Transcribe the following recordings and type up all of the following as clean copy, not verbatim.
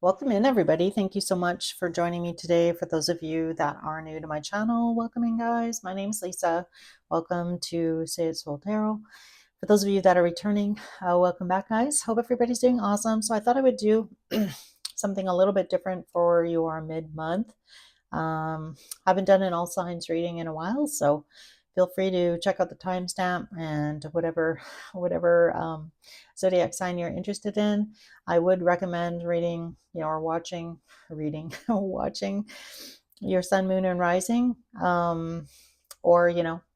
Welcome in, everybody. Thank you so much for joining me today. For those of you that are new to my channel, welcome in, guys. My name is Lisa. Welcome to Say It Soul Tarot. For those of you that are returning, welcome back, guys. Hope everybody's doing awesome. So I thought I would do something a little bit different for your mid-month. Haven't done an all signs reading in a while, so feel free to check out the timestamp and whatever zodiac sign you're interested in. I would recommend reading, or watching your sun, moon, and rising. Or,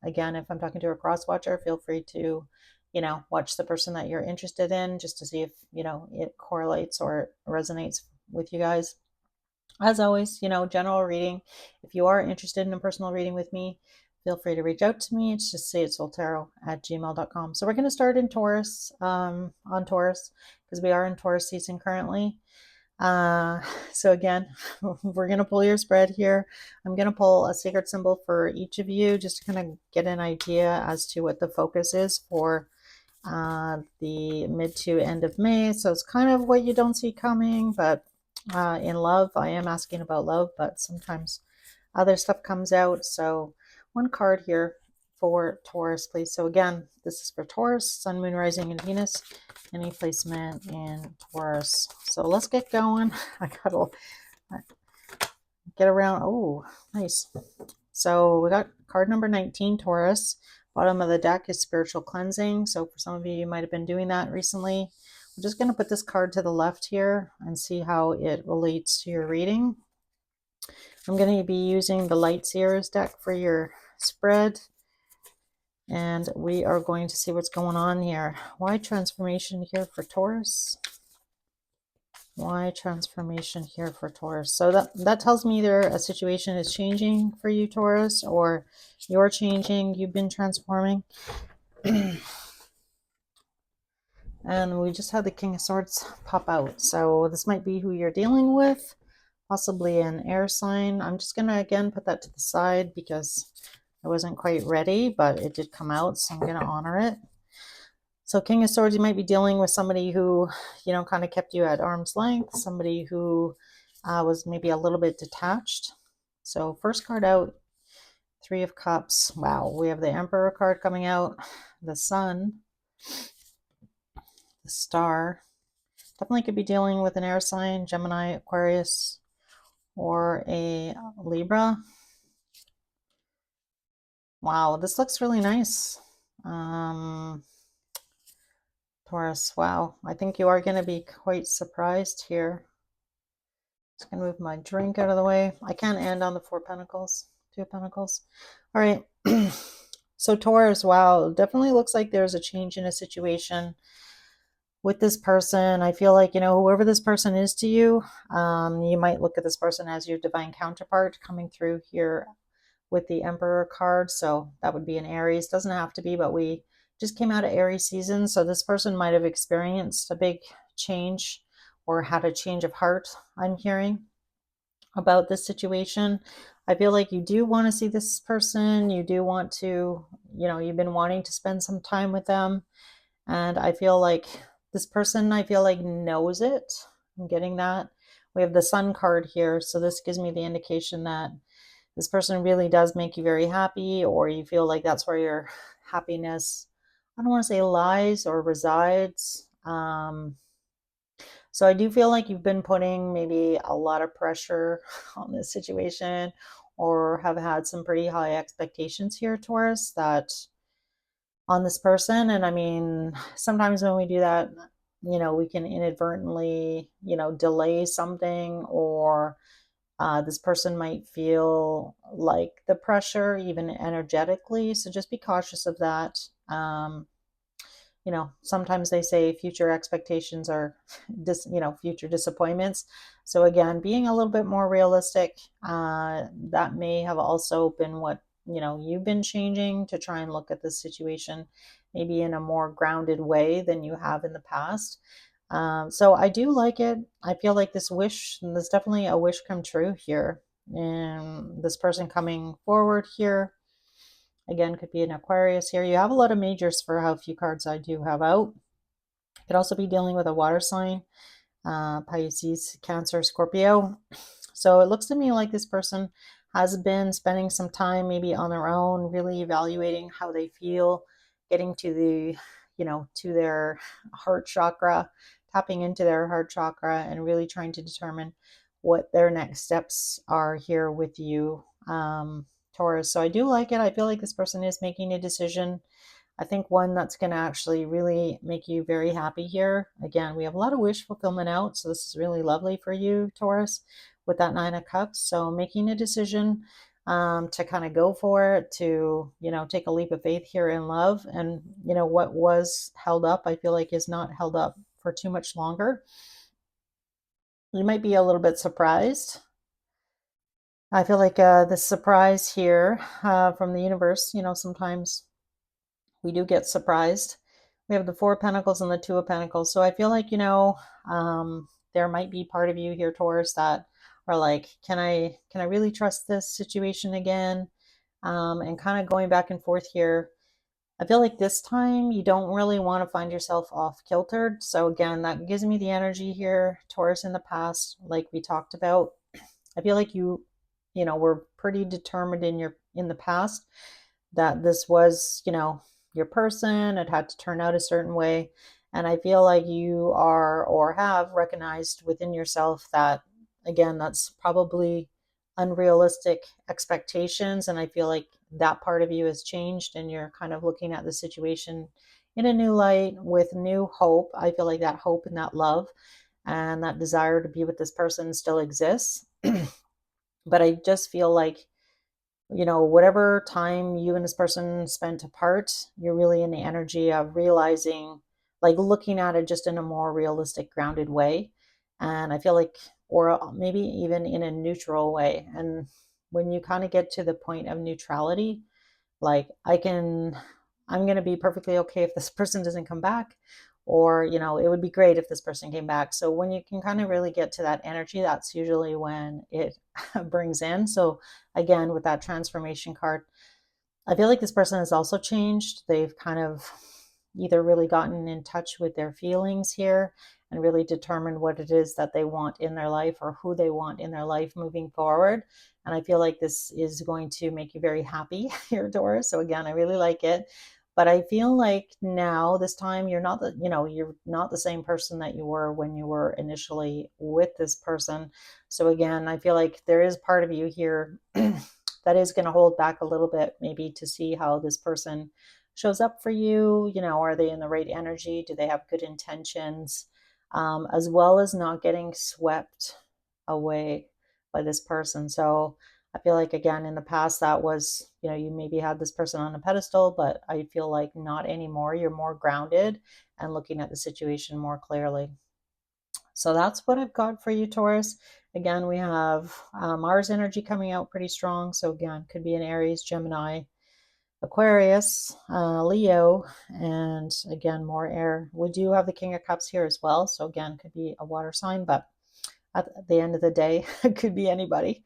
again, if I'm talking to a cross watcher, feel free to, watch the person that you're interested in just to see if, it correlates or resonates with you guys. As always, general reading. If you are interested in a personal reading with me, feel free to reach out to me. It's just sayitsoultarot@gmail.com. So we're going to start in Taurus, on Taurus, because we are in Taurus season currently. So again, we're going to pull your spread here. I'm going to pull a sacred symbol for each of you just to kind of get an idea as to what the focus is for the mid to end of May. So it's kind of what you don't see coming, but in love, I am asking about love, but sometimes other stuff comes out. So one card here for Taurus, please. So again, this is for Taurus, Sun, Moon, Rising, and Venus. Any placement in Taurus. So let's get going. I gotta get around. Oh, nice. So we got card number 19, Taurus. Bottom of the deck is spiritual cleansing. So for some of you, you might have been doing that recently. I'm just going to put this card to the left here and see how it relates to your reading. I'm going to be using the Light Seers deck for your spread. And we are going to see what's going on here. Why transformation here for Taurus? Why transformation here for Taurus? So that tells me either a situation is changing for you, Taurus, or you're changing, you've been transforming. And we just had the King of Swords pop out. So this might be who you're dealing with, possibly an air sign. I'm just going to, again, put that to the side because I wasn't quite ready, but it did come out, so I'm going to honor it. So King of Swords, you might be dealing with somebody who, kind of kept you at arm's length, somebody who was maybe a little bit detached. So first card out, Three of Cups. Wow, we have the Emperor card coming out, the Sun, the Star. Definitely could be dealing with an air sign, Gemini, Aquarius, or a Libra. Wow, this looks really nice. Taurus, wow. I think you are going to be quite surprised here. Just going to move my drink out of the way. I can't end on the Four of Pentacles, Two of Pentacles. All right. So Taurus, wow, definitely looks like there's a change in a situation with this person. I feel like, whoever this person is to you, you might look at this person as your divine counterpart coming through here with the Emperor card. So that would be an Aries. Doesn't have to be, but we just came out of Aries season. So this person might have experienced a big change or had a change of heart, I'm hearing, about this situation. I feel like you do want to see this person. You do want to, you've been wanting to spend some time with them. And I feel like this person, knows it. I'm getting that. We have the Sun card here. So this gives me the indication that this person really does make you very happy, or you feel like that's where your happiness, I don't want to say lies or resides. So I do feel like you've been putting maybe a lot of pressure on this situation, or have had some pretty high expectations here, Taurus, that on this person. And I mean, sometimes when we do that, we can inadvertently, delay something, or this person might feel like the pressure, even energetically. So just be cautious of that. Sometimes they say future expectations are, future disappointments. So again, being a little bit more realistic, that may have also been what, you've been changing to try and look at this situation maybe in a more grounded way than you have in the past. So I do like it. I feel like there's definitely a wish come true here. And this person coming forward here, again, could be an Aquarius here. You have a lot of majors for how few cards I do have out. Could also be dealing with a water sign. Pisces, Cancer, Scorpio. So it looks to me like this person has been spending some time maybe on their own, really evaluating how they feel, getting to the, to their heart chakra, tapping into their heart chakra, and really trying to determine what their next steps are here with you, Taurus. So I do like it. I feel like this person is making a decision. I think one that's going to actually really make you very happy here. Again, we have a lot of wish fulfillment out, so this is really lovely for you, Taurus, with that Nine of Cups. So making a decision to kind of go for it, to, take a leap of faith here in love. And, what was held up, I feel like is not held up for too much longer. You might be a little bit surprised. I feel like the surprise here from the universe, sometimes we do get surprised. We have the Four of Pentacles and the Two of Pentacles. So I feel like, there might be part of you here, Taurus, that are like, can I really trust this situation again? And kind of going back and forth here. I feel like this time you don't really want to find yourself off kiltered. So again, that gives me the energy here, Taurus, in the past, like we talked about. I feel like were pretty determined in the past that this was, your person. It had to turn out a certain way. And I feel like you are or have recognized within yourself that, again, that's probably unrealistic expectations. And I feel like that part of you has changed and you're kind of looking at the situation in a new light with new hope. I feel like that hope and that love and that desire to be with this person still exists. But I just feel like, whatever time you and this person spent apart, you're really in the energy of realizing, like looking at it just in a more realistic, grounded way. And I feel like, or maybe even in a neutral way. And when you kind of get to the point of neutrality, like I'm going to be perfectly okay if this person doesn't come back, or, it would be great if this person came back. So when you can kind of really get to that energy, that's usually when it brings in. So again, with that transformation card, I feel like this person has also changed. They've kind of either really gotten in touch with their feelings here and really determined what it is that they want in their life or who they want in their life moving forward. And I feel like this is going to make you very happy here, Taurus. So again, I really like it. But I feel like now, this time, you're not the same person that you were when you were initially with this person. So again, I feel like there is part of you here that is going to hold back a little bit, maybe to see how this person shows up for you. Are they in the right energy? Do they have good intentions? As well as not getting swept away by this person. So I feel like, again, in the past, that was, you maybe had this person on a pedestal, but I feel like not anymore. You're more grounded and looking at the situation more clearly. So that's what I've got for you, Taurus. Again, we have Mars energy coming out pretty strong. So again, could be an Aries, Gemini, Aquarius, Leo, and again, more air. We do have the King of Cups here as well. So again, could be a water sign, but at the end of the day, it could be anybody.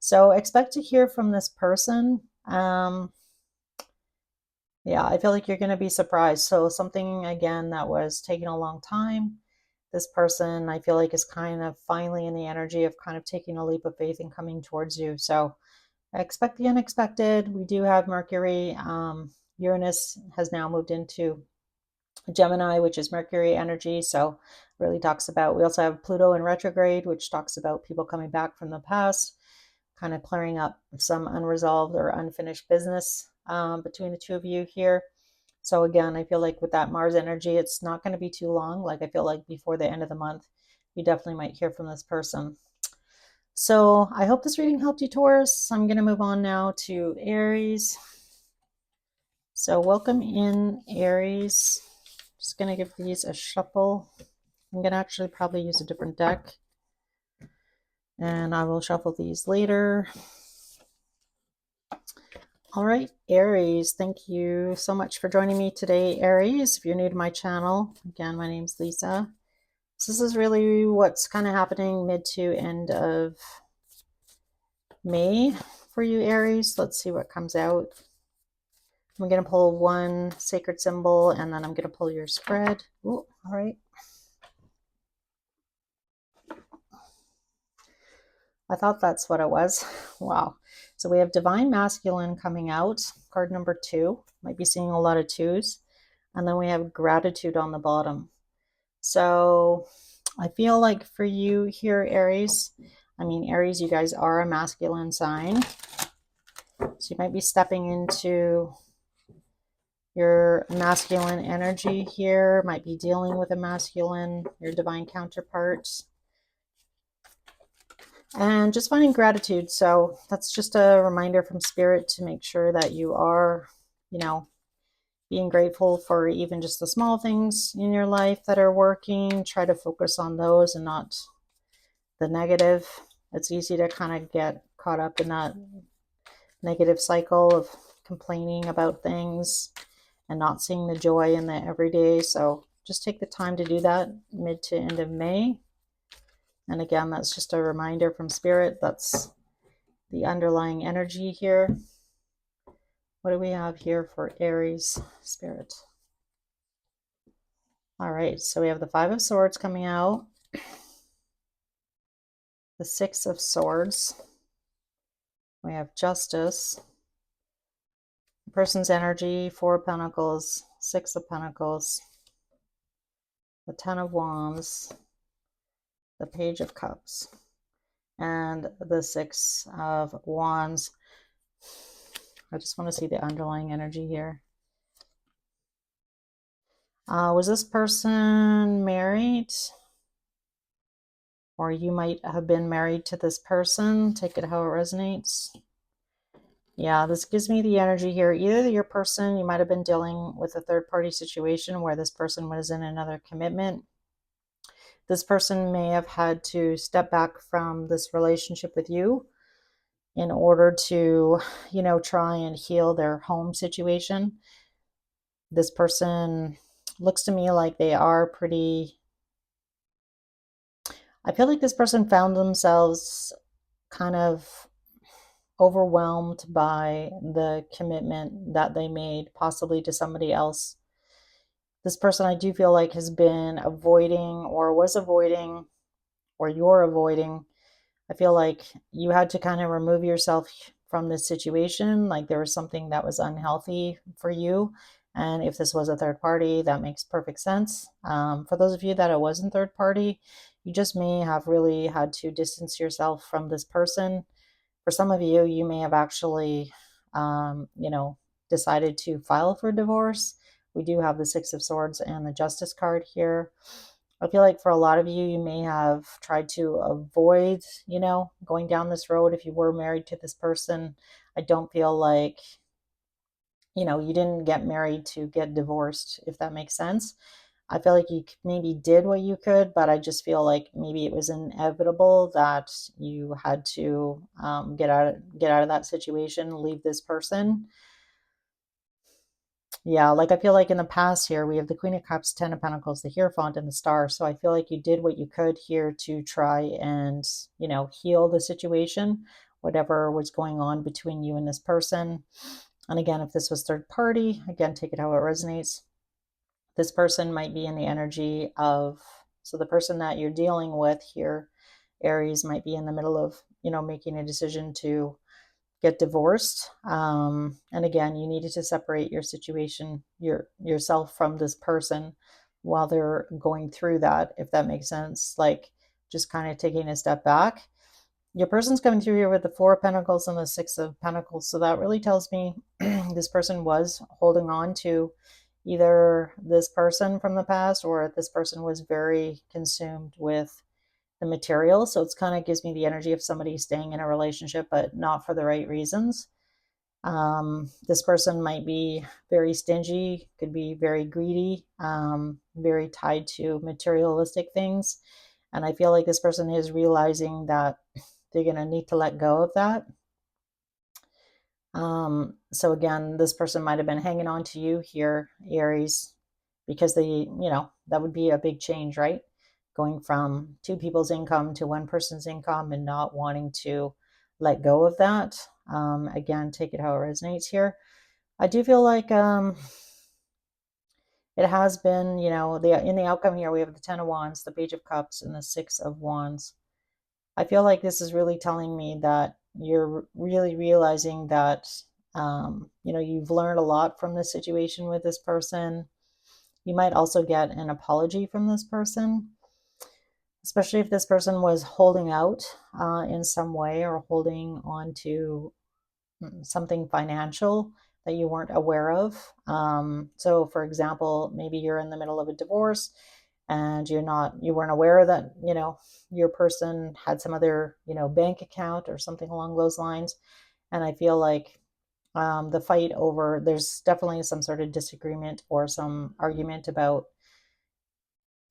So expect to hear from this person. Yeah, I feel like you're going to be surprised. So something, again, that was taking a long time, this person, I feel like, is kind of finally in the energy of kind of taking a leap of faith and coming towards you. So expect the unexpected. We do have Mercury. Uranus has now moved into Gemini, which is Mercury energy. So really talks about, we also have Pluto in retrograde, which talks about people coming back from the past, kind of clearing up some unresolved or unfinished business between the two of you here. So again, I feel like with that Mars energy, it's not going to be too long. Like I feel like before the end of the month, you definitely might hear from this person. So I hope this reading helped you, Taurus. I'm going to move on now to Aries. So welcome in, Aries. Just going to give these a shuffle. I'm going to actually probably use a different deck, and I will shuffle these later. All right, Aries, thank you so much for joining me today, Aries. If you're new to my channel, again, my name's Lisa. So this is really what's kind of happening mid to end of May for you, Aries. Let's see what comes out. I'm going to pull one sacred symbol, and then I'm going to pull your spread. Ooh, all right. I thought that's what it was. Wow. So we have Divine Masculine coming out, card number 2. Might be seeing a lot of 2s. And then we have Gratitude on the bottom. So I feel like for you here, Aries, Aries, you guys are a masculine sign. So you might be stepping into your masculine energy here, might be dealing with a masculine, your divine counterpart, and just finding gratitude. So that's just a reminder from Spirit to make sure that you are, being grateful for even just the small things in your life that are working. Try to focus on those and not the negative. It's easy to kind of get caught up in that negative cycle of complaining about things and not seeing the joy in the everyday. So just take the time to do that mid to end of May. And again, that's just a reminder from Spirit. That's the underlying energy here. What do we have here for Aries, Spirit? All right, so we have the 5 of Swords coming out, the 6 of Swords. We have Justice, the person's energy, 4 of Pentacles, 6 of Pentacles, the 10 of Wands, the Page of Cups, and the 6 of Wands. I just want to see the underlying energy here. Was this person married? Or you might have been married to this person. Take it how it resonates. Yeah, this gives me the energy here. Either your person, you might have been dealing with a third-party situation where this person was in another commitment. This person may have had to step back from this relationship with you in order to, try and heal their home situation. This person looks to me like they are pretty... I feel like this person found themselves kind of overwhelmed by the commitment that they made, possibly to somebody else. This person, I do feel like, has been avoiding or was avoiding, or you're avoiding. I feel like you had to kind of remove yourself from this situation. Like there was something that was unhealthy for you. And if this was a third party, that makes perfect sense. For those of you that it wasn't third party, you just may have really had to distance yourself from this person. For some of you, you may have actually, decided to file for divorce. We do have the 6 of Swords and the Justice card here. I feel like for a lot of you, you may have tried to avoid, going down this road if you were married to this person. I don't feel like, you didn't get married to get divorced, if that makes sense. I feel like you maybe did what you could, but I just feel like maybe it was inevitable that you had to get out of that situation, leave this person. Yeah, like I feel like in the past here, we have the Queen of Cups, 10 of Pentacles, the Hierophant, and the Star. So I feel like you did what you could here to try and, heal the situation, whatever was going on between you and this person. And again, if this was third party, again, take it how it resonates. This person might be in the energy of, so the person that you're dealing with here, Aries, might be in the middle of, making a decision to get divorced. And again, you needed to separate your situation, yourself from this person while they're going through that, if that makes sense. Like just kind of taking a step back. Your person's coming through here with the 4 of Pentacles and the 6 of Pentacles. So that really tells me this person was holding on to either this person from the past, or this person was very consumed with the material. So it's kind of gives me the energy of somebody staying in a relationship, but not for the right reasons. This person might be very stingy, could be very greedy, very tied to materialistic things. And I feel like this person is realizing that they're going to need to let go of that. So again, this person might have been hanging on to you here, Aries, because that would be a big change, right? Going from 2 people's income to 1 person's income and not wanting to let go of that. Again, take it how it resonates here. I do feel like it has been, in the outcome here, we have the 10 of Wands, the Page of Cups, and the 6 of Wands. I feel like this is really telling me that you're really realizing that, you know, you've learned a lot from this situation with this person. You might also get an apology from this person, especially if this person was holding out in some way or holding on to something financial that you weren't aware of. So, for example, maybe you're in the middle of a divorce and you weren't aware that, you know, your person had some other, you know, bank account or something along those lines. And I feel like the fight over, there's definitely some sort of disagreement or some argument about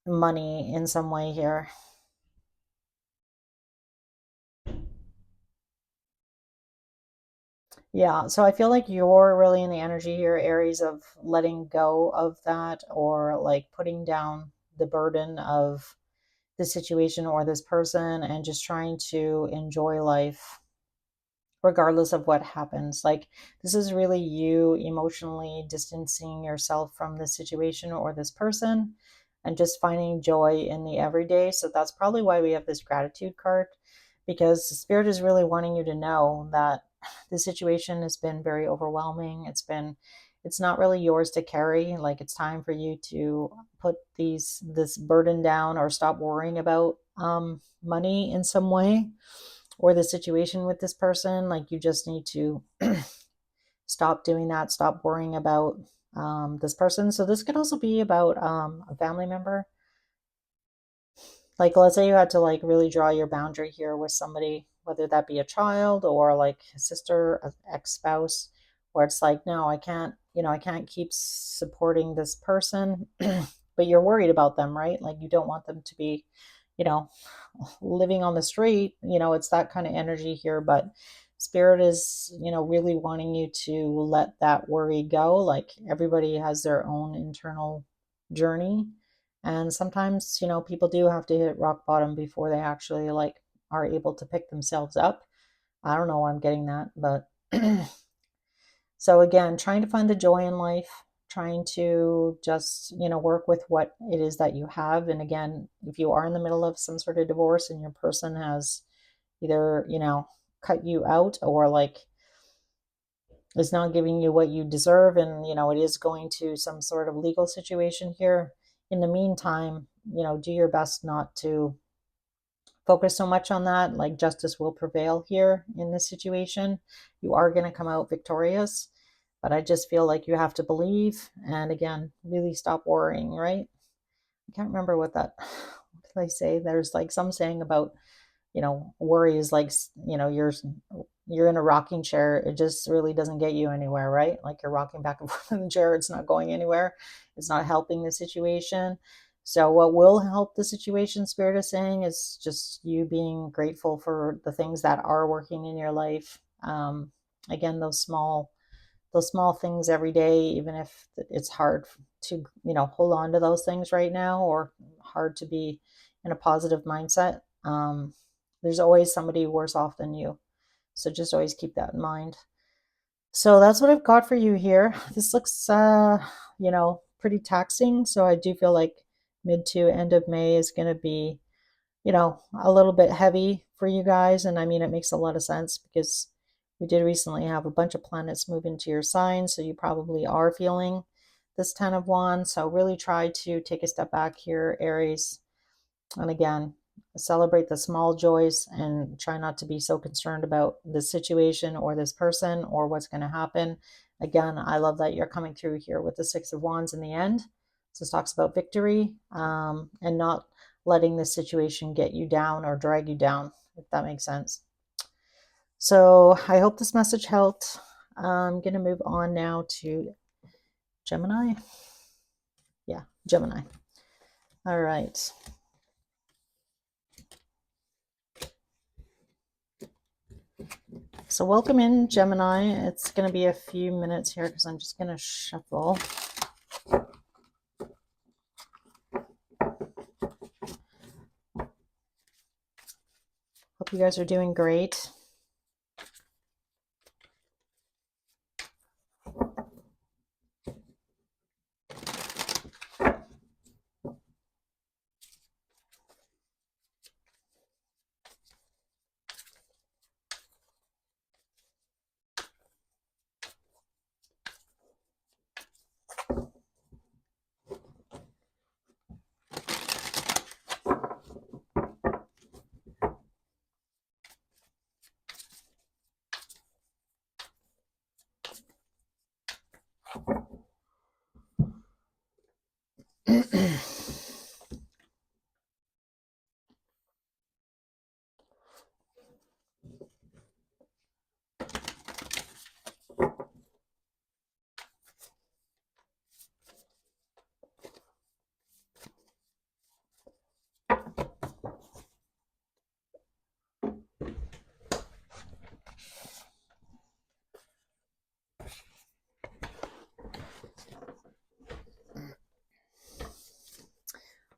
money in some way here. Yeah, so I feel like you're really in the energy here, Aries, of letting go of that or like putting down the burden of the situation or this person and just trying to enjoy life regardless of what happens. Like, this is really you emotionally distancing yourself from this situation or this person and just finding joy in the everyday. So that's probably why we have this gratitude card, because the spirit is really wanting you to know that the situation has been very overwhelming. It's not really yours to carry. Like, it's time for you to put this burden down or stop worrying about money in some way or the situation with this person. Like, you just need to stop doing that, stop worrying about this person. So this could also be about a family member. Like, let's say you had to like really draw your boundary here with somebody, whether that be a child or like a sister, an ex-spouse, where it's like, no, I can't, you know, I can't keep supporting this person, but you're worried about them, right? Like, you don't want them to be, you know, living on the street. You know, it's that kind of energy here, but spirit is, you know, really wanting you to let that worry go. Like, everybody has their own internal journey, and sometimes, you know, people do have to hit rock bottom before they actually like are able to pick themselves up. I don't know why I'm getting that, but so again, trying to find the joy in life, trying to just, you know, work with what it is that you have. And again, if you are in the middle of some sort of divorce and your person has either, you know, cut you out or like is not giving you what you deserve, and, you know, it is going to some sort of legal situation here. In the meantime, you know, do your best not to focus so much on that. Like, justice will prevail here in this situation. You are going to come out victorious, but I just feel like you have to believe and again, really stop worrying, right? I can't remember what did I say? There's like some saying about, you know, worry is like, you know, you're in a rocking chair. It just really doesn't get you anywhere, right? Like, you're rocking back and forth in the chair. It's not going anywhere. It's not helping the situation. So what will help the situation, spirit is saying, is just you being grateful for the things that are working in your life. Again, those small things every day, even if it's hard to, you know, hold on to those things right now, or hard to be in a positive mindset. There's always somebody worse off than you. So just always keep that in mind. So that's what I've got for you here. This looks, you know, pretty taxing. So I do feel like mid to end of May is going to be, you know, a little bit heavy for you guys. And I mean, it makes a lot of sense because we did recently have a bunch of planets move into your sign. So you probably are feeling this 10 of Wands. So really try to take a step back here, Aries. And again, celebrate the small joys and try not to be so concerned about this situation or this person or what's going to happen. Again, I love that you're coming through here with the Six of Wands in the end. So this talks about victory, and not letting this situation get you down or drag you down, if that makes sense. So I hope this message helped. I'm going to move on now to Gemini. Yeah, Gemini. All right. So welcome in, Gemini. It's going to be a few minutes here because I'm just going to shuffle. Hope you guys are doing great.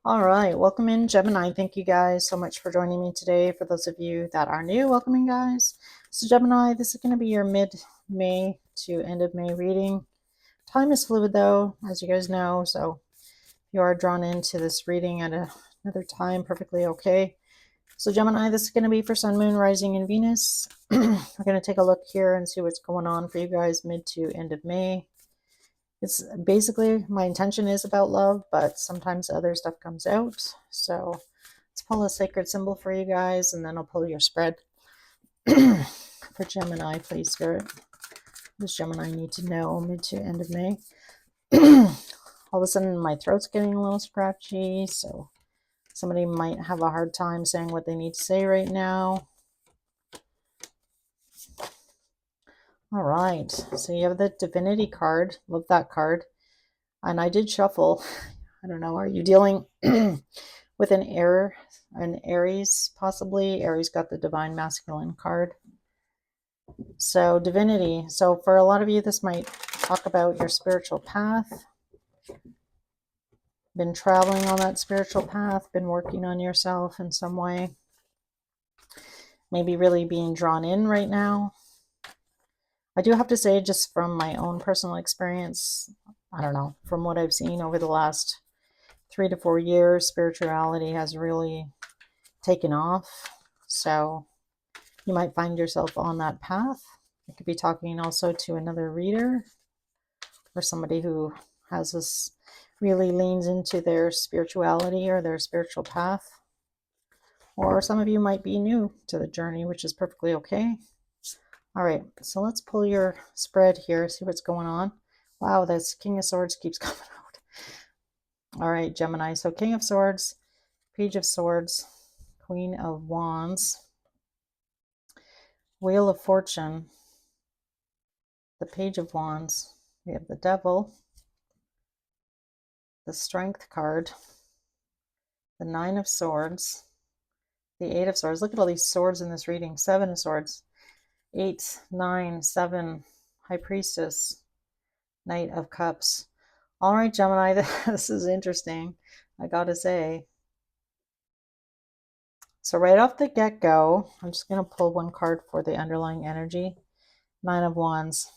All right, welcome in Gemini. Thank you guys so much for joining me today. For those of you that are new, welcome in, guys. So Gemini, this is going to be your mid-May to end of May reading. Time is fluid though, as you guys know, so if you are drawn into this reading at another time, perfectly okay. So Gemini, this is going to be for Sun, Moon, Rising, and Venus. We're going to take a look here and see what's going on for you guys mid to end of May. It's basically, my intention is about love, but sometimes other stuff comes out. So let's pull a sacred symbol for you guys, and then I'll pull your spread. For Gemini, please, Spirit. What does Gemini need to know mid to end of May? All of a sudden, my throat's getting a little scratchy, so somebody might have a hard time saying what they need to say right now. All right, so you have the Divinity card. Love that card. And I did shuffle. I don't know, are you dealing with an Aries, possibly? Aries got the Divine Masculine card. So Divinity. So for a lot of you, this might talk about your spiritual path. Been traveling on that spiritual path, been working on yourself in some way. Maybe really being drawn in right now. I do have to say, just from my own personal experience, I don't know, from what I've seen over the last 3 to 4 years, spirituality has really taken off. So you might find yourself on that path. I could be talking also to another reader or somebody who has this, really leans into their spirituality or their spiritual path. Or some of you might be new to the journey, which is perfectly okay. All right, so let's pull your spread here, see what's going on. Wow, this King of Swords keeps coming out. All right, Gemini. So King of Swords, Page of Swords, Queen of Wands, Wheel of Fortune, the Page of Wands. We have the Devil, the Strength card, the Nine of Swords, the Eight of Swords. Look at all these swords in this reading. Seven of Swords, 8, 9, 7, High Priestess, Knight of Cups. All right, Gemini, this is interesting, I gotta say. So right off the get-go, I'm just going to pull one card for the underlying energy. Nine of Wands,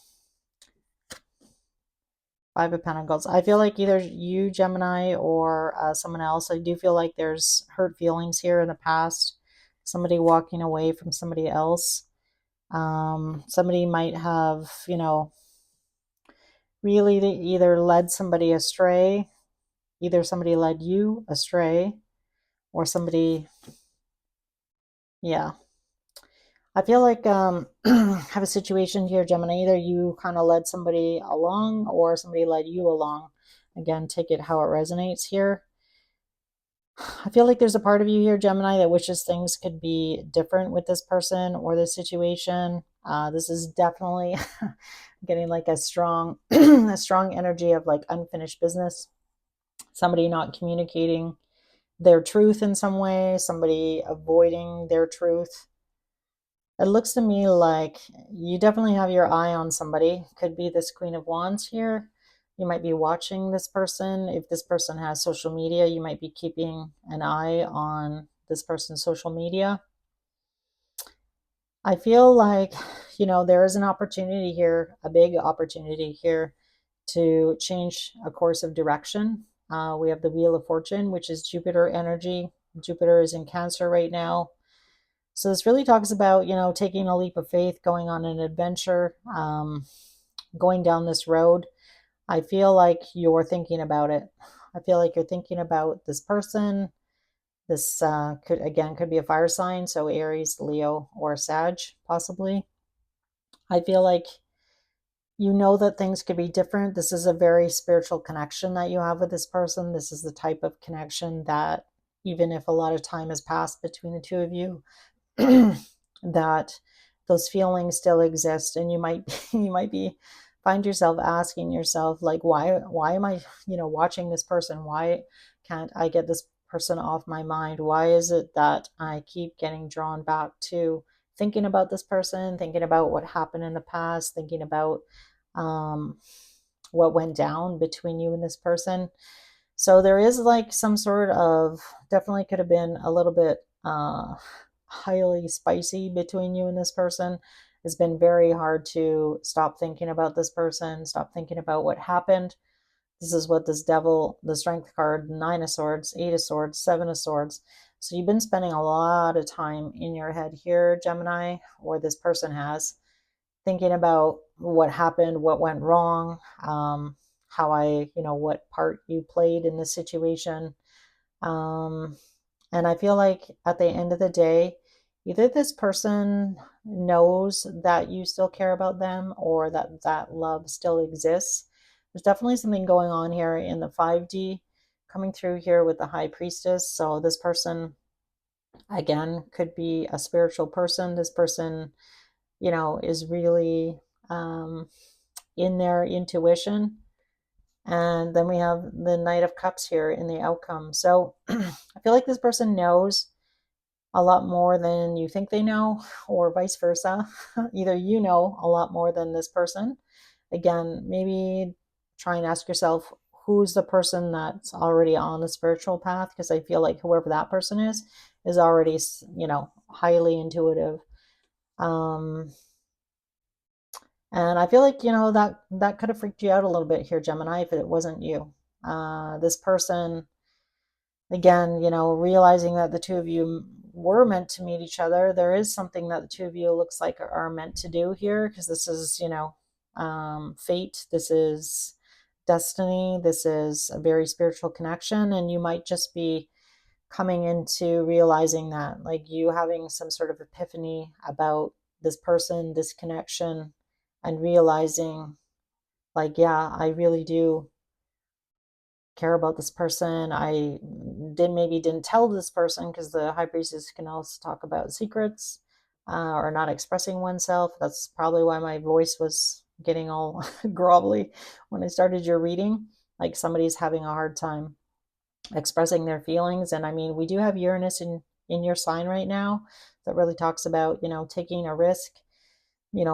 Five of Pentacles. I feel like either you, Gemini, or someone else, I do feel like there's hurt feelings here in the past. Somebody walking away from somebody else. Somebody might have, you know, really either led somebody astray. Either somebody led you astray, or somebody, yeah. I feel like have a situation here, Gemini. Either you kind of led somebody along or somebody led you along. Again, take it how it resonates here. I feel like there's a part of you here, Gemini, that wishes things could be different with this person or this situation. This is definitely getting like a strong, a strong energy of like unfinished business. Somebody not communicating their truth in some way, somebody avoiding their truth. It looks to me like you definitely have your eye on somebody. Could be this Queen of Wands here. You might be watching this person. If this person has social media, you might be keeping an eye on this person's social media. I feel like, you know, there is an opportunity here, a big opportunity here to change a course of direction. We have the Wheel of Fortune, which is Jupiter energy. Jupiter is in Cancer right now. So this really talks about, you know, taking a leap of faith, going on an adventure, going down this road. I feel like you're thinking about it. I feel like you're thinking about this person. This could be a fire sign, so Aries, Leo, or Sag, possibly. I feel like You know that things could be different. This is a very spiritual connection that you have with this person. This is the type of connection that, even if a lot of time has passed between the two of you, that those feelings still exist, and you might you might be find yourself asking yourself, like, why am I, watching this person? Why can't I get this person off my mind? Why is it that I keep getting drawn back to thinking about this person, thinking about what happened in the past, thinking about um, what went down between you and this person? So there is like some sort of, definitely could have been a little bit highly spicy between you and this person. It's been very hard to stop thinking about this person, stop thinking about what happened. This is what this devil, the strength card, Nine of Swords, Eight of Swords, Seven of Swords. So you've been spending a lot of time in your head here, Gemini, or this person has, thinking about what happened, what went wrong, how what part you played in this situation. Um, and I feel like at the end of the day, either this person knows that you still care about them, or that that love still exists. There's definitely something going on here in the 5D coming through here with the High Priestess. So this person, again, could be a spiritual person. This person, is really in their intuition. And then we have the Knight of Cups here in the outcome. So I feel like this person knows a lot more than you think they know, or vice versa. Either you know a lot more than this person. Again, maybe try and ask yourself, who's the person that's already on the spiritual path? Because I feel like whoever that person is already, highly intuitive. Um, and I feel like, that could have freaked you out a little bit here, Gemini, if it wasn't you. This person, again, realizing that the two of you were meant to meet each other. There is something that the two of you looks like are meant to do here, because this is, fate. This is destiny. This is a very spiritual connection. And you might just be coming into realizing that, like, you having some sort of epiphany about this person, this connection, and realizing, like, yeah, I really do care about this person. I maybe didn't tell this person, because the High Priestess can also talk about secrets, or not expressing oneself. That's probably why my voice was getting all grovelly when I started your reading. Like, somebody's having a hard time expressing their feelings. And I mean, we do have Uranus in your sign right now, that really talks about, taking a risk,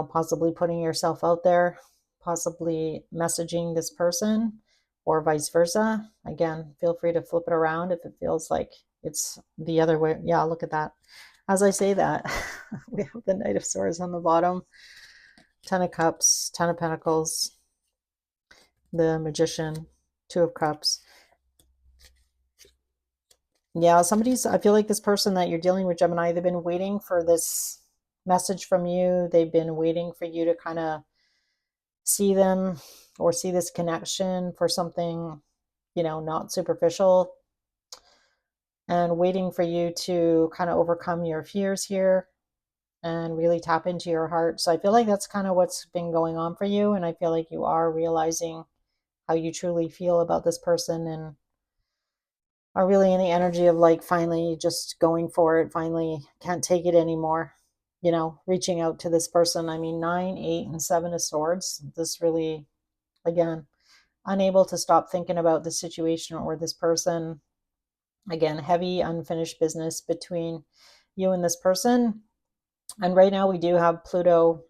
possibly putting yourself out there, possibly messaging this person, or vice versa. Again, feel free to flip it around if it feels like it's the other way. Yeah, look at that. As I say that, we have the Knight of Swords on the bottom, Ten of Cups, Ten of Pentacles, the Magician, Two of Cups. Yeah, I feel like this person that you're dealing with, Gemini, they've been waiting for this message from you. They've been waiting for you to kind of see them, or see this connection for something, not superficial, and waiting for you to kind of overcome your fears here and really tap into your heart. So I feel like that's kind of what's been going on for you. And I feel like you are realizing how you truly feel about this person, and are really in the energy of, like, finally just going for it, finally can't take it anymore, reaching out to this person. I mean, 9, 8, and 7 of Swords. This really, again, unable to stop thinking about the situation or this person. Again, heavy unfinished business between you and this person. And right now we do have Pluto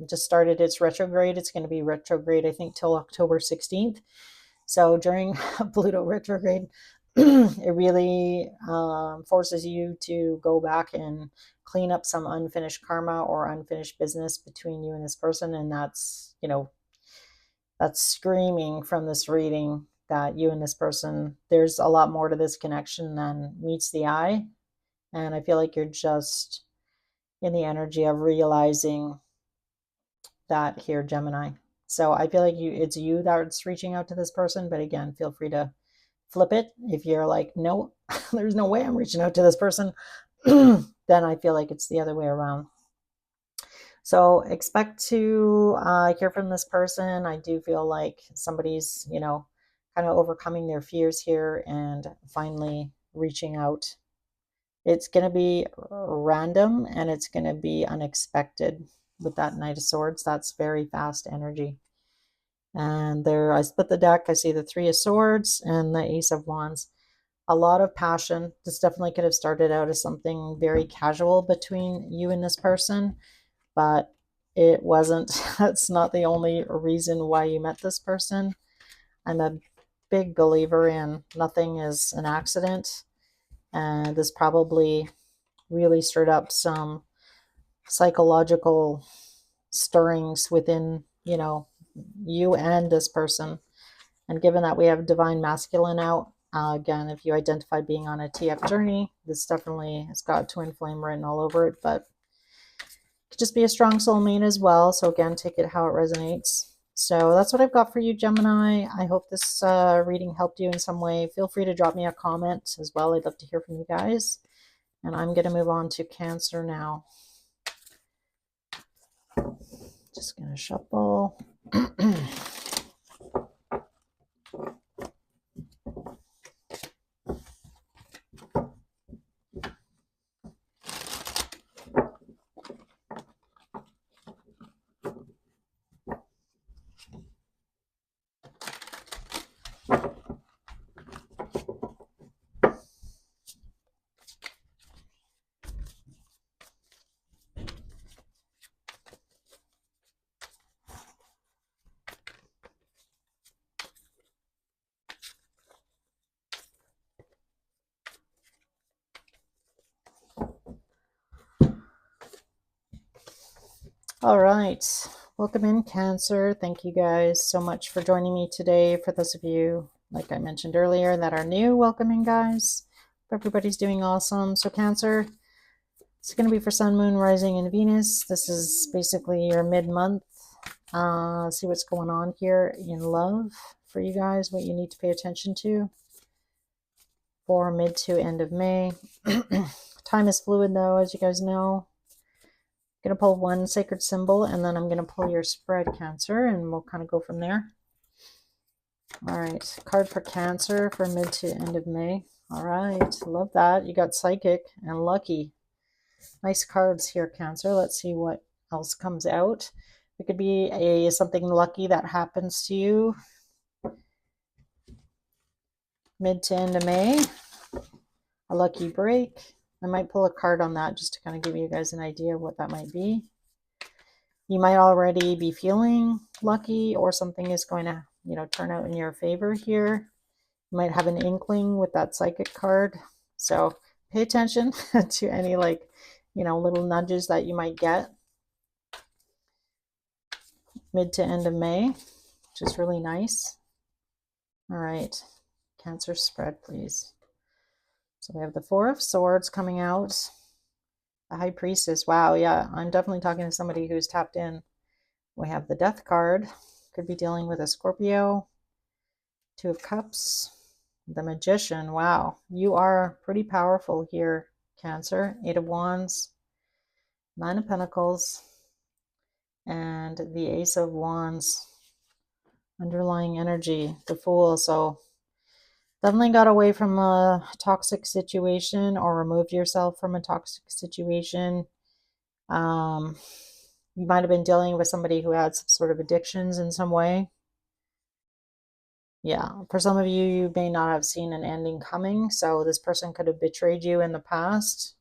just started its retrograde. It's going to be retrograde, I think, till October 16th. So during Pluto retrograde, it really forces you to go back and clean up some unfinished karma or unfinished business between you and this person. And that's screaming from this reading that you and this person, there's a lot more to this connection than meets the eye. And I feel like you're just in the energy of realizing that here, Gemini. So I feel like it's you that's reaching out to this person. But again, feel free to flip it. If you're like, no, there's no way I'm reaching out to this person, then I feel like it's the other way around. So expect to hear from this person. I do feel like somebody's, kind of overcoming their fears here and finally reaching out. It's going to be random and it's going to be unexpected with that Knight of Swords. That's very fast energy. And there, I split the deck. I see the Three of Swords and the Ace of Wands. A lot of passion. This definitely could have started out as something very casual between you and this person, but it wasn't. That's not the only reason why you met this person. I'm a big believer in nothing is an accident, and this probably really stirred up some psychological stirrings within, you and this person. And given that we have divine masculine out, again, if you identify being on a TF journey, this definitely has got twin flame written all over it, but it could just be a strong soulmate as well. So again, take it how it resonates. So that's what I've got for you, Gemini. I hope this reading helped you in some way. Feel free to drop me a comment as well. I'd love to hear from you guys. And I'm going to move on to Cancer now. Just going to shuffle. All right. Welcome in, Cancer. Thank you guys so much for joining me today. For those of you, like I mentioned earlier, that are new, welcome in, guys. Hope everybody's doing awesome. So Cancer, it's going to be for Sun, Moon, Rising, and Venus. This is basically your mid-month. See what's going on here in love for you guys, what you need to pay attention to for mid to end of May. Time is fluid, though, as you guys know. I'm going to pull one sacred symbol, and then I'm going to pull your spread, Cancer, and we'll kind of go from there. All right, card for Cancer for mid to end of May. All right, love that. You got Psychic and Lucky. Nice cards here, Cancer. Let's see what else comes out. It could be something lucky that happens to you mid to end of May. A lucky break. I might pull a card on that just to kind of give you guys an idea of what that might be. You might already be feeling lucky, or something is going to, turn out in your favor here. You might have an inkling with that Psychic card. So pay attention to any little nudges that you might get mid to end of May, which is really nice. All right, Cancer spread, please. So we have the Four of Swords coming out. The High Priestess. Wow, yeah, I'm definitely talking to somebody who's tapped in. We have the Death card. Could be dealing with a Scorpio. Two of Cups. The Magician. Wow, you are pretty powerful here, Cancer. Eight of Wands. Nine of Pentacles. And the Ace of Wands. Underlying energy. The Fool. So definitely got away from a toxic situation, or removed yourself from a toxic situation. You might have been dealing with somebody who had some sort of addictions in some way. Yeah, for some of you, you may not have seen an ending coming. So this person could have betrayed you in the past.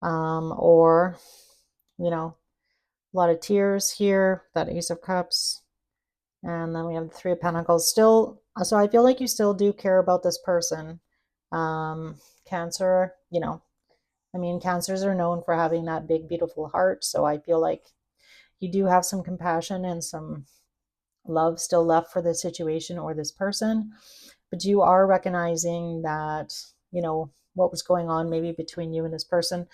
Or, a lot of tears here, that Ace of Cups. And then we have the Three of Pentacles. Still, so I feel like you still do care about this person. Cancer, Cancers are known for having that big, beautiful heart. So I feel like you do have some compassion and some love still left for this situation or this person. But you are recognizing that, what was going on maybe between you and this person,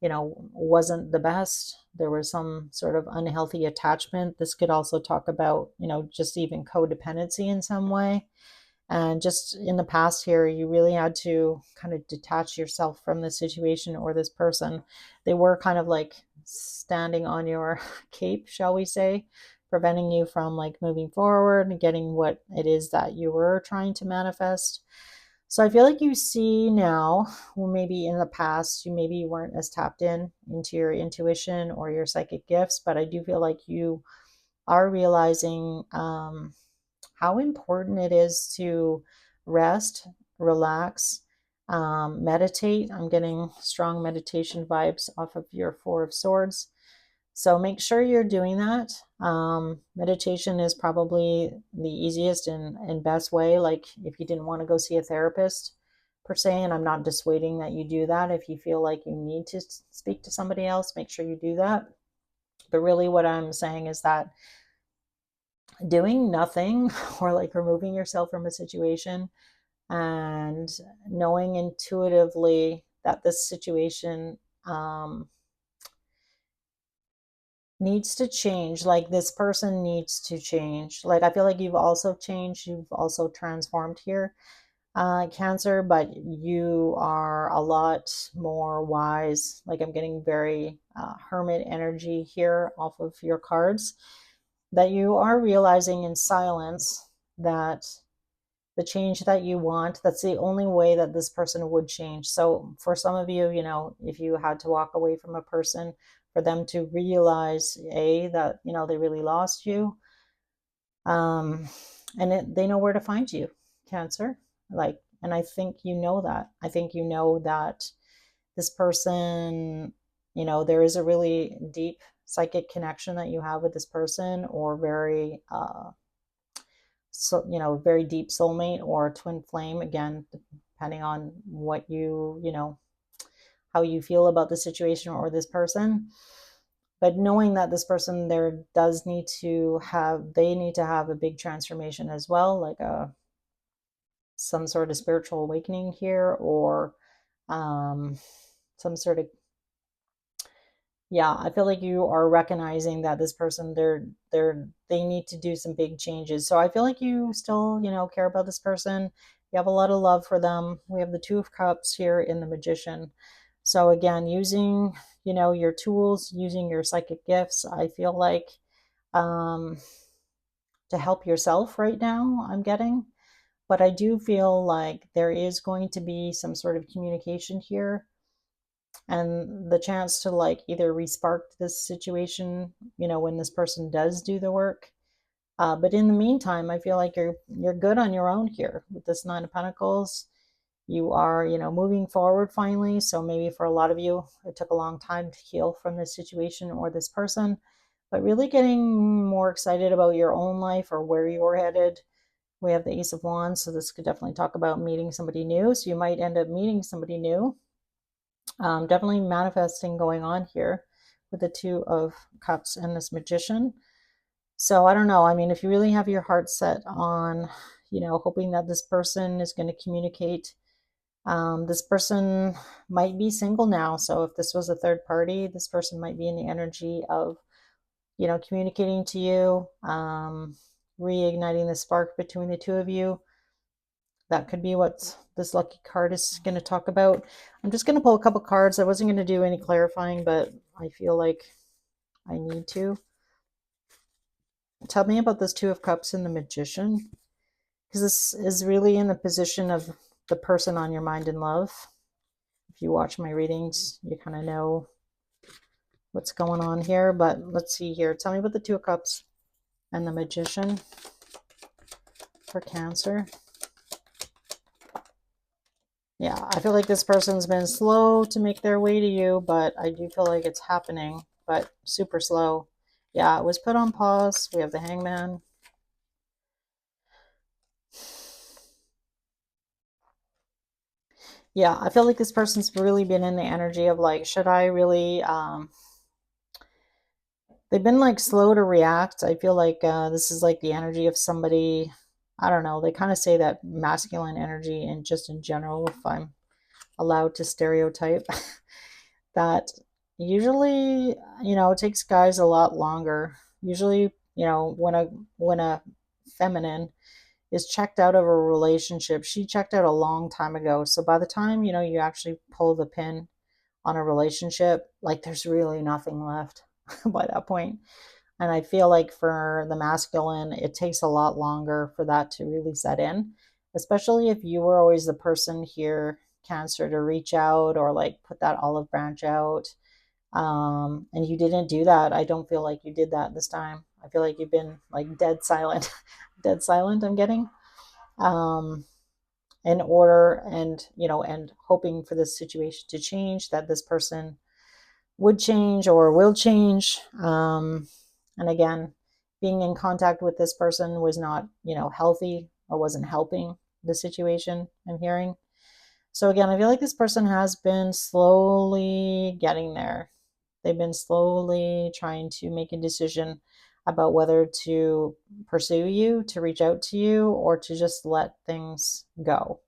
wasn't the best. There was some sort of unhealthy attachment. This could also talk about, just even codependency in some way. And just in the past here, you really had to kind of detach yourself from the situation or this person. They were kind of like standing on your cape, shall we say, preventing you from like moving forward and getting what it is that you were trying to manifest. So I feel like you see now, well, maybe in the past, you maybe weren't as tapped in into your intuition or your psychic gifts, but I do feel like you are realizing how important it is to rest, relax, meditate. I'm getting strong meditation vibes off of your Four of Swords. So make sure you're doing that. Meditation is probably the easiest and best way. Like if you didn't want to go see a therapist per se, and I'm not dissuading that you do that. If you feel like you need to speak to somebody else, make sure you do that. But really what I'm saying is that doing nothing or like removing yourself from a situation and knowing intuitively that this situation needs to change, like this person needs to change. Like I feel like you've also changed, you've also transformed here, Cancer, but you are a lot more wise. Like I'm getting very hermit energy here off of your cards, that you are realizing in silence that the change that you want, that's the only way that this person would change. So for some of you, you know, if you had to walk away from a person for them to realize that, you know, they really lost you, and they know where to find you, Cancer. Like, and I think you know that. I think you know that this person, you know, there is a really deep psychic connection that you have with this person, or very so, you know, very deep soulmate or twin flame, again, depending on what you know, how you feel about the situation or this person. But knowing that this person there does need to have, they need to have a big transformation as well, like some sort of spiritual awakening here, or some sort of, yeah, I feel like you are recognizing that this person, they need to do some big changes. So I feel like you still, you know, care about this person. You have a lot of love for them. We have the Two of Cups here in the Magician. So again, using, you know, your tools, using your psychic gifts, I feel like um to help yourself right now, I'm getting. But I do feel like there is going to be some sort of communication here, and the chance to like either respark this situation, you know, when this person does do the work. But in the meantime, I feel like you're good on your own here with this Nine of Pentacles. You are, you know, moving forward finally. So maybe for a lot of you, it took a long time to heal from this situation or this person, but really getting more excited about your own life or where you're headed. We have the Ace of Wands, so this could definitely talk about meeting somebody new. So you might end up meeting somebody new. Definitely manifesting going on here with the Two of Cups and this Magician. So I don't know. I mean, if you really have your heart set on, you know, hoping that this person is going to communicate, this person might be single now. So if this was a third party, this person might be in the energy of, you know, communicating to you, reigniting the spark between the two of you. That could be what this lucky card is going to talk about. I'm just going to pull a couple cards. I wasn't going to do any clarifying, but I feel like I need to. Tell me about this Two of Cups and the Magician, because this is really in the position of the person on your mind and love. If you watch my readings, you kind of know what's going on here. But let's see here. Tell me about the Two of Cups and the Magician for Cancer. Yeah, I feel like this person's been slow to make their way to you, but I do feel like it's happening, but super slow. Yeah, it was put on pause. We have the Hangman. Yeah, I feel like this person's really been in the energy of like, should I really, they've been like slow to react. I feel like this is like the energy of somebody, I don't know, they kind of say that masculine energy, and just in general, if I'm allowed to stereotype, that usually, you know, it takes guys a lot longer. Usually, you know, when a feminine is checked out of a relationship, she checked out a long time ago. So by the time, you know, you actually pull the pin on a relationship, like there's really nothing left by that point. And I feel like for the masculine, it takes a lot longer for that to really set in, especially if you were always the person here, Cancer, to reach out or like put that olive branch out. And you didn't do that. I don't feel like you did that this time. I feel like you've been like dead silent, dead silent, I'm getting. Um, in order and, and hoping for this situation to change, that this person would change or will change. And again, being in contact with this person was not, healthy or wasn't helping the situation, I'm hearing. So again, I feel like this person has been slowly getting there. They've been slowly trying to make a decision about whether to pursue you, to reach out to you, or to just let things go.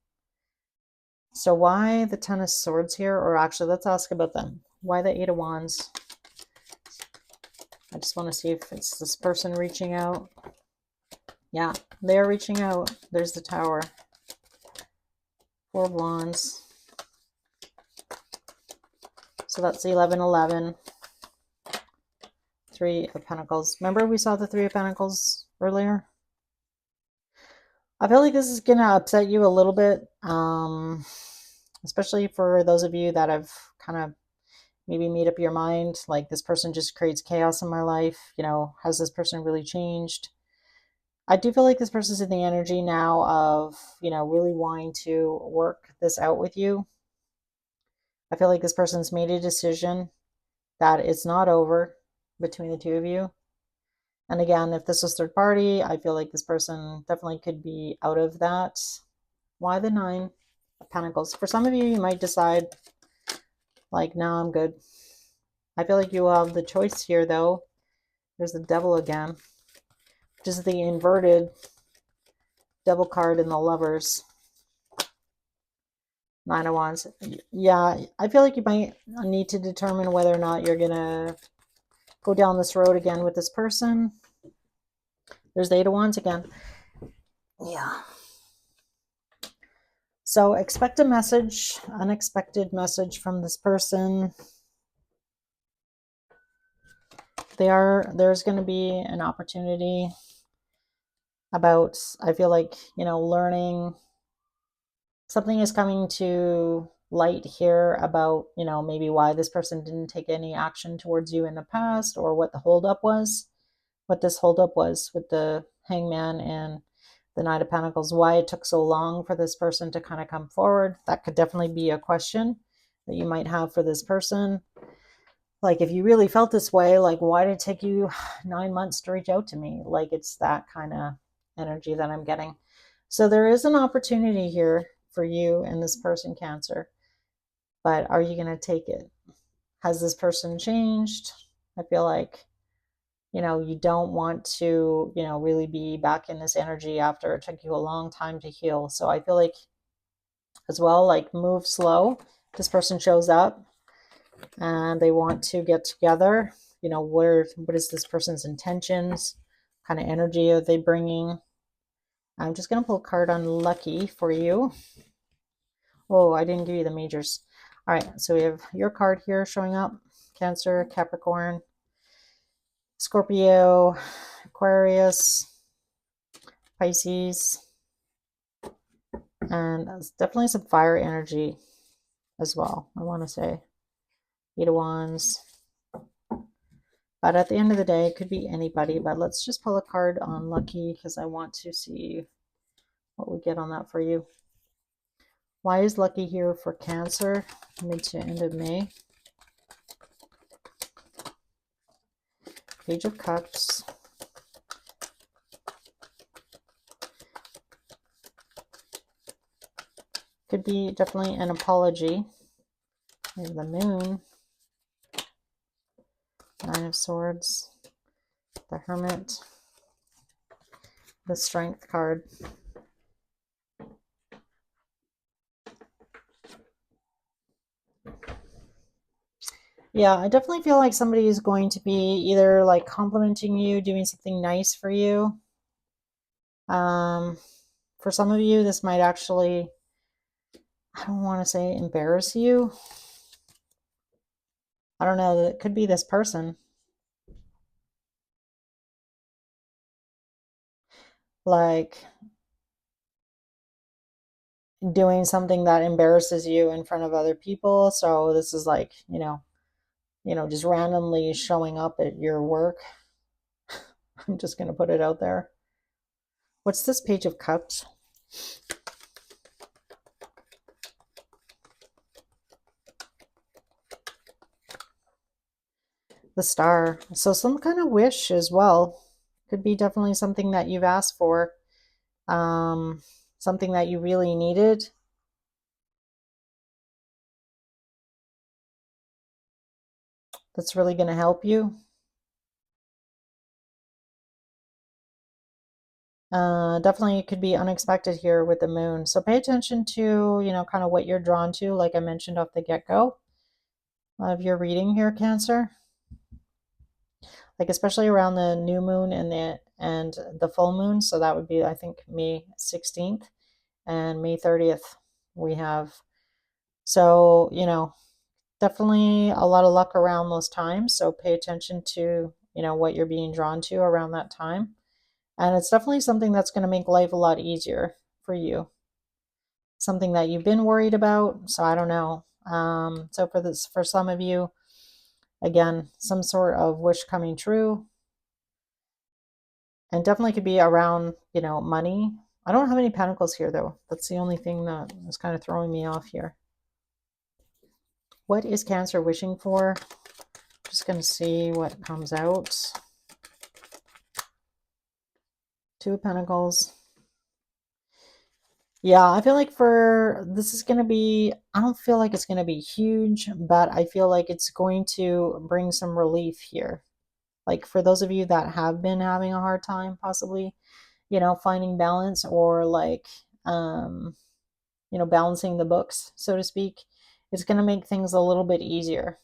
So why the Ten of Swords here? Or actually, let's ask about them. Why the Eight of Wands? I just want to see if it's this person reaching out. Yeah, they're reaching out. There's the Tower. Four of Wands. So that's the 11-11. Three of Pentacles. Remember we saw the Three of Pentacles earlier? I feel like this is going to upset you a little bit, especially for those of you that have kind of maybe made up your mind, like this person just creates chaos in my life. Has this person really changed? I do feel like this person's in the energy now of, really wanting to work this out with you. I feel like this person's made a decision that it's not over between the two of you. And again, if this was third party, I feel like this person definitely could be out of that. Why the Nine of Pentacles? For some of you, you might decide, like, no, I'm good. I feel like you have the choice here, though. There's the Devil again, which is the inverted Devil card in the Lovers. Nine of Wands. Yeah, I feel like you might need to determine whether or not you're going to go down this road again with this person. There's the Eight of Wands again. Yeah. So expect a message, unexpected message from this person. There's going to be an opportunity about, I feel like, learning. Something is coming to light here about, maybe why this person didn't take any action towards you in the past, or what the holdup was, what this holdup was with the Hangman and the Knight of Pentacles, why it took so long for this person to kind of come forward. That could definitely be a question that you might have for this person. Like, if you really felt this way, like, why did it take you 9 months to reach out to me? Like, it's that kind of energy that I'm getting. So there is an opportunity here for you and this person, Cancer. But are you going to take it? Has this person changed? I feel like, you don't want to, really be back in this energy after it took you a long time to heal. So I feel like, as well, like, move slow. This person shows up and they want to get together. What is this person's intentions? What kind of energy are they bringing? I'm just going to pull a card on Lucky for you. Oh, I didn't give you the majors. All right, so we have your card here showing up. Cancer, Capricorn, Scorpio, Aquarius, Pisces, and definitely some fire energy as well, I want to say. Eight of Wands. But at the end of the day, it could be anybody. But let's just pull a card on Lucky because I want to see what we get on that for you. Why is Lucky here for Cancer, mid to end of May? Page of Cups. Could be definitely an apology. We have the Moon. Nine of Swords. The Hermit. The Strength card. Yeah, I definitely feel like somebody is going to be either like complimenting you, doing something nice for you. For some of you, this might actually, I don't want to say embarrass you, I don't know, it could be this person. Like doing something that embarrasses you in front of other people. So this is like, just randomly showing up at your work. I'm just going to put it out there. What's this Page of Cups? The Star. So some kind of wish as well. Could be definitely something that you've asked for. Um, Something that you really needed. That's really going to help you. Definitely it could be unexpected here with the moon. So pay attention to, kind of what you're drawn to, like I mentioned off the get-go of your reading here, Cancer. Like especially around the new moon and the full moon. So that would be, I think, May 16th and May 30th we have. So, definitely a lot of luck around those times. So pay attention to, what you're being drawn to around that time. And it's definitely something that's going to make life a lot easier for you. Something that you've been worried about. So I don't know. So for some of you, again, some sort of wish coming true. And definitely could be around, money. I don't have any pentacles here though. That's the only thing that is kind of throwing me off here. What is Cancer wishing for? Just going to see what comes out. Two of Pentacles. Yeah, I feel like this is going to be, I don't feel like it's going to be huge, but I feel like it's going to bring some relief here. Like for those of you that have been having a hard time, possibly, finding balance or like, balancing the books, so to speak, it's going to make things a little bit easier.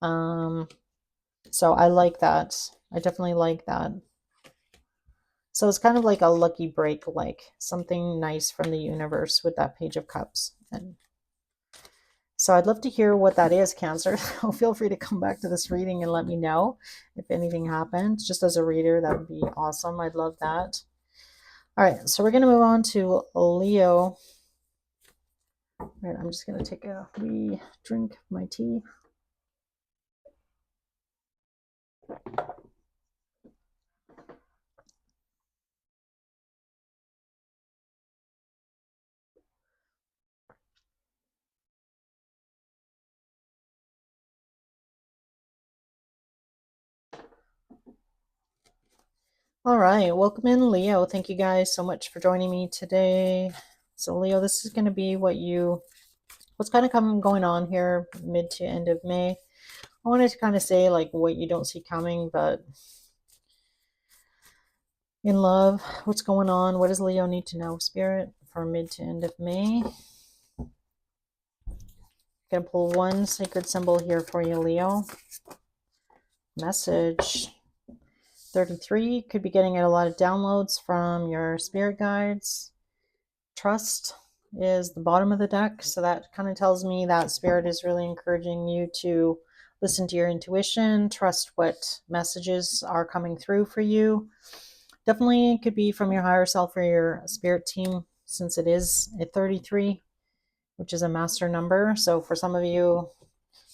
So I like that. I definitely like that. So it's kind of like a lucky break, like something nice from the universe with that Page of Cups. And so I'd love to hear what that is, Cancer. So feel free to come back to this reading and let me know if anything happens. Just as a reader, that would be awesome. I'd love that. All right, so we're going to move on to Leo. All right, I'm just going to take a wee drink of my tea. All right, welcome in, Leo. Thank you guys so much for joining me today. So Leo, this is going to be what's kind of going on here mid to end of May. I wanted to kind of say like what you don't see coming, but in love, what's going on? What does Leo need to know, Spirit, for mid to end of May? Gonna pull one sacred symbol here for you, Leo. Message 33. Could be getting a lot of downloads from your spirit guides. Trust is the bottom of the deck, so that kind of tells me that Spirit is really encouraging you to listen to your intuition, trust what messages are coming through for you. Definitely could be from your higher self or your spirit team, since it is at 33, which is a master number. So for some of you,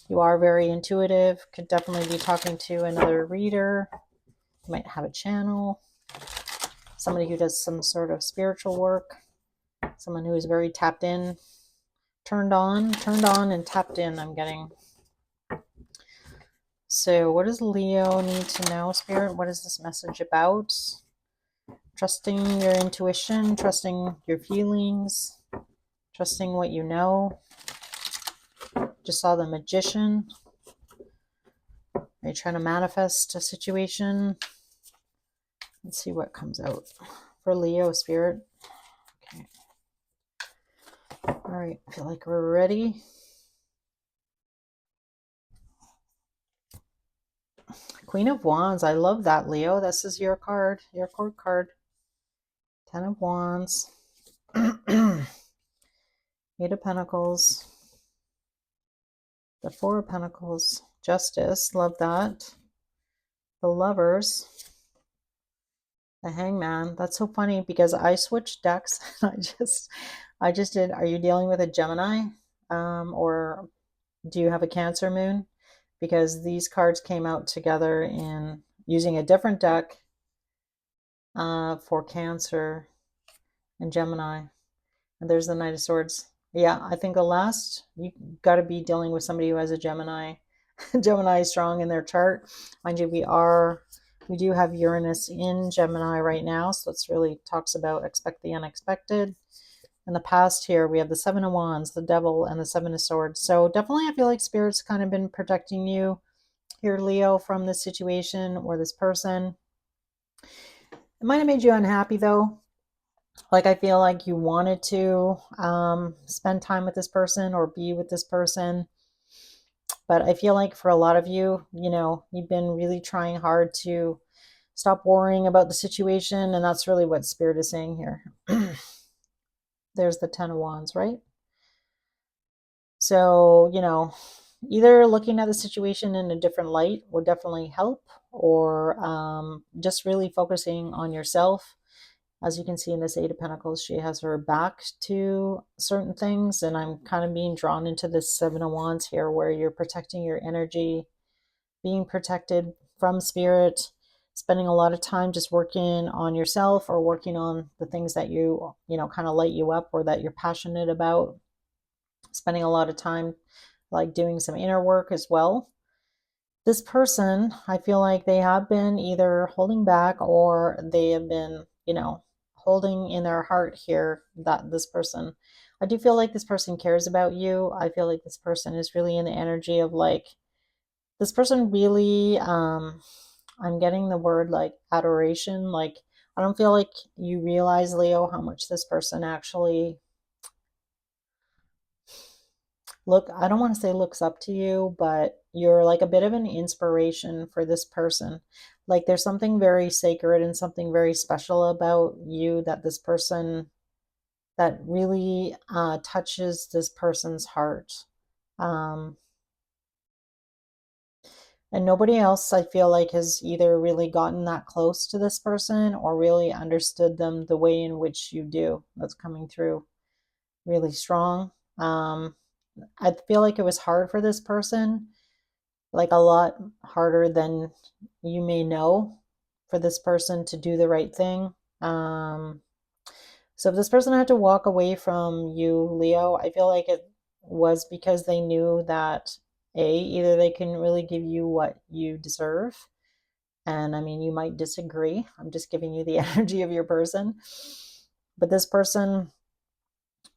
you are very intuitive, could definitely be talking to another reader. You might have a channel, somebody who does some sort of spiritual work, someone who is very tapped in, turned on and tapped in, I'm getting. So what does Leo need to know, Spirit? What is this message about? Trusting your intuition, trusting your feelings, trusting what you know. Just saw the Magician. Are you trying to manifest a situation? Let's see what comes out for Leo, Spirit. Okay. All right, I feel like we're ready. Queen of Wands. I love that, Leo. This is your card, your court card. 10 of Wands. 8 of Pentacles. The 4 of Pentacles. Justice, love that. The Lovers, the Hangman. That's so funny because I switched decks. I just did. Are you dealing with a Gemini, or do you have a Cancer moon? Because these cards came out together in using a different deck for Cancer and Gemini. And there's the Knight of Swords. Yeah, I think you got to be dealing with somebody who has a Gemini. Gemini is strong in their chart. Mind you, we do have Uranus in Gemini right now, so it's really talks about expect the unexpected. In the past here, we have the Seven of Wands, the Devil, and the Seven of Swords. So definitely I feel like Spirit's kind of been protecting you here, Leo, from this situation or this person. It might have made you unhappy though. Like I feel like you wanted to spend time with this person or be with this person. But I feel like for a lot of you, you've been really trying hard to stop worrying about the situation. And that's really what Spirit is saying here. There's the Ten of Wands, right? So, either looking at the situation in a different light would definitely help, or just really focusing on yourself. As you can see in this Eight of Pentacles, she has her back to certain things, and I'm kind of being drawn into this Seven of Wands here, where you're protecting your energy, being protected from Spirit, spending a lot of time just working on yourself or working on the things that kind of light you up or that you're passionate about. Spending a lot of time like doing some inner work as well. This person, I feel like they have been either holding back or they have been, holding in their heart here that this person, I do feel like this person cares about you. I feel like this person is really in the energy of like, this person really, I'm getting the word like adoration. Like, I don't feel like you realize, Leo, how much this person actually I don't want to say looks up to you, but you're like a bit of an inspiration for this person. Like there's something very sacred and something very special about you that this person, that really touches this person's heart. Um, and nobody else, I feel like, has either really gotten that close to this person or really understood them the way in which you do. That's coming through really strong. I feel like it was hard for this person, like a lot harder than you may know, for this person to do the right thing. So if this person had to walk away from you, Leo, I feel like it was because they knew that either they couldn't really give you what you deserve. And I mean, you might disagree. I'm just giving you the energy of your person. But this person,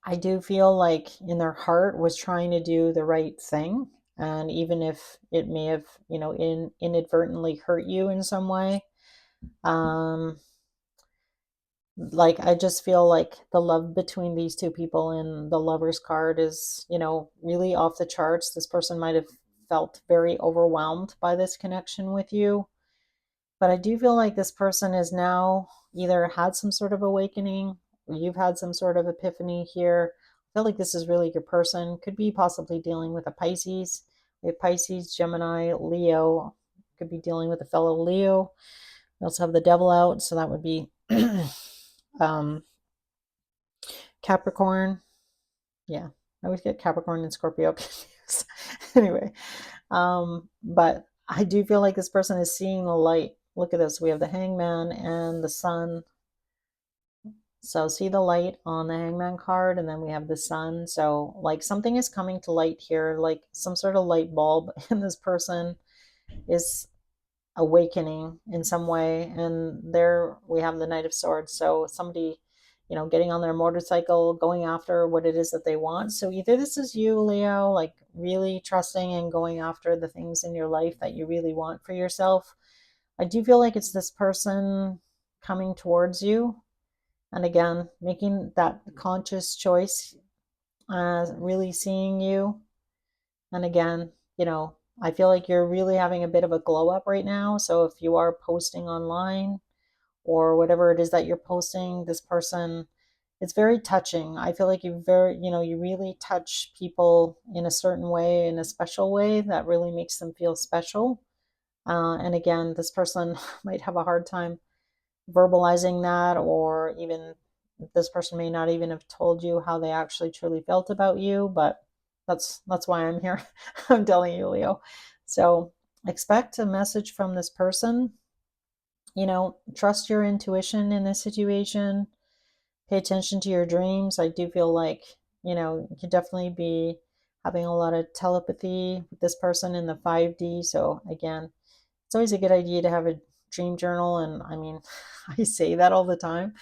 I do feel like in their heart was trying to do the right thing. And even if it may have, inadvertently hurt you in some way, um, like I just feel like the love between these two people in the Lovers card is, really off the charts. This person might have felt very overwhelmed by this connection with you. But I do feel like this person has now either had some sort of awakening, or you've had some sort of epiphany here. I feel like this is really your person. Could be possibly dealing with a Pisces. We have Pisces, Gemini, Leo. Could be dealing with a fellow Leo. We also have the Devil out, so that would be Capricorn. Yeah, I always get Capricorn and Scorpio confused. Anyway, but I do feel like this person is seeing the light. Look at this. We have the Hangman and the Sun. So see the light on the Hangman card, and then we have the Sun. So like something is coming to light here, like some sort of light bulb in this person is awakening in some way. And there we have the Knight of Swords. So somebody, getting on their motorcycle, going after what it is that they want. So either this is you, Leo, like really trusting and going after the things in your life that you really want for yourself. I do feel like it's this person coming towards you. And again, making that conscious choice, really seeing you. And again, I feel like you're really having a bit of a glow up right now. So if you are posting online or whatever it is that you're posting, this person it's very touching. I feel like you really touch people in a certain way, in a special way that really makes them feel special. And again, this person might have a hard time verbalizing that, or even this person may not even have told you how they actually truly felt about you, but that's why I'm here. I'm telling you, Leo. So expect a message from this person. Trust your intuition in this situation. Pay attention to your dreams. I do feel like, you could definitely be having a lot of telepathy with this person in the 5D. So again, it's always a good idea to have a dream journal. And I mean, I say that all the time,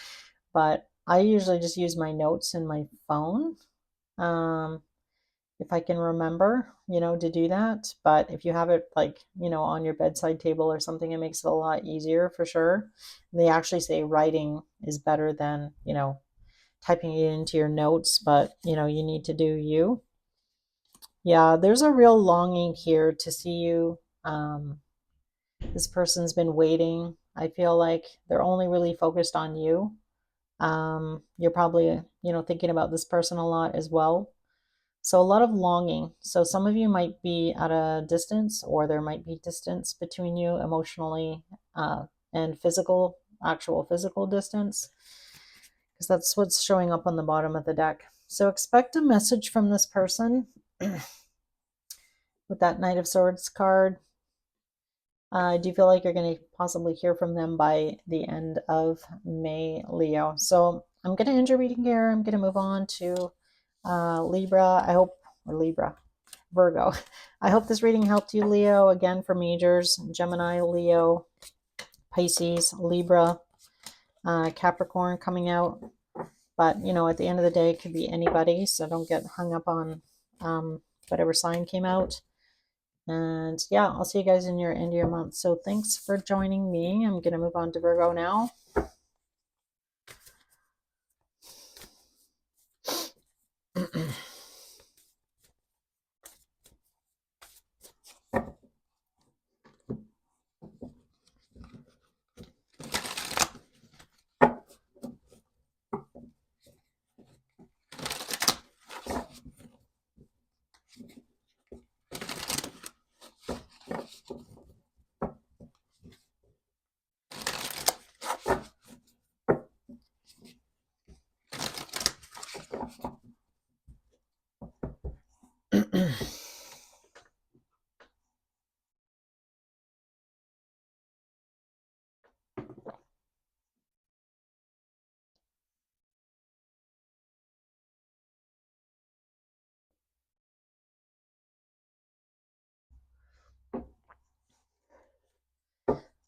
but I usually just use my notes in my phone. If I can remember, to do that. But if you have it like, on your bedside table or something, it makes it a lot easier for sure. And they actually say writing is better than, typing it into your notes, but you need to do you. Yeah, there's a real longing here to see you. This person's been waiting. I feel like they're only really focused on you. You're probably, thinking about this person a lot as well. So a lot of longing. So some of you might be at a distance, or there might be distance between you emotionally, and actual physical distance, because that's what's showing up on the bottom of the deck. So expect a message from this person with that Knight of Swords card. I do feel like you're going to possibly hear from them by the end of May, Leo. So I'm going to end your reading here. I'm going to move on to Libra. Virgo. I hope this reading helped you, Leo. Again, for majors, Gemini, Leo, Pisces, Libra, Capricorn coming out. But, at the end of the day, it could be anybody. So don't get hung up on whatever sign came out. And yeah, I'll see you guys in your end of your month. So thanks for joining me. I'm going to move on to Virgo now.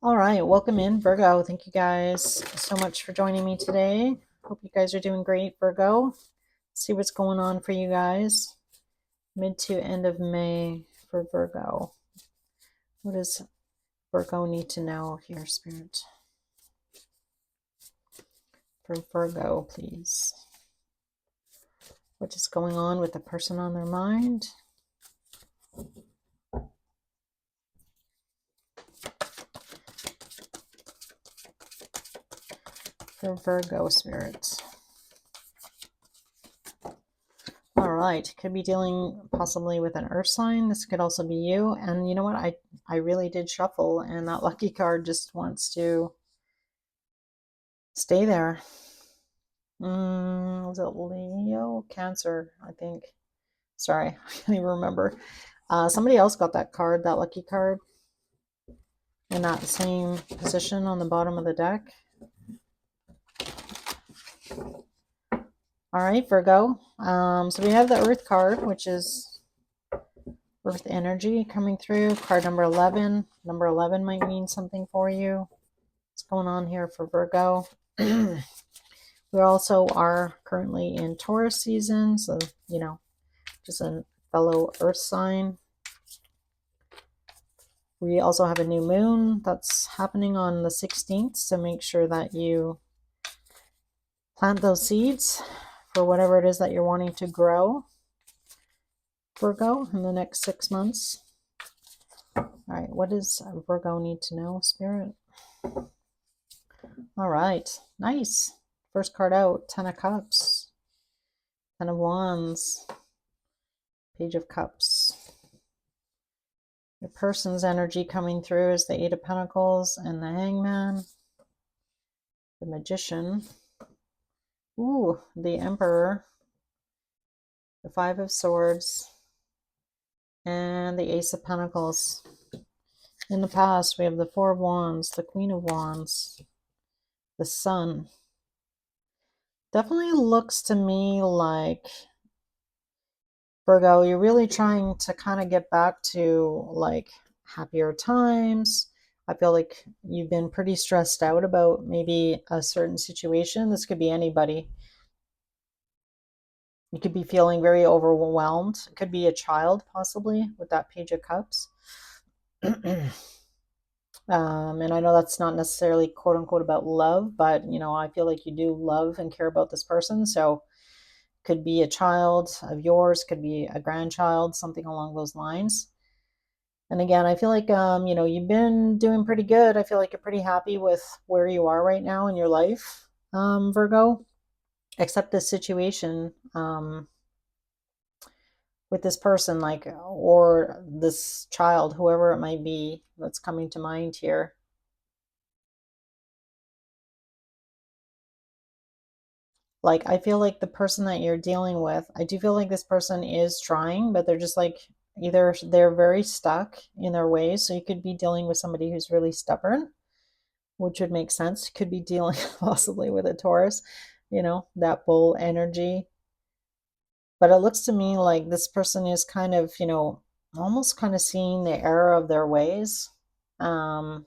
All right, welcome in, Virgo. Thank you guys so much for joining me today. Hope you guys are doing great, Virgo. Let's see what's going on for you guys. Mid to end of May for Virgo. What does Virgo need to know here, Spirit? For Virgo, please. What is going on with the person on their mind? For Virgo, Spirit. All right, could be dealing possibly with an earth sign. This could also be you. And you know what? I really did shuffle, and that lucky card just wants to stay there. Was it Leo? Cancer, I think. Sorry, I can't even remember. Somebody else got that card, that lucky card, in that same position on the bottom of the deck. All right, Virgo. So we have the Earth card, which is Earth energy coming through. Card number 11. Number 11 might mean something for you. What's going on here for Virgo? We also are currently in Taurus season, so, just a fellow Earth sign. We also have a new moon that's happening on the 16th, so make sure that you plant those seeds for whatever it is that you're wanting to grow, Virgo, in the next 6 months. All right, what does Virgo need to know, Spirit? All right, nice. First card out, Ten of Cups, Ten of Wands, Page of Cups. Your person's energy coming through is the Eight of Pentacles and the Hangman, the Magician, ooh, the Emperor, the Five of Swords, and the Ace of Pentacles. In the past, we have the Four of Wands, the Queen of Wands, the Sun. Definitely looks to me like, Virgo, you're really trying to kind of get back to like happier times. I feel like you've been pretty stressed out about maybe a certain situation. This could be anybody. You could be feeling very overwhelmed. It could be a child, possibly, with that Page of Cups. And I know that's not necessarily quote unquote about love, but you know, I feel like you do love and care about this person. So could be a child of yours, could be a grandchild, something along those lines. And again, I feel like you know, you've been doing pretty good. I feel like you're pretty happy with where you are right now in your life, Virgo, except this situation with this person, like, or this child, whoever it might be that's coming to mind here. Like, I feel like the person that you're dealing with, I do feel like this person is trying, but they're just like, either they're very stuck in their ways. So you could be dealing with somebody who's really stubborn, which would make sense. You could be dealing possibly with a Taurus, you know, that bull energy. But it looks to me like this person is kind of, you know, almost kind of seeing the error of their ways. Um,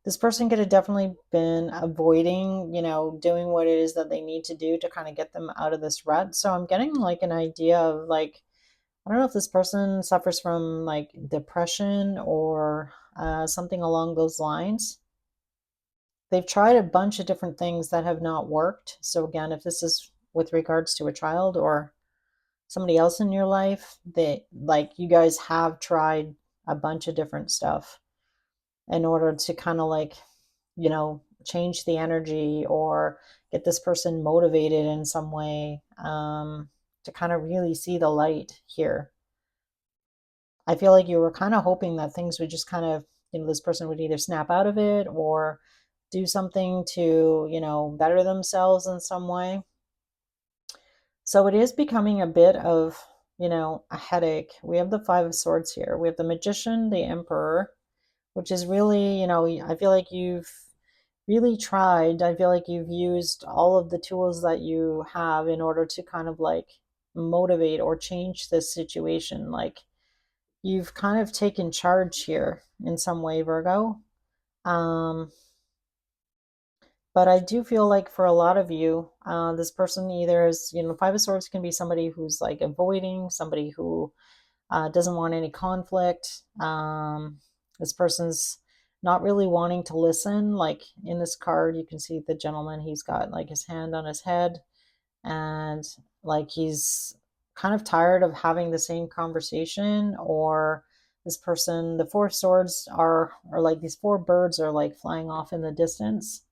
this person could have definitely been avoiding, you know, doing what it is that they need to do to kind of get them out of this rut. So I'm getting like an idea of like, I don't know if this person suffers from like depression or something along those lines. They've tried a bunch of different things that have not worked. So again, if this is with regards to a child or somebody else in your life, they like, you guys have tried a bunch of different stuff in order to kind of like, you know, change the energy or get this person motivated in some way, to kind of really see the light here. I feel like you were kind of hoping that things would just kind of, you know, this person would either snap out of it or do something to, you know, better themselves in some way. So it is becoming a bit of, you know, a headache. We have the Five of Swords here. We have the Magician, the Emperor, which is really, you know, I feel like you've really tried. I feel like you've used all of the tools that you have in order to kind of like motivate or change this situation. Like, you've kind of taken charge here in some way, Virgo. Um, but I do feel like for a lot of you, this person either is, you know, Five of Swords can be somebody who's like avoiding, somebody who doesn't want any conflict. This person's not really wanting to listen. Like in this card, you can see the gentleman, he's got like his hand on his head and like he's kind of tired of having the same conversation. Or this person, the Four of Swords are like these four birds are like flying off in the distance.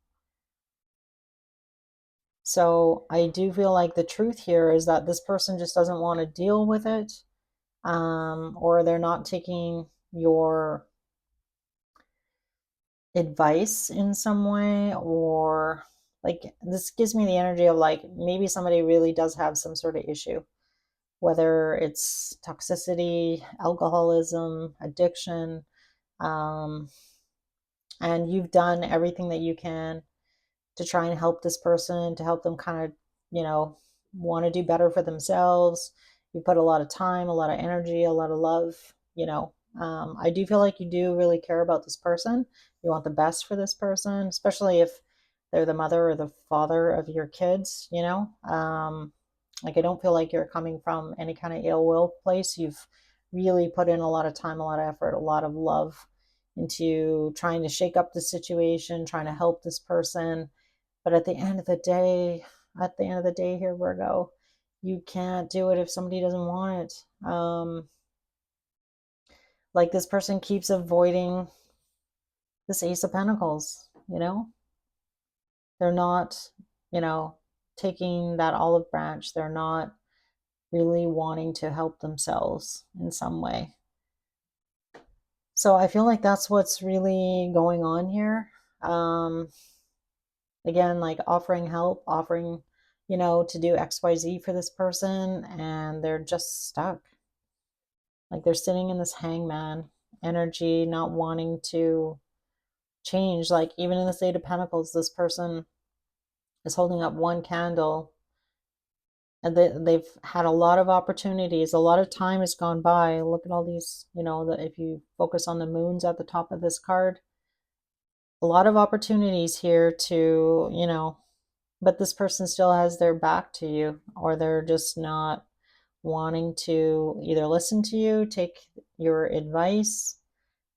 So I do feel like the truth here is that this person just doesn't want to deal with it, or they're not taking your advice in some way, or like this gives me the energy of like maybe somebody really does have some sort of issue, whether it's toxicity, alcoholism, addiction, um, and you've done everything that you can to try and help this person, to help them kind of, you know, want to do better for themselves. You put a lot of time, a lot of energy, a lot of love, you know. I do feel like you do really care about this person. You want the best for this person, especially if they're the mother or the father of your kids, you know. Like, I don't feel like you're coming from any kind of ill will place. You've really put in a lot of time, a lot of effort, a lot of love into trying to shake up the situation, trying to help this person. But at the end of the day, here, Virgo, you can't do it if somebody doesn't want it. Like this person keeps avoiding this Ace of Pentacles, you know? They're not, you know, taking that olive branch. They're not really wanting to help themselves in some way. So I feel like that's what's really going on here. Um, Again, like offering help, offering, to do XYZ for this person, and they're just stuck. Like they're sitting in this hangman energy, not wanting to change. Like even in this Eight of Pentacles, this person is holding up one candle, and they've had a lot of opportunities. A lot of time has gone by. Look at all these, if you focus on the moons at the top of this card, a lot of opportunities here to, but this person still has their back to you, or they're just not wanting to either listen to you, take your advice.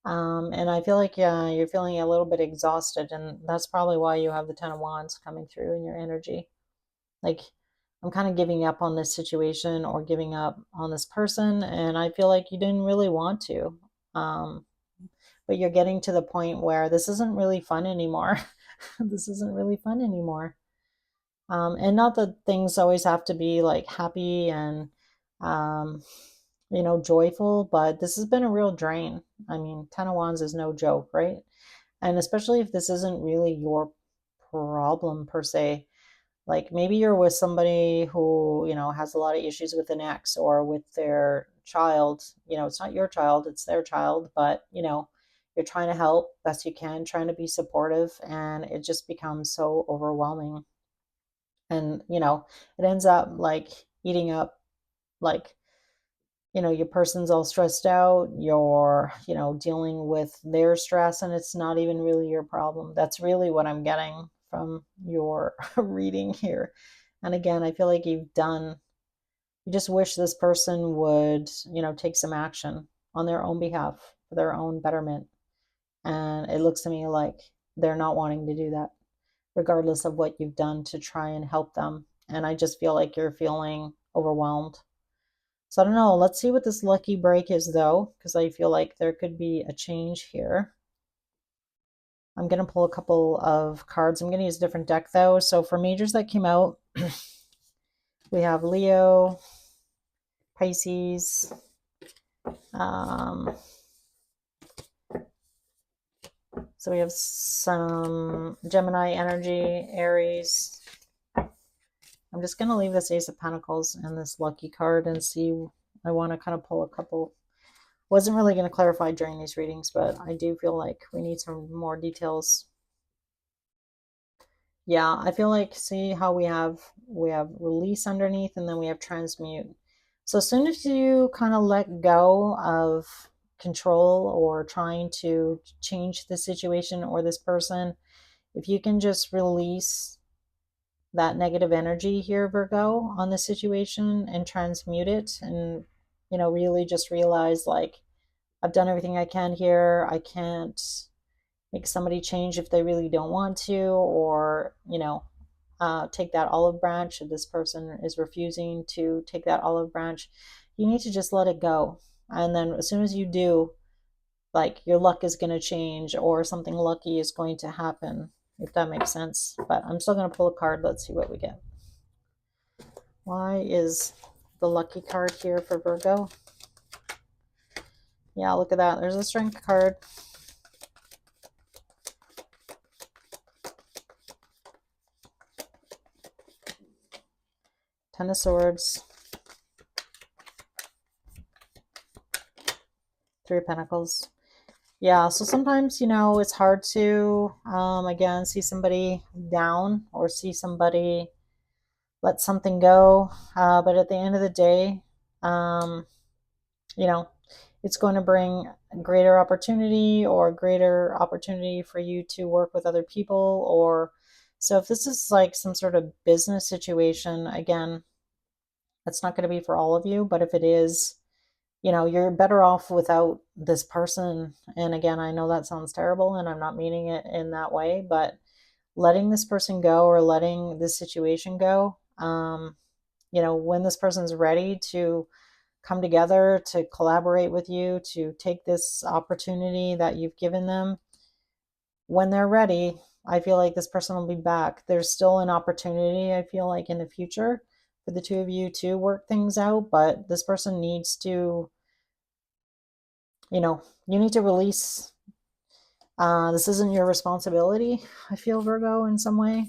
And I feel like, yeah, you're feeling a little bit exhausted, and that's probably why you have the Ten of Wands coming through in your energy. Like, I'm kind of giving up on this situation or giving up on this person, and I feel like you didn't really want to. Um, but you're getting to the point where this isn't really fun anymore. This isn't really fun anymore. And not that things always have to be like happy and, um, joyful, but this has been a real drain. I mean, Ten of Wands is no joke, right? And especially if this isn't really your problem per se. Like maybe you're with somebody who, has a lot of issues with an ex or with their child. It's not your child, it's their child, but, you're trying to help best you can, trying to be supportive, and it just becomes so overwhelming. And, it ends up like eating up, like, your person's all stressed out, you're, dealing with their stress, and it's not even really your problem. That's really what I'm getting from your reading here. And again, I feel like you just wish this person would, take some action on their own behalf for their own betterment. And it looks to me like they're not wanting to do that, regardless of what you've done to try and help them. And I just feel like you're feeling overwhelmed. So I don't know. Let's see what this lucky break is, though, because I feel like there could be a change here. I'm going to pull a couple of cards. I'm going to use a different deck, though. So for majors that came out, we have Leo, Pisces, so we have some Gemini energy, Aries. I'm just going to leave this Ace of Pentacles and this lucky card and see. I want to kind of pull a couple. Wasn't really going to clarify during these readings, but I do feel like we need some more details. Yeah, I feel like, see how we have release underneath, and then we have transmute. So as soon as you kind of let go of control or trying to change the situation or this person, if you can just release that negative energy here, Virgo, on the situation and transmute it, and, really just realize, like, I've done everything I can here. I can't make somebody change if they really don't want to, or, take that olive branch if this person is refusing to take that olive branch. You need to just let it go. And then as soon as you do, like, your luck is going to change, or something lucky is going to happen, if that makes sense. But I'm still going to pull a card. Let's see what we get. Why is the lucky card here for Virgo? Yeah, look at that. There's a strength card. Ten of Swords. Three of Pentacles. Yeah, so sometimes, it's hard to, again, see somebody down or see somebody let something go. But at the end of the day, you know, it's going to bring greater opportunity, or greater opportunity for you to work with other people. Or so if this is like some sort of business situation, again, it's not going to be for all of you, but if it is, you're better off without this person. And again, I know that sounds terrible, and I'm not meaning it in that way, but letting this person go, or letting this situation go, when this person's ready to come together, to collaborate with you, to take this opportunity that you've given them, when they're ready, I feel like this person will be back. There's still an opportunity, I feel like, in the future for the two of you to work things out, but this person needs to, you need to release. This isn't your responsibility, I feel, Virgo, in some way.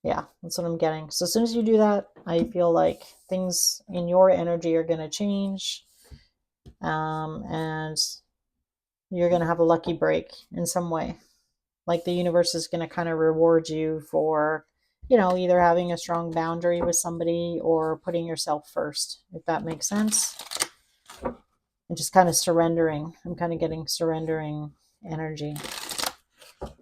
Yeah, that's what I'm getting. So as soon as you do that, I feel like things in your energy are going to change. And you're going to have a lucky break in some way. Like the universe is going to kind of reward you for, either having a strong boundary with somebody or putting yourself first, if that makes sense. And just kind of surrendering. I'm kind of getting surrendering energy.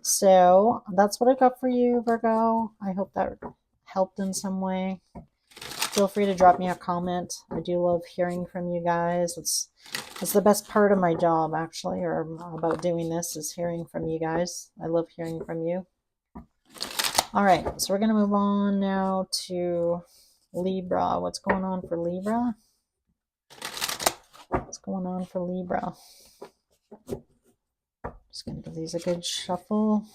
So that's what I got for you, Virgo. I hope that helped in some way. Feel free to drop me a comment. I do love hearing from you guys. It's the best part of my job, actually, or about doing this, is hearing from you guys. I love hearing from you. All right, so we're going to move on now to Libra. What's going on for Libra? What's going on for Libra? Just going to give these a good shuffle.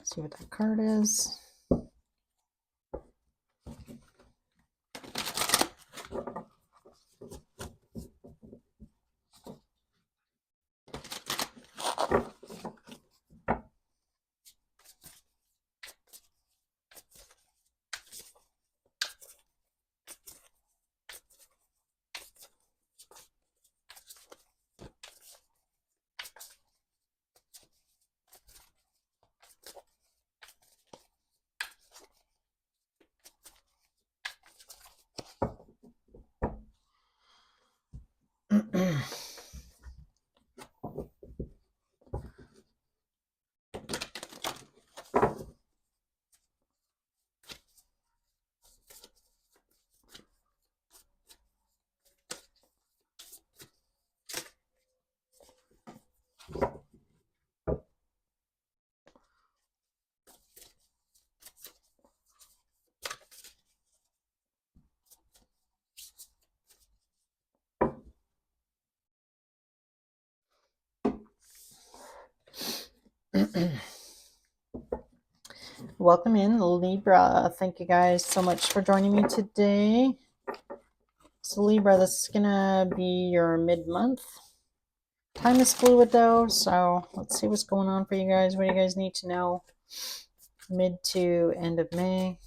See what that card is. Welcome in, Libra. Thank you guys so much for joining me today. So Libra, this is gonna be your mid-month. Time is fluid though, so let's see what's going on for you guys. What do you guys need to know mid to end of May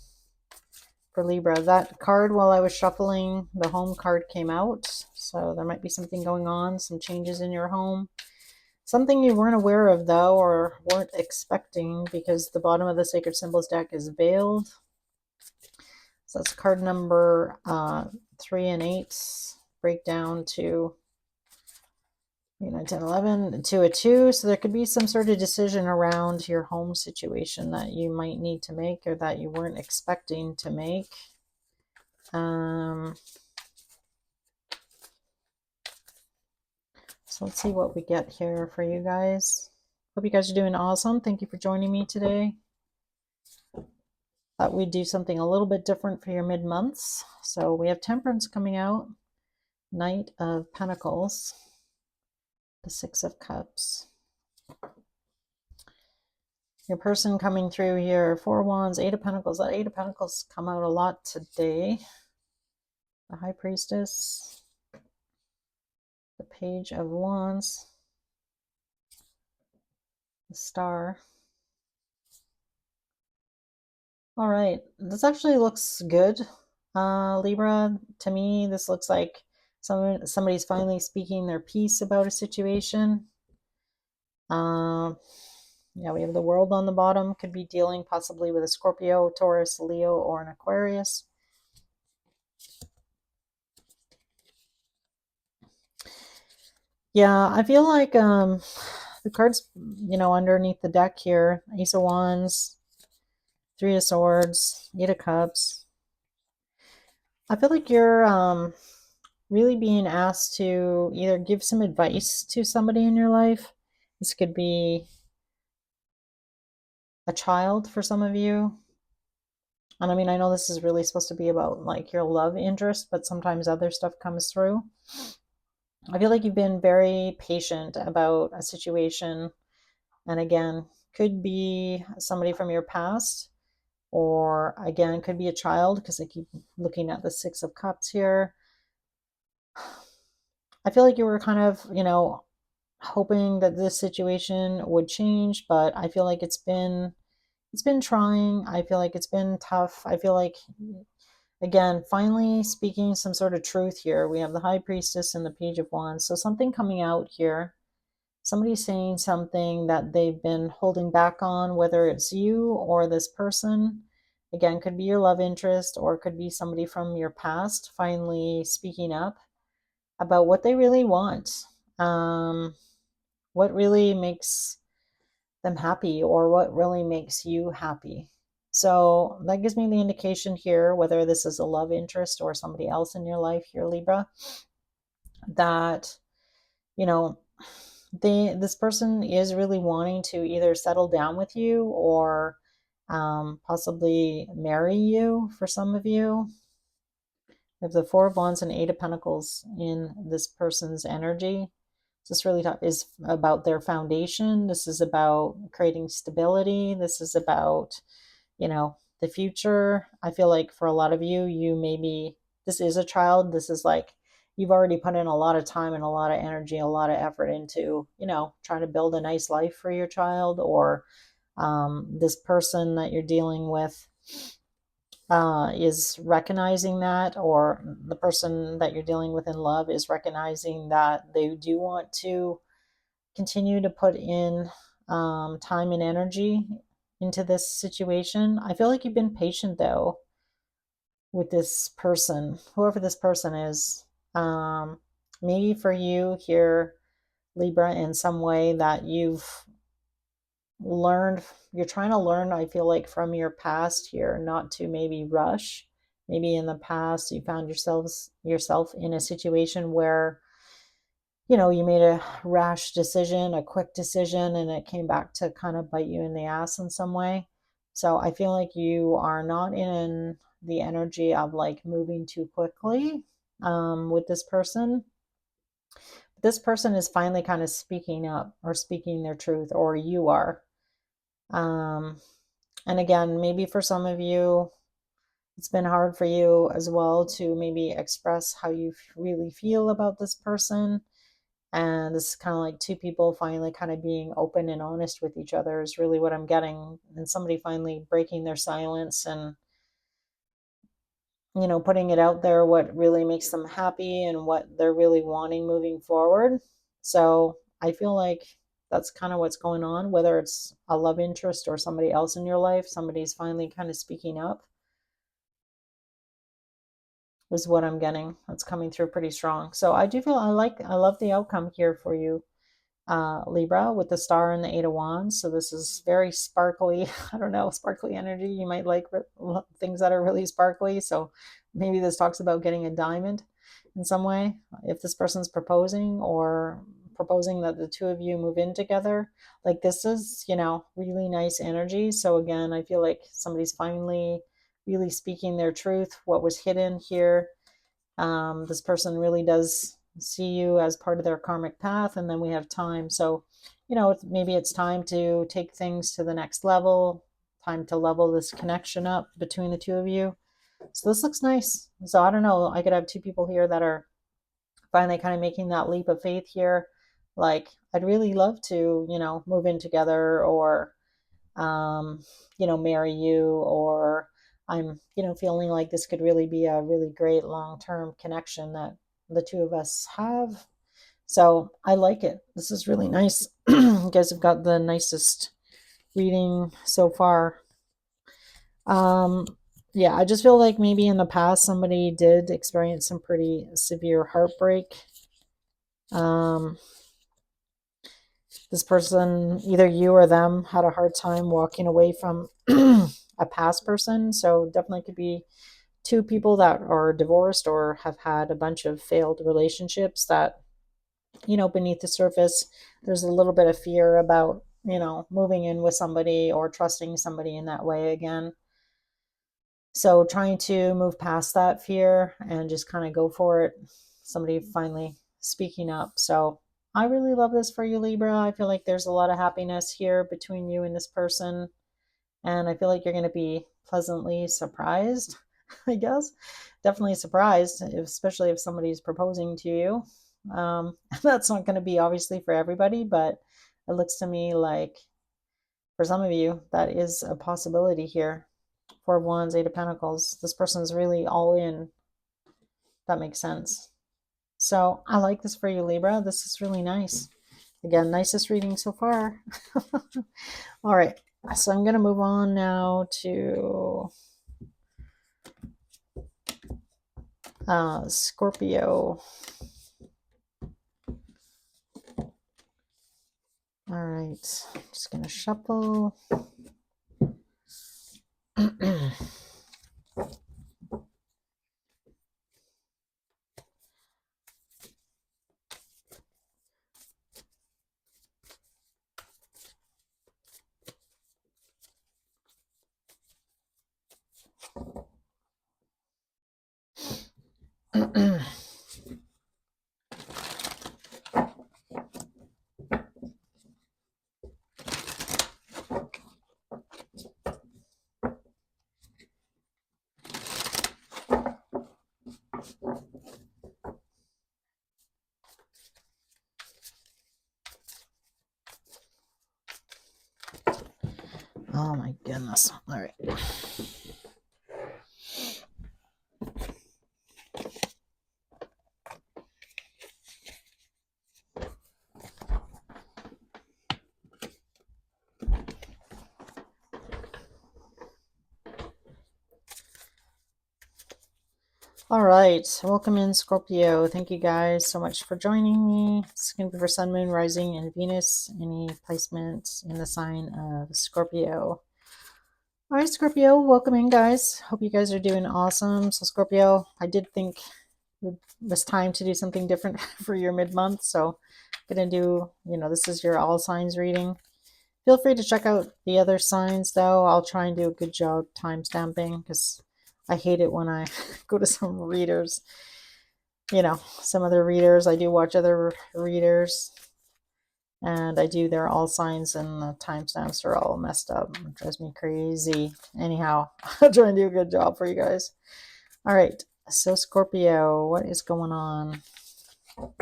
for Libra? That card, while I was shuffling, the home card came out, so there might be something going on, some changes in your home. Something you weren't aware of, though, or weren't expecting, because the bottom of the Sacred Symbols deck is veiled. So that's card number 3 and 8. Break down to 10, 11, to a 2. So there could be some sort of decision around your home situation that you might need to make, or that you weren't expecting to make. So let's see what we get here for you guys. Hope you guys are doing awesome. Thank you for joining me today. Thought we'd do something a little bit different for your mid-months. So we have Temperance coming out, Knight of Pentacles, the Six of Cups. Your person coming through here, 4 Wands, 8 of Pentacles. That 8 of Pentacles come out a lot today. The High Priestess, the Page of Wands, the Star. All right, this actually looks good, Libra. To me, this looks like somebody's finally speaking their piece about a situation. Yeah, we have the World on the bottom. Could be dealing possibly with a Scorpio, Taurus, Leo, or an Aquarius. Yeah, I feel like the cards, underneath the deck here, Ace of Wands, 3 of Swords, 8 of Cups. I feel like you're really being asked to either give some advice to somebody in your life. This could be a child for some of you, And I mean, I know this is really supposed to be about like your love interest, but sometimes other stuff comes through. I feel like you've been very patient about a situation. And again, could be somebody from your past, or again, could be a child, because I keep looking at the Six of Cups here. I feel like you were kind of, hoping that this situation would change, but I feel like it's been trying. I feel like it's been tough. I feel like, again, finally speaking some sort of truth here. We have the High Priestess and the Page of Wands. So something coming out here. Somebody's saying something that they've been holding back on, whether it's you or this person. Again, could be your love interest, or could be somebody from your past finally speaking up about what they really want. Um, what really makes them happy, or what really makes you happy. So that gives me the indication here, whether this is a love interest or somebody else in your life here, Libra, that, you know, this person is really wanting to either settle down with you, or possibly marry you for some of you. We have the Four of Wands and Eight of Pentacles in this person's energy. This really is about their foundation. This is about creating stability. This is about, the future. I feel like for a lot of you, this is a child. This is like, you've already put in a lot of time and a lot of energy, a lot of effort into, trying to build a nice life for your child, or this person that you're dealing with is recognizing that, or the person that you're dealing with in love is recognizing that they do want to continue to put in time and energy into this situation. I feel like you've been patient though with this person, whoever this person is. Um, Maybe for you here, Libra, in some way that learned you're trying to learn, I feel like, from your past here, not to maybe rush. Maybe in the past you found yourself in a situation where, you made a rash decision, a quick decision, and it came back to kind of bite you in the ass in some way. So I feel like you are not in the energy of like moving too quickly with this person. This person is finally kind of speaking up, or speaking their truth, or you are. Um, and again, maybe for some of you, it's been hard for you as well to maybe express how you really feel about this person. And this is kind of like two people finally kind of being open and honest with each other, is really what I'm getting. And somebody finally breaking their silence and, putting it out there, what really makes them happy and what they're really wanting moving forward. So I feel like that's kind of what's going on, whether it's a love interest or somebody else in your life. Somebody's finally kind of speaking up, is what I'm getting. That's coming through pretty strong. So I do feel I love the outcome here for you, Libra, with the Star and the Eight of Wands. So this is very sparkly. I don't know, sparkly energy. You might like things that are really sparkly. So maybe this talks about getting a diamond in some way. If this person's proposing, or proposing that the two of you move in together, like, this is, really nice energy. So again, I feel like somebody's finally really speaking their truth, what was hidden here. This person really does see you as part of their karmic path, and then we have time. So, maybe it's time to take things to the next level, time to level this connection up between the two of you. So this looks nice. So I don't know, I could have two people here that are finally kind of making that leap of faith here. Like, I'd really love to, move in together, or marry you, or I'm, feeling like this could really be a really great long-term connection that the two of us have. So I like it. This is really nice. You guys have got the nicest reading so far. Um, yeah, I just feel like maybe in the past somebody did experience some pretty severe heartbreak. Um, this person, either you or them, had a hard time walking away from a past person. So definitely could be two people that are divorced, or have had a bunch of failed relationships, that, beneath the surface, there's a little bit of fear about, moving in with somebody or trusting somebody in that way again. So trying to move past that fear and just kind of go for it. Somebody finally speaking up. So I really love this for you, Libra. I feel like there's a lot of happiness here between you and this person. And I feel like you're going to be pleasantly surprised, I guess. Definitely surprised, especially if somebody's proposing to you. That's not going to be obviously for everybody, but it looks to me like for some of you, that is a possibility here. Four of Wands, Eight of Pentacles. This person's really all in. That makes sense. So I like this for you, Libra. This is really nice. Again, nicest reading so far. All right. So I'm going to move on now to Scorpio. All right. I'm just going to shuffle. Oh my goodness. All right. All right, welcome in Scorpio. Thank you guys so much for joining me. It's going to be for Sun, Moon, Rising, and Venus. Any placement in the sign of Scorpio. All right, Scorpio, welcome in, guys. Hope you guys are doing awesome. So, Scorpio, I did think it was time to do something different for your mid-month. So, I'm going to do, this is your all signs reading. Feel free to check out the other signs, though. I'll try and do a good job time stamping because I hate it when I go to some readers, some other readers. I do watch other readers and I do their all signs and the timestamps are all messed up. It drives me crazy. Anyhow, I'll try and do a good job for you guys. All right. So Scorpio, what is going on? All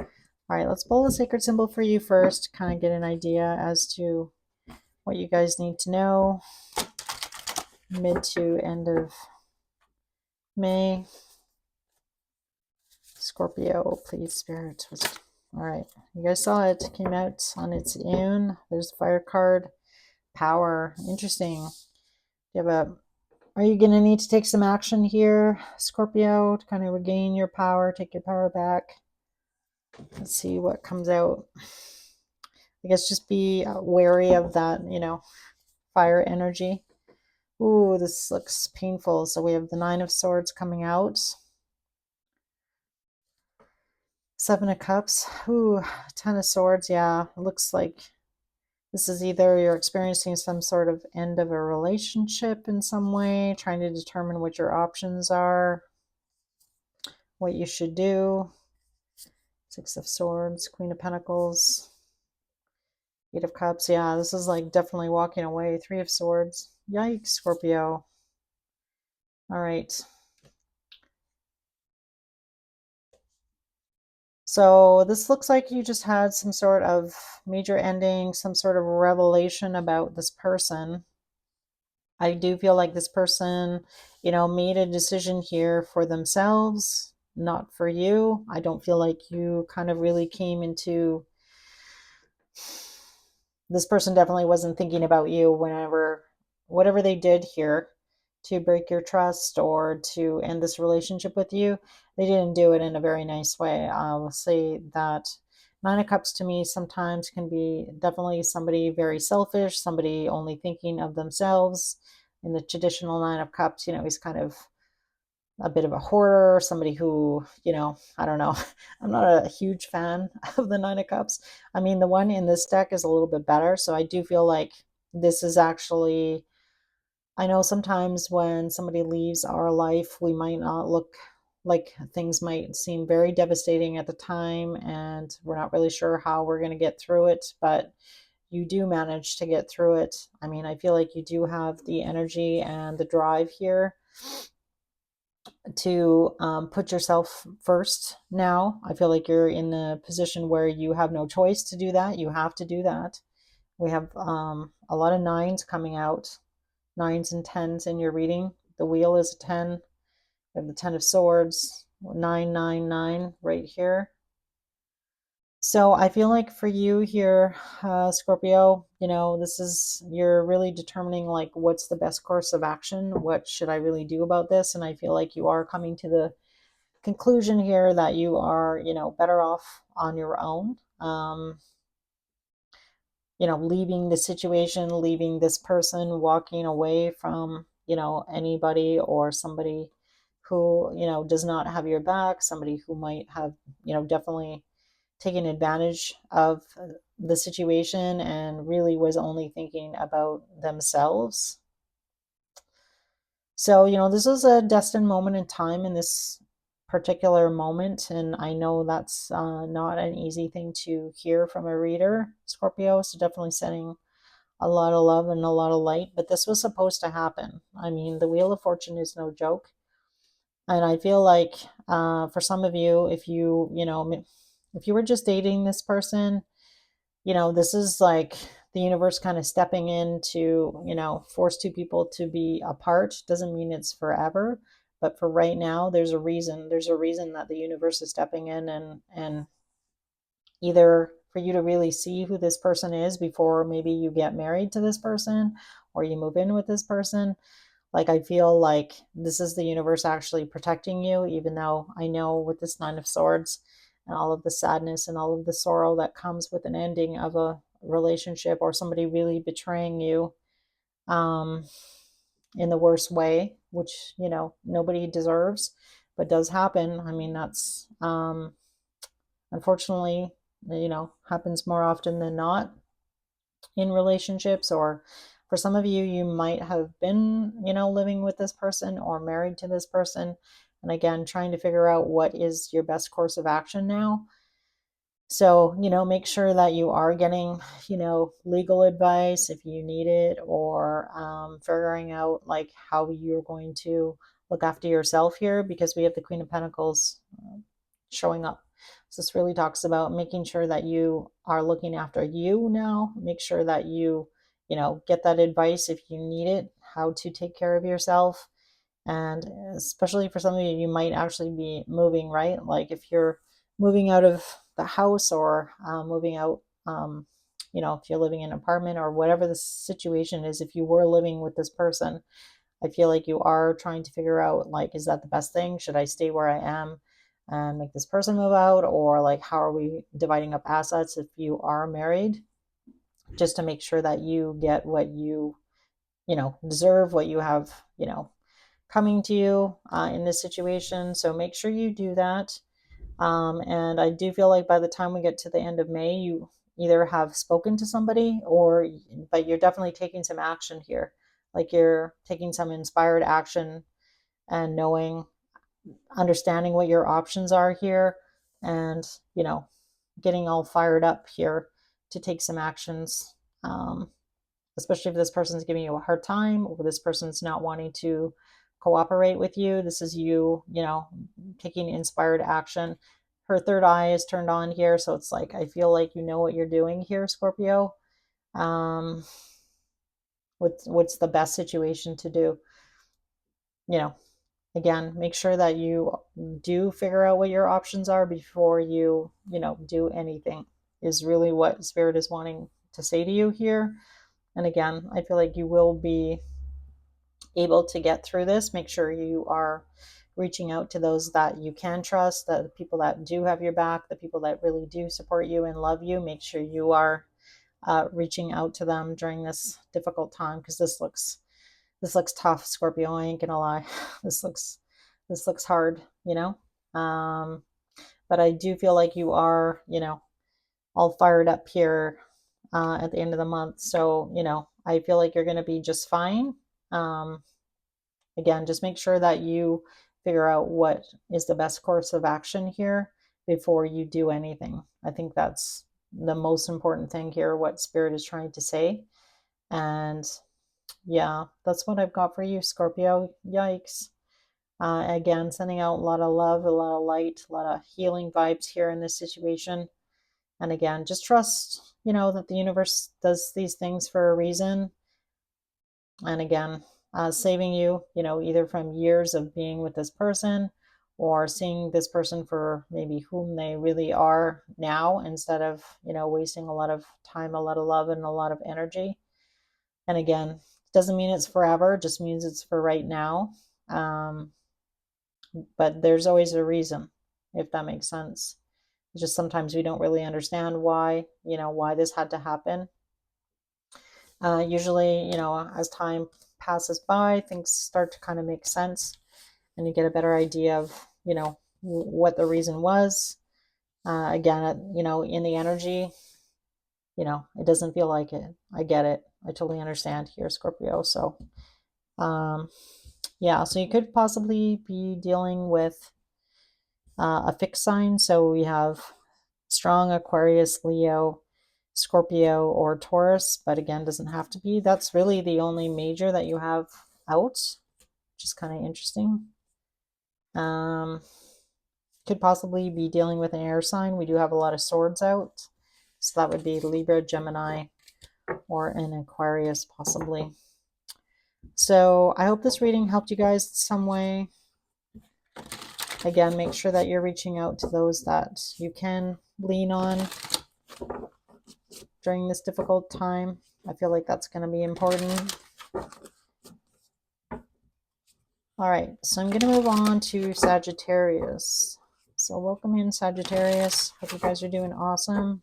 right, let's pull a sacred symbol for you first, kind of get an idea as to what you guys need to know. Mid to end of May. Scorpio, please, Spirit. All right, you guys saw it. Came out on its own. There's the fire card. Power. Interesting. Are you going to need to take some action here, Scorpio, to kind of regain your power, take your power back? Let's see what comes out. I guess just be wary of that, fire energy. Ooh, this looks painful. So we have the Nine of Swords coming out. Seven of Cups. Ooh, Ten of Swords. Yeah, it looks like this is either you're experiencing some sort of end of a relationship in some way, trying to determine what your options are, what you should do. Six of Swords, Queen of Pentacles, Eight of Cups. Yeah, this is like definitely walking away. Three of Swords. Yikes, Scorpio. All right. So this looks like you just had some sort of major ending, some sort of revelation about this person. I do feel like this person, made a decision here for themselves, not for you. I don't feel like you kind of really came into, this person definitely wasn't thinking about you whatever they did here to break your trust or to end this relationship with you. They didn't do it in a very nice way. I will say that Nine of Cups to me sometimes can be definitely somebody very selfish, somebody only thinking of themselves. In the traditional Nine of Cups, he's kind of a bit of a hoarder, somebody who, I don't know. I'm not a huge fan of the Nine of Cups. I mean, the one in this deck is a little bit better. So I do feel like this is actually I know sometimes when somebody leaves our life, we might not look like things might seem very devastating at the time, and we're not really sure how we're going to get through it, but you do manage to get through it. I mean, I feel like you do have the energy and the drive here to put yourself first now. I feel like you're in a position where you have no choice to do that. You have to do that. We have a lot of nines coming out, nines and tens in your reading. The wheel is a 10. We have the 10 of swords, 999 right here. So I feel like for you here, Scorpio, this is, you're really determining like what's the best course of action. What should I really do about this? And I feel like you are coming to the conclusion here that you are, better off on your own. Leaving the situation, leaving this person, walking away from, anybody or somebody who, does not have your back, somebody who might have, definitely taken advantage of the situation and really was only thinking about themselves. So, this is a destined moment in time in this particular moment. And I know that's not an easy thing to hear from a reader, Scorpio. So, definitely sending a lot of love and a lot of light. But this was supposed to happen. I mean, the Wheel of Fortune is no joke. And I feel like for some of you, if you were just dating this person, this is like the universe kind of stepping in to, force two people to be apart. Doesn't mean it's forever, but for right now, there's a reason. There's a reason that the universe is stepping in, and either for you to really see who this person is before maybe you get married to this person or you move in with this person. Like, I feel like this is the universe actually protecting you, even though I know with this Nine of Swords and all of the sadness and all of the sorrow that comes with an ending of a relationship or somebody really betraying you um, in the worst way, which, nobody deserves, but does happen. I mean, that's unfortunately, happens more often than not in relationships. Or for some of you, you might have been, living with this person or married to this person. And again, trying to figure out what is your best course of action now. So, make sure that you are getting, legal advice if you need it, or figuring out like how you're going to look after yourself here, because we have the Queen of Pentacles showing up. So this really talks about making sure that you are looking after you now. Make sure that you, get that advice if you need it, how to take care of yourself. And especially for some of you, you might actually be moving, right? Like if you're moving out of the house or moving out, if you're living in an apartment or whatever the situation is, if you were living with this person, I feel like you are trying to figure out, like, is that the best thing? Should I stay where I am and make this person move out? Or like, how are we dividing up assets if you are married? Just to make sure that you get what you, deserve, what you have, coming to you in this situation. So make sure you do that. And I do feel like by the time we get to the end of May, you either have spoken to somebody but you're definitely taking some action here. Like you're taking some inspired action and understanding what your options are here, and, getting all fired up here to take some actions. Especially if this person's giving you a hard time or this person's not wanting to cooperate with you. This is you, taking inspired action. Her third eye is turned on here, so it's like I feel like you know what you're doing here, Scorpio. Um, what's the best situation to do? Again, make sure that you do figure out what your options are before you, do anything, is really what Spirit is wanting to say to you here. And again, I feel like you will be able to get through this. Make sure you are reaching out to those that you can trust, the people that do have your back, the people that really do support you and love you. Make sure you are reaching out to them during this difficult time, because this looks tough, Scorpio. I ain't gonna lie. This looks hard, but I do feel like you are, all fired up here at the end of the month. So, I feel like you're going to be just fine. Um, Again, just make sure that you figure out what is the best course of action here before you do anything. I think that's the most important thing here, what Spirit is trying to say. And yeah, that's what I've got for you, Scorpio. Yikes. Again, sending out a lot of love, a lot of light, a lot of healing vibes here in this situation. And again, just trust, that the universe does these things for a reason. And again, saving you, either from years of being with this person or seeing this person for maybe whom they really are now instead of, wasting a lot of time, a lot of love, and a lot of energy. And again, doesn't mean it's forever, just means it's for right now. But there's always a reason, if that makes sense. It's just sometimes we don't really understand why this had to happen. Usually, as time passes by, things start to kind of make sense and you get a better idea of, what the reason was. Again, in the energy, it doesn't feel like it. I get it. I totally understand here, Scorpio. So, yeah, so you could possibly be dealing with a fixed sign. So we have strong Aquarius, Leo, Scorpio, or Taurus, but again, doesn't have to be. That's really the only major that you have out, which is kind of interesting. Could possibly be dealing with an air sign. We do have a lot of swords out. So that would be Libra, Gemini, or an Aquarius possibly. So I hope this reading helped you guys some way. Again, make sure that you're reaching out to those that you can lean on during this difficult time. I feel like that's going to be important. All right, so I'm going to move on to Sagittarius. So welcome in, Sagittarius. Hope you guys are doing awesome.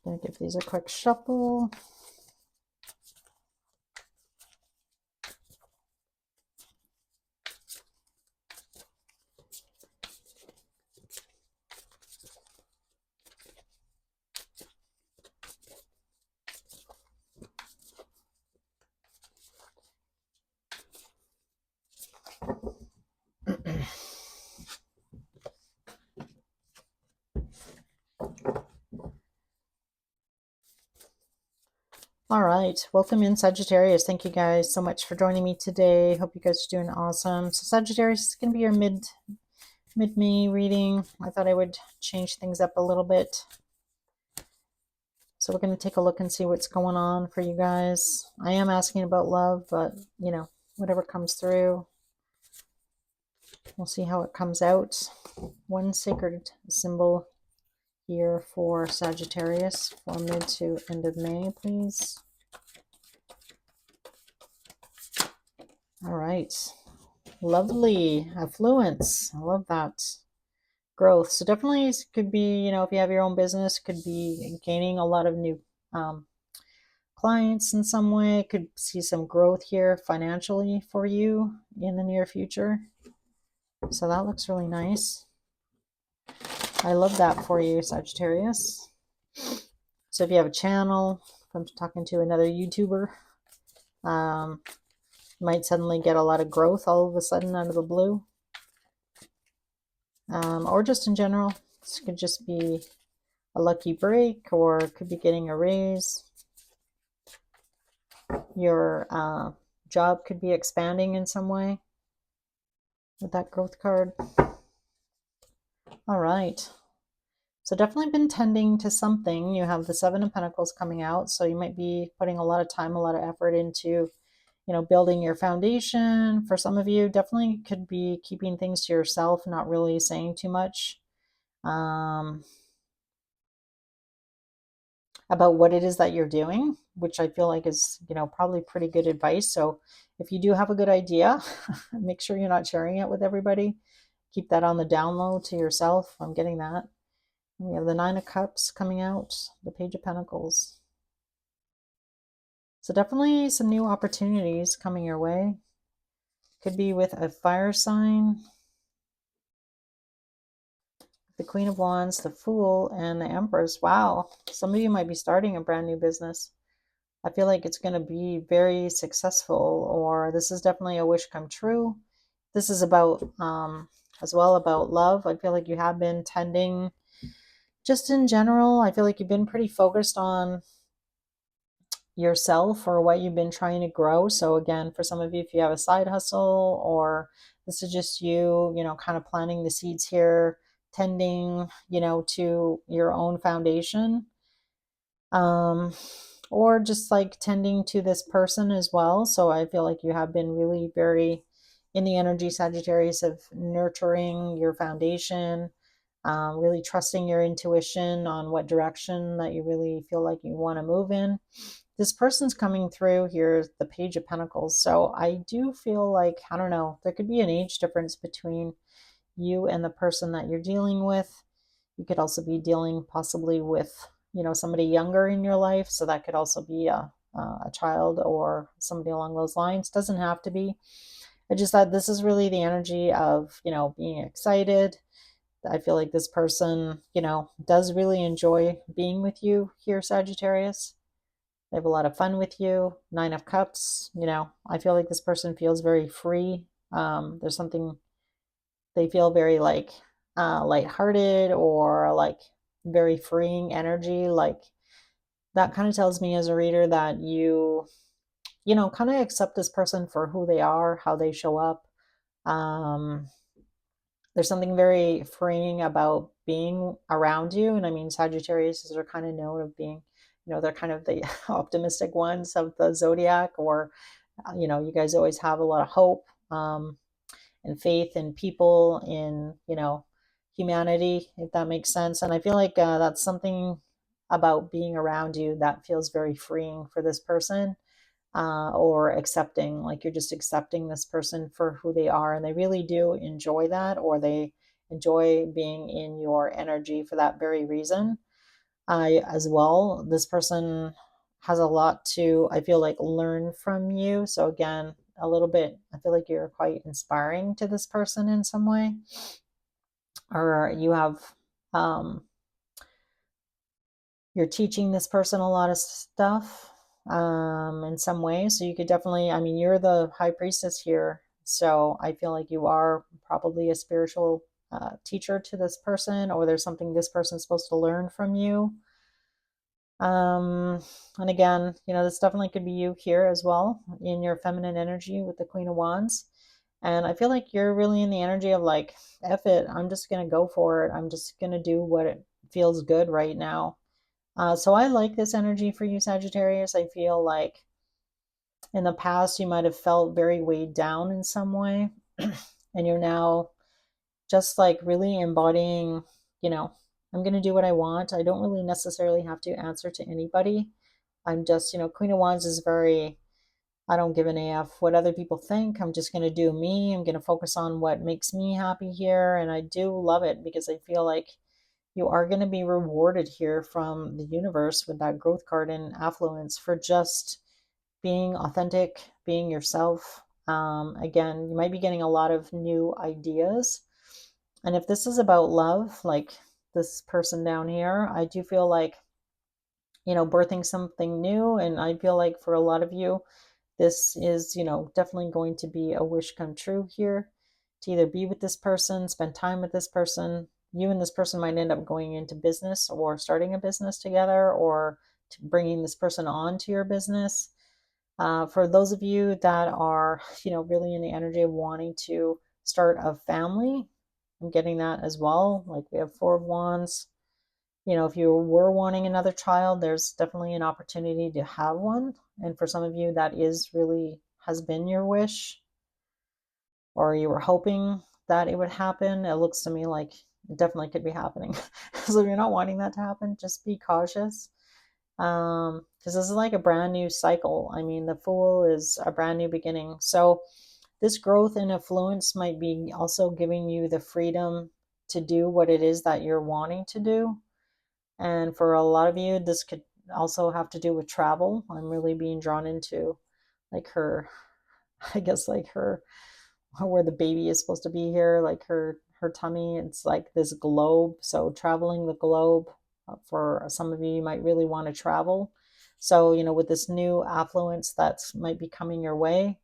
Gonna give these a quick shuffle. All right, welcome in, Sagittarius. Thank you guys so much for joining me today. Hope you guys are doing awesome. So Sagittarius is going to be your mid-May reading. I thought I would change things up a little bit. So we're going to take a look and see what's going on for you guys. I am asking about love, but whatever comes through, we'll see how it comes out. One sacred symbol here for Sagittarius for mid to end of May, please. All right. Lovely. Affluence. I love that. Growth. So definitely could be, if you have your own business, could be gaining a lot of new clients in some way. Could see some growth here financially for you in the near future. So that looks really nice. I love that for you, Sagittarius. So if you have a channel, if I'm talking to another YouTuber, you might suddenly get a lot of growth all of a sudden out of the blue. Or just in general, this could just be a lucky break, or it could be getting a raise. Your job could be expanding in some way with that growth card. All right. So definitely been tending to something. You have the Seven of Pentacles coming out, so you might be putting a lot of time, a lot of effort into, building your foundation. For some of you, definitely could be keeping things to yourself, not really saying too much about what it is that you're doing, which I feel like is, probably pretty good advice. So if you do have a good idea, make sure you're not sharing it with everybody. Keep that on the down low to yourself. I'm getting that. We have the Nine of Cups coming out, the Page of Pentacles. So definitely some new opportunities coming your way. Could be with a fire sign. The Queen of Wands, the Fool, and the Empress. Wow. Some of you might be starting a brand new business. I feel like it's going to be very successful, or this is definitely a wish come true. This is about, as well, about love. I feel like you have been tending, just in general, I feel like you've been pretty focused on yourself or what you've been trying to grow. So again, for some of you, if you have a side hustle, or this is just you, kind of planting the seeds here, tending, to your own foundation, or just like tending to this person as well. So I feel like you have been really very in the energy, Sagittarius, of nurturing your foundation, really trusting your intuition on what direction that you really feel like you want to move in. This person's coming through here, the Page of Pentacles. So I do feel like, I don't know, there could be an age difference between you and the person that you're dealing with. You could also be dealing possibly with, somebody younger in your life. So that could also be a child or somebody along those lines. Doesn't have to be. I just thought this is really the energy of, being excited. I feel like this person, does really enjoy being with you here, Sagittarius. They have a lot of fun with you. Nine of Cups, I feel like this person feels very free. There's something, they feel very like lighthearted, or like very freeing energy. Like that kind of tells me as a reader that you kind of accept this person for who they are, how they show up. Um, there's something very freeing about being around you. And I mean, Sagittarius are kind of known of being, they're kind of the optimistic ones of the zodiac, or, you guys always have a lot of hope, and faith in people, in, humanity, if that makes sense. And I feel like that's something about being around you that feels very freeing for this person, or accepting, like you're just accepting this person for who they are, and they really do enjoy that, or they enjoy being in your energy for that very reason. As well, this person has a lot to, I feel like, learn from you. So again, a little bit, I feel like you're quite inspiring to this person in some way, or you have, um, you're teaching this person a lot of stuff, in some way. So you could definitely, I mean, you're the high priestess here. So I feel like you are probably a spiritual teacher to this person, or there's something this person's supposed to learn from you. And again, this definitely could be you here as well, in your feminine energy with the Queen of Wands. And I feel like you're really in the energy of like, F it, I'm just going to go for it. I'm just going to do what it feels good right now. So I like this energy for you, Sagittarius. I feel like in the past you might have felt very weighed down in some way, and you're now just like really embodying, you know, I'm going to do what I want. I don't really necessarily have to answer to anybody. I'm just, Queen of Wands is very, I don't give an AF what other people think. I'm just going to do me. I'm going to focus on what makes me happy here. And I do love it, because I feel like you are going to be rewarded here from the universe with that growth card and affluence for just being authentic, being yourself. Again, you might be getting a lot of new ideas. And if this is about love, like this person down here, I do feel like, birthing something new. And I feel like for a lot of you, this is, definitely going to be a wish come true here, to either be with this person, spend time with this person. You and this person might end up going into business, or starting a business together, or bringing this person on to your business. For those of you that are, really in the energy of wanting to start a family, I'm getting that as well. Like we have Four of Wands. If you were wanting another child, there's definitely an opportunity to have one. And for some of you, that is really has been your wish, or you were hoping that it would happen. It looks to me like it definitely could be happening. So if you're not wanting that to happen, just be cautious. Because this is like a brand new cycle. I mean, the Fool is a brand new beginning. So this growth and affluence might be also giving you the freedom to do what it is that you're wanting to do. And for a lot of you, this could also have to do with travel. I'm really being drawn into like her, I guess, like her where the baby is supposed to be here, like her tummy. It's like this globe. So traveling the globe, for some of you, you might really want to travel. So, with this new affluence that might be coming your way,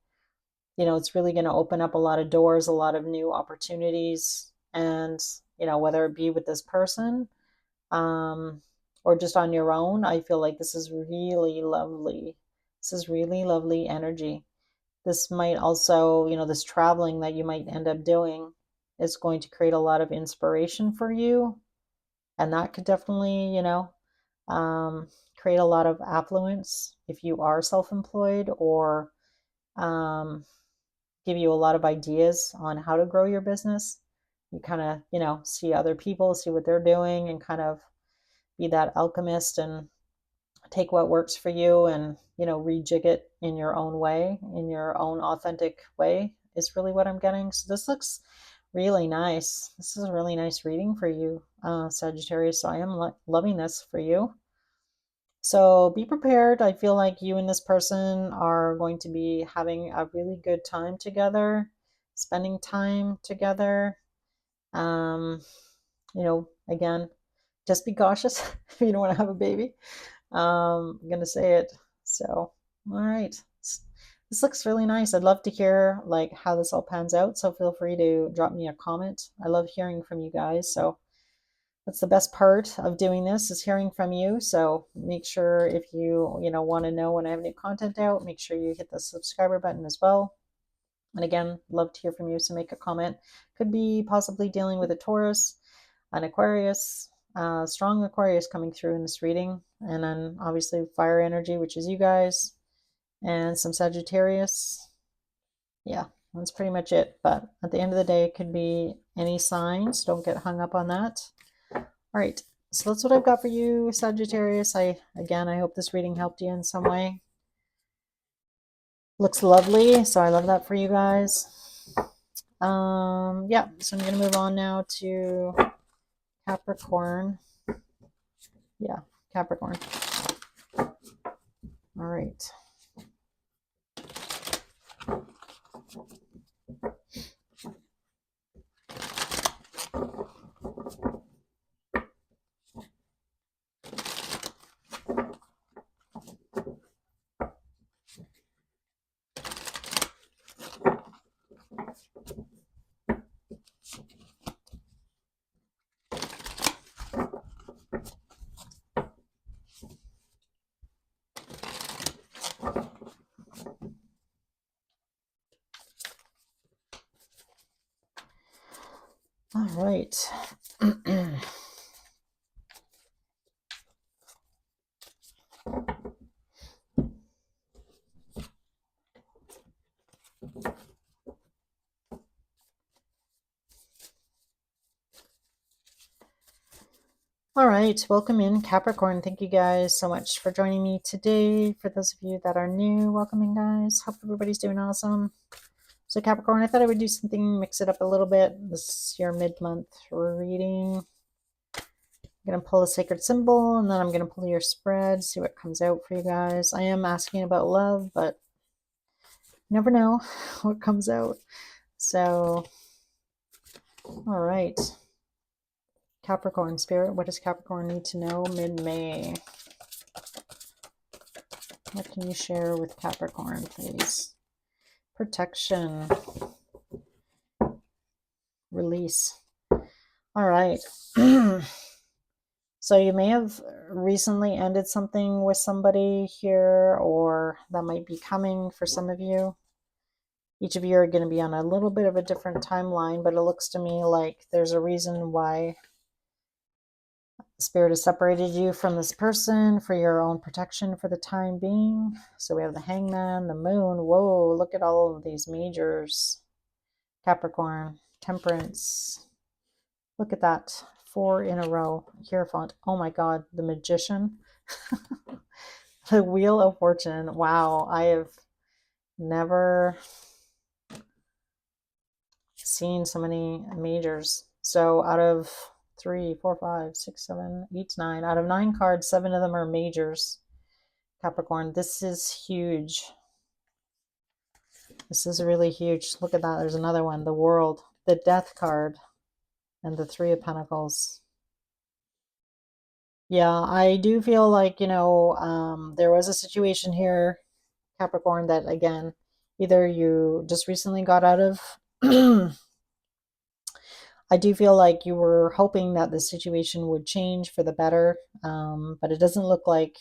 it's really going to open up a lot of doors, a lot of new opportunities. And, whether it be with this person, um, or just on your own, I feel like this is really lovely. This is really lovely energy. This might also, this traveling that you might end up doing is going to create a lot of inspiration for you. And that could definitely, um, create a lot of affluence if you are self employed, or um, give you a lot of ideas on how to grow your business. You kind of, see other people, see what they're doing, and kind of be that alchemist and take what works for you and, rejig it in your own way, in your own authentic way, is really what I'm getting. So this looks really nice. This is a really nice reading for you, Sagittarius. So I am loving this for you. So be prepared. I feel like you and this person are going to be having a really good time together, spending time together. Um, again, just be cautious if you don't want to have a baby. I'm gonna say it. So, all right. This looks really nice. I'd love to hear like how this all pans out. So feel free to drop me a comment. I love hearing from you guys. So that's the best part of doing this, is hearing from you. So make sure, if you want to know when I have new content out, make sure you hit the subscriber button as well. And again, love to hear from you. So make a comment. Could be possibly dealing with a Taurus, an Aquarius, strong Aquarius coming through in this reading. And then obviously fire energy, which is you guys, and some Sagittarius. Yeah, that's pretty much it. But at the end of the day, it could be any signs. Don't get hung up on that. All right, so that's what I've got for you, Sagittarius. I hope this reading helped you in some way. Looks lovely, so I love that for you guys. Yeah, so I'm gonna move on now to Capricorn. Yeah, Capricorn. All right. All right. All right, welcome in, Capricorn. Thank you guys so much for joining me today. For those of you that are new, welcome in, guys. Hope everybody's doing awesome. So Capricorn, I thought I would do something, mix it up a little bit. This is your mid-month reading. I'm going to pull a sacred symbol, and then I'm going to pull your spread, see what comes out for you guys. I am asking about love, but you never know what comes out. So, all right. Capricorn spirit, what does Capricorn need to know mid-May? What can you share with Capricorn, please? Protection. Release. All right. So you may have recently ended something with somebody here, or that might be coming for some of you. Each of you are going to be on a little bit of a different timeline, but it looks to me like there's a reason why Spirit has separated you from this person, for your own protection for the time being. So we have the Hangman, the Moon. Whoa, look at all of these majors. Capricorn, Temperance. Look at that. 4 in a row. Hierophant. Oh my God, the Magician. The Wheel of Fortune. Wow, I have never seen so many majors. So out of 3, 4, 5, 6, 7, 8, 9. Out of 9 cards, 7 of them are majors. Capricorn, this is huge. This is really huge. Look at that. There's another one, the World, the Death card, and the Three of Pentacles. Yeah, I do feel like, there was a situation here, Capricorn, that again, either you just recently got out of. I do feel like you were hoping that the situation would change for the better, but it doesn't look like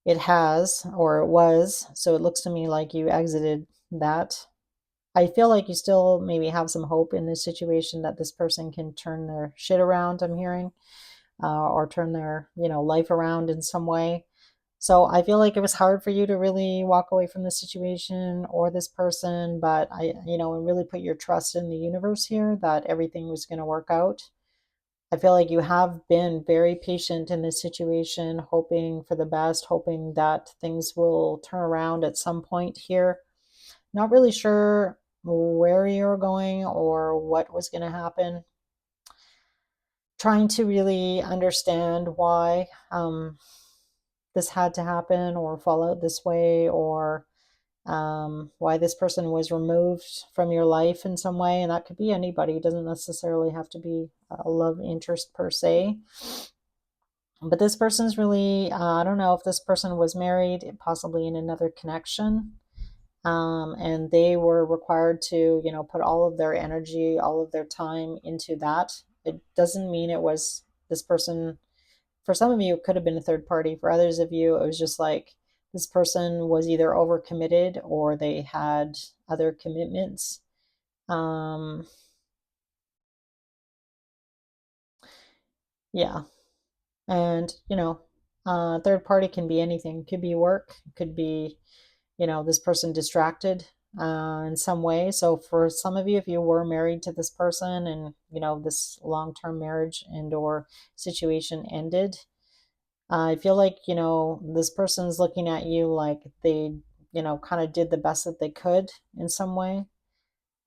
it has or it was. So it looks to me like you exited that. I feel like you still maybe have some hope in this situation that this person can turn their shit around, I'm hearing, or turn their, life around in some way. So I feel like it was hard for you to really walk away from the situation or this person, but and really put your trust in the universe here that everything was going to work out. I feel like you have been very patient in this situation, hoping for the best, hoping that things will turn around at some point here. Not really sure where you're going or what was going to happen. Trying to really understand why this had to happen or fall out this way, or why this person was removed from your life in some way. And that could be anybody, it doesn't necessarily have to be a love interest per se. But this person's really, I don't know if this person was married, possibly in another connection. And they were required to, put all of their energy, all of their time into that. It doesn't mean it was this person. For some of you, it could have been a third party. For others of you, it was just like this person was either overcommitted or they had other commitments. Yeah. And, third party can be anything. It could be work, it could be, this person distracted in some way. So for some of you, if you were married to this person and, this long-term marriage and or situation ended, I feel like, this person's looking at you like they, kind of did the best that they could in some way.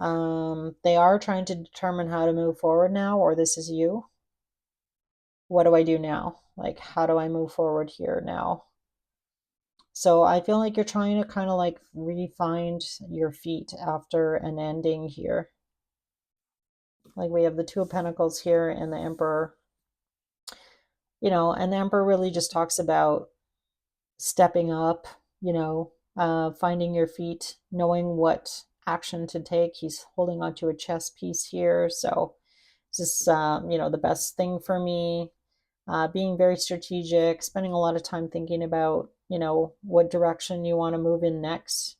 They are trying to determine how to move forward now, or this is you. What do I do now? Like, how do I move forward here now? So I feel like you're trying to kind of like re-find your feet after an ending here. Like we have the Two of Pentacles here and the Emperor. And the Emperor really just talks about stepping up, finding your feet, knowing what action to take. He's holding onto a chess piece here. So this is, the best thing for me. Being very strategic, spending a lot of time thinking about, what direction you want to move in next.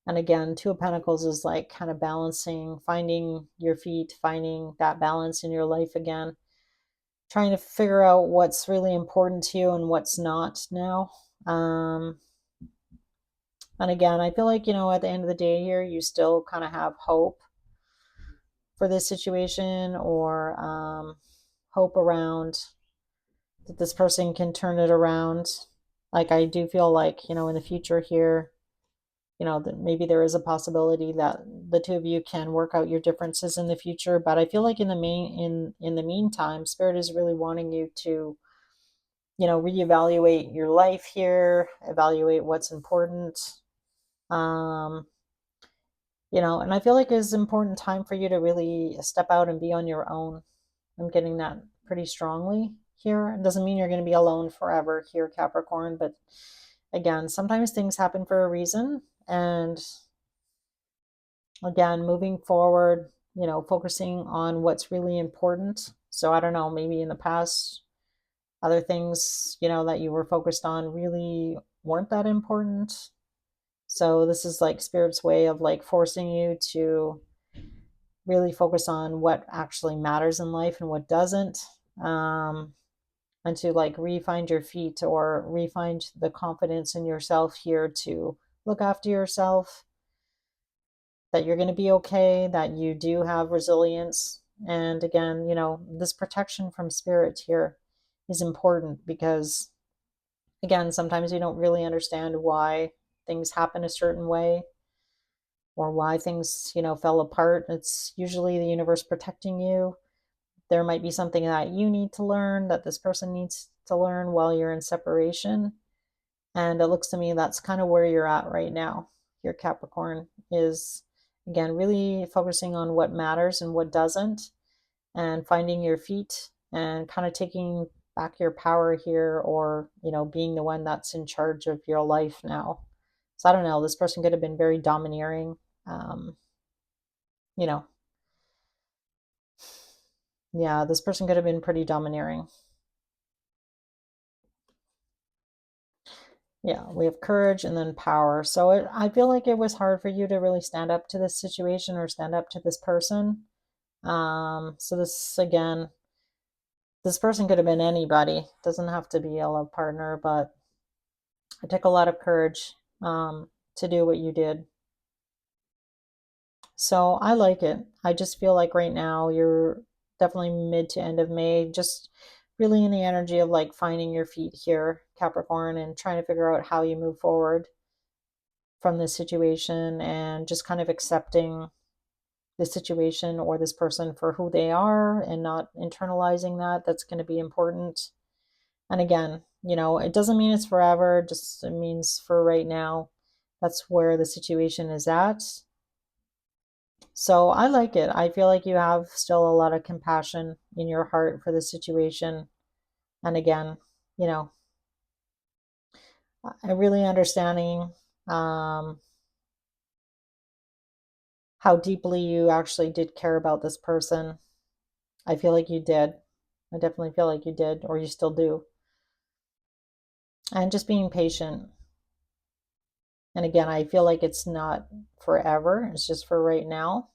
And again, Two of Pentacles is like kind of balancing, finding your feet, finding that balance in your life again, trying to figure out what's really important to you and what's not now. And again, I feel like, at the end of the day here, you still kind of have hope for this situation, or hope around that this person can turn it around. Like I do feel like, in the future here, that maybe there is a possibility that the two of you can work out your differences in the future. But I feel like in the meantime, Spirit is really wanting you to, reevaluate your life here, evaluate what's important. Um, and I feel like it's an important time for you to really step out and be on your own. I'm getting that pretty strongly here. It doesn't mean you're going to be alone forever here, Capricorn, but again, sometimes things happen for a reason. And again, moving forward, focusing on what's really important. So I don't know, maybe in the past, other things, that you were focused on really weren't that important. So this is like Spirit's way of like forcing you to really focus on what actually matters in life and what doesn't. And to like re-find your feet or re-find the confidence in yourself here to look after yourself, that you're going to be okay, that you do have resilience. And again, this protection from Spirit here is important because, again, sometimes you don't really understand why things happen a certain way or why things, fell apart. It's usually the universe protecting you. There might be something that you need to learn, that this person needs to learn while you're in separation. And it looks to me that's kind of where you're at right now here, Capricorn, is again really focusing on what matters and what doesn't, and finding your feet and kind of taking back your power here, or being the one that's in charge of your life now. So I don't know, this person could have been very domineering. um you know yeah, this person could have been pretty domineering. Yeah, we have courage and then power. So I feel like it was hard for you to really stand up to this situation or stand up to this person. So this, again, this person could have been anybody. Doesn't have to be a love partner, but it took a lot of courage to do what you did. So I like it. I just feel like right now you're definitely mid to end of May, just really in the energy of like finding your feet here, Capricorn, and trying to figure out how you move forward from this situation, and just kind of accepting the situation or this person for who they are and not internalizing that. That's going to be important. And again, it doesn't mean it's forever, just it means for right now. That's where the situation is at. So I like it. I feel like you have still a lot of compassion in your heart for the situation. And again, you know, I really understanding um, how deeply you actually did care about this person. I feel like you did. I definitely feel like you did, or you still do. And just being patient. And again, I feel like it's not forever, it's just for right now.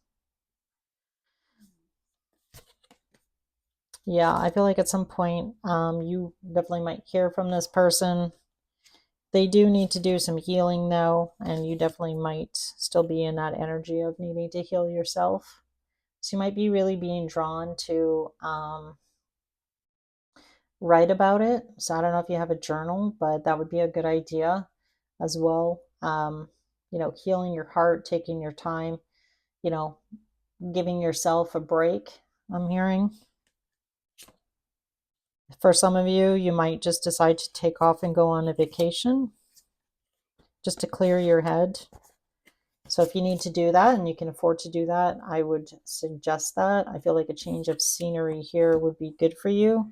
Yeah, I feel like at some point, you definitely might hear from this person. They do need to do some healing though, and you definitely might still be in that energy of needing to heal yourself. So you might be really being drawn to write about it. So I don't know if you have a journal, but that would be a good idea as well. Healing your heart, taking your time, you know, giving yourself a break, I'm hearing. For some of you, you might just decide to take off and go on a vacation just to clear your head. So if you need to do that and you can afford to do that, I would suggest that. I feel like a change of scenery here would be good for you.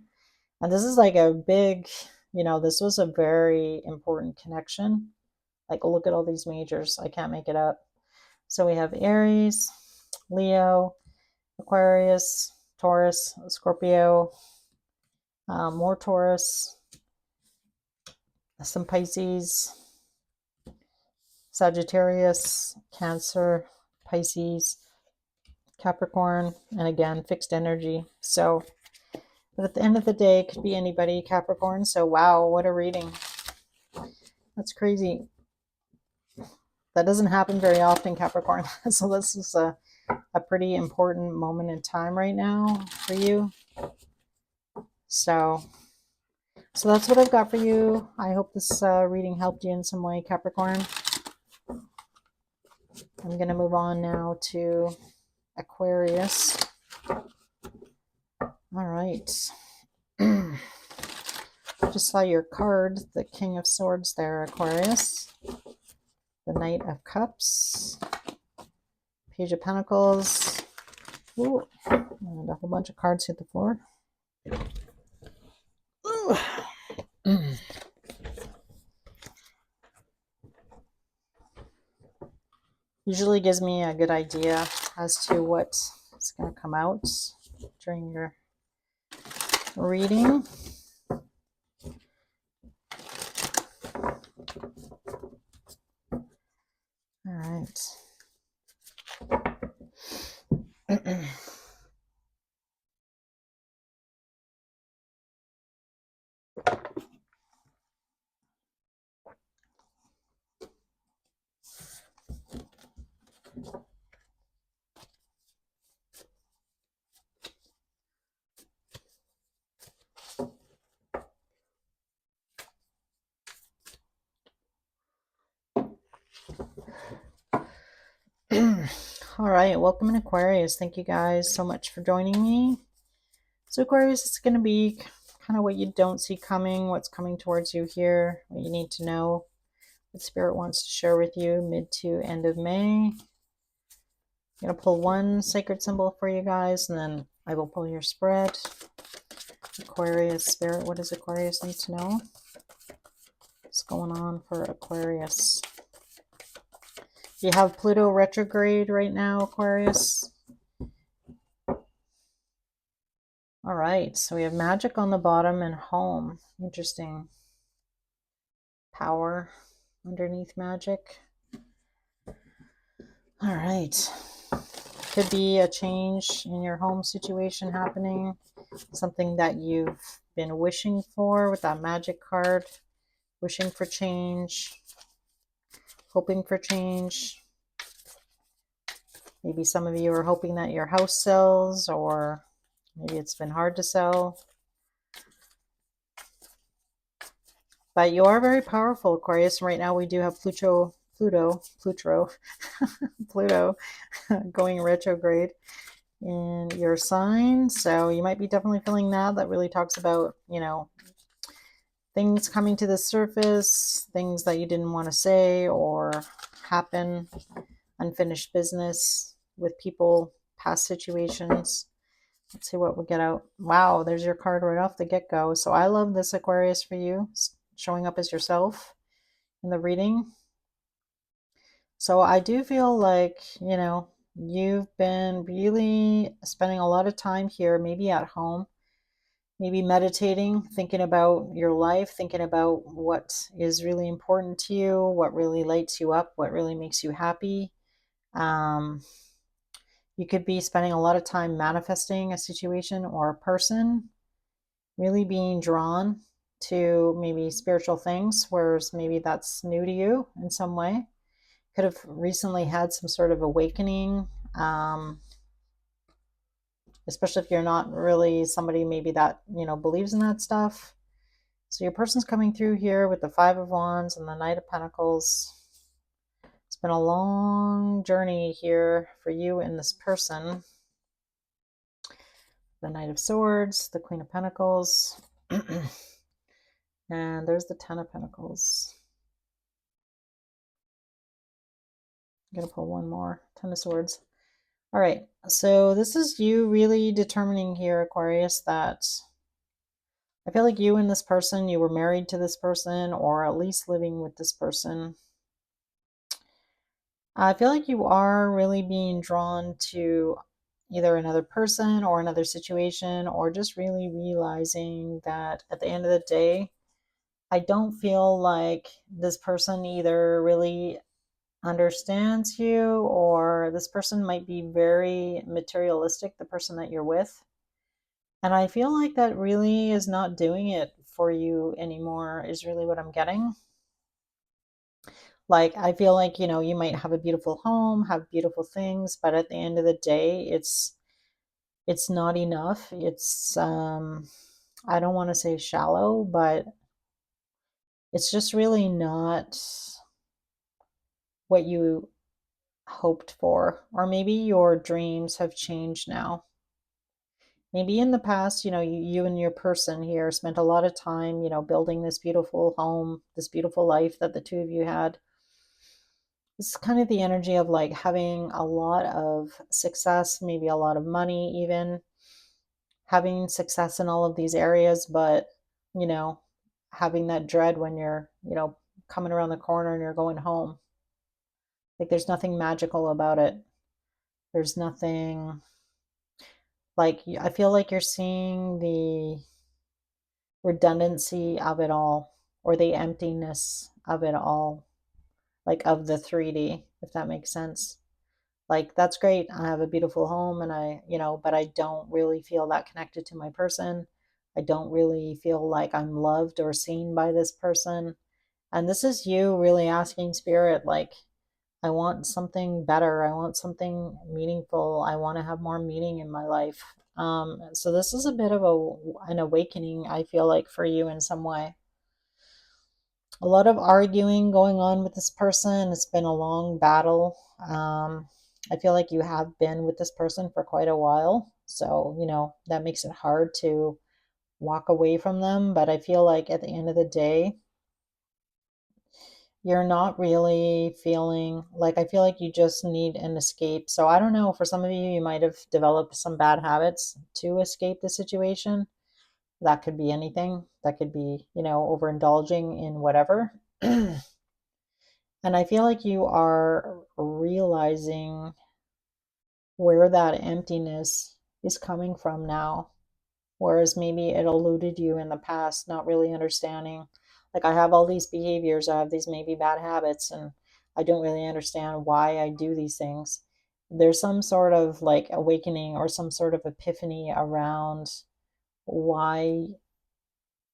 And this is like a big, this was a very important connection. Like, look at all these majors. I can't make it up. So we have Aries, Leo, Aquarius, Taurus, Scorpio, more Taurus, some Pisces, Sagittarius, Cancer, Pisces, Capricorn, and again, fixed energy. So, but at the end of the day, it could be anybody, Capricorn. So, wow, what a reading. That's crazy. That doesn't happen very often, Capricorn. So this is a pretty important moment in time right now for you. So that's what I've got for you. I hope this reading helped you in some way, Capricorn. I'm going to move on now to Aquarius. All right. Just saw your card, the King of Swords there, Aquarius. The Knight of Cups. Page of Pentacles. Ooh, and a whole bunch of cards hit the floor. Usually gives me a good idea as to what is going to come out during your reading. All right. All right, welcome in Aquarius. Thank you guys so much for joining me. So Aquarius, it's going to be kind of what you don't see coming, what's coming towards you here, what you need to know, that Spirit wants to share with you mid to end of May. I'm going to pull one sacred symbol for you guys, and then I will pull your spread. Aquarius, Spirit, what does Aquarius need to know? What's going on for Aquarius? You have Pluto retrograde right now, Aquarius. All right, so we have magic on the bottom and home. Interesting. Power underneath magic. All right. Could be a change in your home situation happening. Something that you've been wishing for with that magic card. Wishing for change. Hoping for change. Maybe some of you are hoping that your house sells, or maybe it's been hard to sell. But you are very powerful, Aquarius. Right now we do have Pluto going retrograde in your sign. So you might be definitely feeling that. That really talks about, you know, things coming to the surface, things that you didn't want to say or happen, unfinished business with people, past situations. Let's see what we get out. Wow, there's your card right off the get-go. So I love this, Aquarius, for you, showing up as yourself in the reading. So I do feel like, you know, you've been really spending a lot of time here, maybe at home, maybe meditating, thinking about your life, thinking about what is really important to you, what really lights you up, what really makes you happy. You could be spending a lot of time manifesting a situation or a person, really being drawn to maybe spiritual things, whereas maybe that's new to you in some way. Could have recently had some sort of awakening, especially if you're not really somebody maybe that, you know, believes in that stuff. So your person's coming through here with the Five of Wands and the Knight of Pentacles. It's been a long journey here for you and this person. The Knight of Swords, the Queen of Pentacles, and there's the Ten of Pentacles. I'm going to pull one more. Ten of Swords. All right, so this is you really determining here, Aquarius, that I feel like you and this person, you were married to this person, or at least living with this person. I feel like you are really being drawn to either another person or another situation, or just really realizing that at the end of the day, I don't feel like this person either really understands you, or this person might be very materialistic, the person that you're with. And I feel like that really is not doing it for you anymore, is really what I'm getting. Like, I feel like, you know, you might have a beautiful home, have beautiful things, but at the end of the day, it's not enough. It's I don't want to say shallow, but it's just really not what you hoped for. Or maybe your dreams have changed now. Maybe in the past, you know, you and your person here spent a lot of time, you know, building this beautiful home, this beautiful life that the two of you had. It's kind of the energy of like having a lot of success, maybe a lot of money, even having success in all of these areas, but, you know, having that dread when you're, you know, coming around the corner and you're going home. Like there's nothing magical about it. There's nothing like, I feel like you're seeing the redundancy of it all, or the emptiness of it all, like of the 3D, if that makes sense. Like, that's great. I have a beautiful home and I, you know, but I don't really feel that connected to my person. I don't really feel like I'm loved or seen by this person. And this is you really asking Spirit, like, I want something better. I want something meaningful. I want to have more meaning in my life. So this is a bit of an awakening, I feel like, for you in some way. A lot of arguing going on with this person. It's been a long battle. I feel like you have been with this person for quite a while. So, you know, that makes it hard to walk away from them. But I feel like at the end of the day, you're not really feeling like, I feel like you just need an escape. So I don't know, for some of you, you might have developed some bad habits to escape the situation. That could be anything. That could be, overindulging in whatever. And I feel like you are realizing where that emptiness is coming from now. Whereas maybe it eluded you in the past, not really understanding. Like, I have all these behaviors, I have these maybe bad habits, and I don't really understand why I do these things. There's some sort of like awakening or some sort of epiphany around why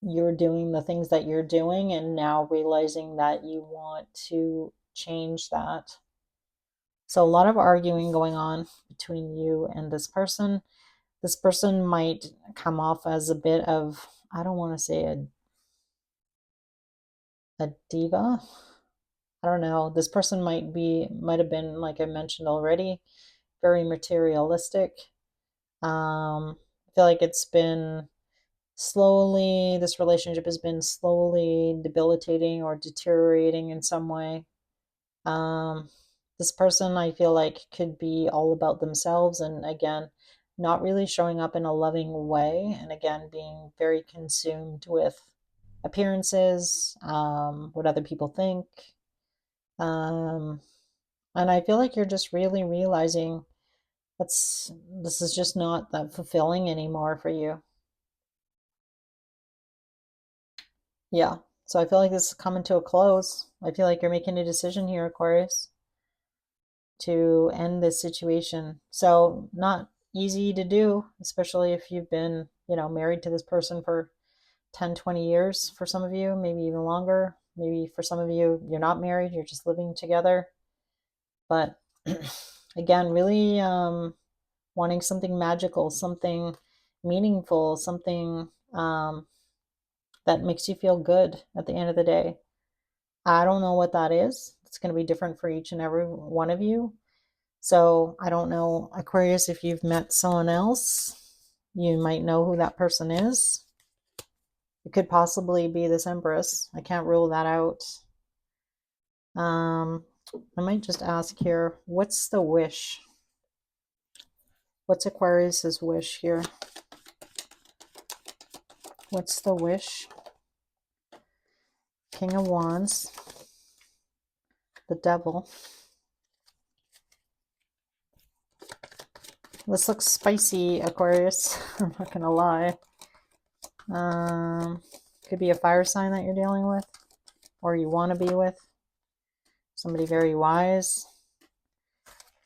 you're doing the things that you're doing, and now realizing that you want to change that. So, a lot of arguing going on between you and this person. This person might come off as a bit of, I don't want to say a diva. I don't know. This person might have been, like I mentioned already, very materialistic. I feel like this relationship has been slowly debilitating or deteriorating in some way. Um, this person, I feel like, could be all about themselves, and again, not really showing up in a loving way, and again, being very consumed with appearances, what other people think. Um, and I feel like you're just really realizing this is just not that fulfilling anymore for you. Yeah. So I feel like this is coming to a close. I feel like you're making a decision here, Aquarius, to end this situation. So, not easy to do, especially if you've been, married to this person for 10, 20 years for some of you, maybe even longer. Maybe for some of you, you're not married, you're just living together. But again, really wanting something magical, something meaningful, something that makes you feel good at the end of the day. I don't know what that is. It's going to be different for each and every one of you. So I don't know, Aquarius, if you've met someone else, you might know who that person is. It could possibly be this Empress. I can't rule that out. I might just ask here, what's the wish? What's Aquarius's wish here? What's the wish? King of Wands, the Devil. This looks spicy, Aquarius. I'm not gonna lie. Could be a fire sign that you're dealing with, or you want to be with. Somebody very wise.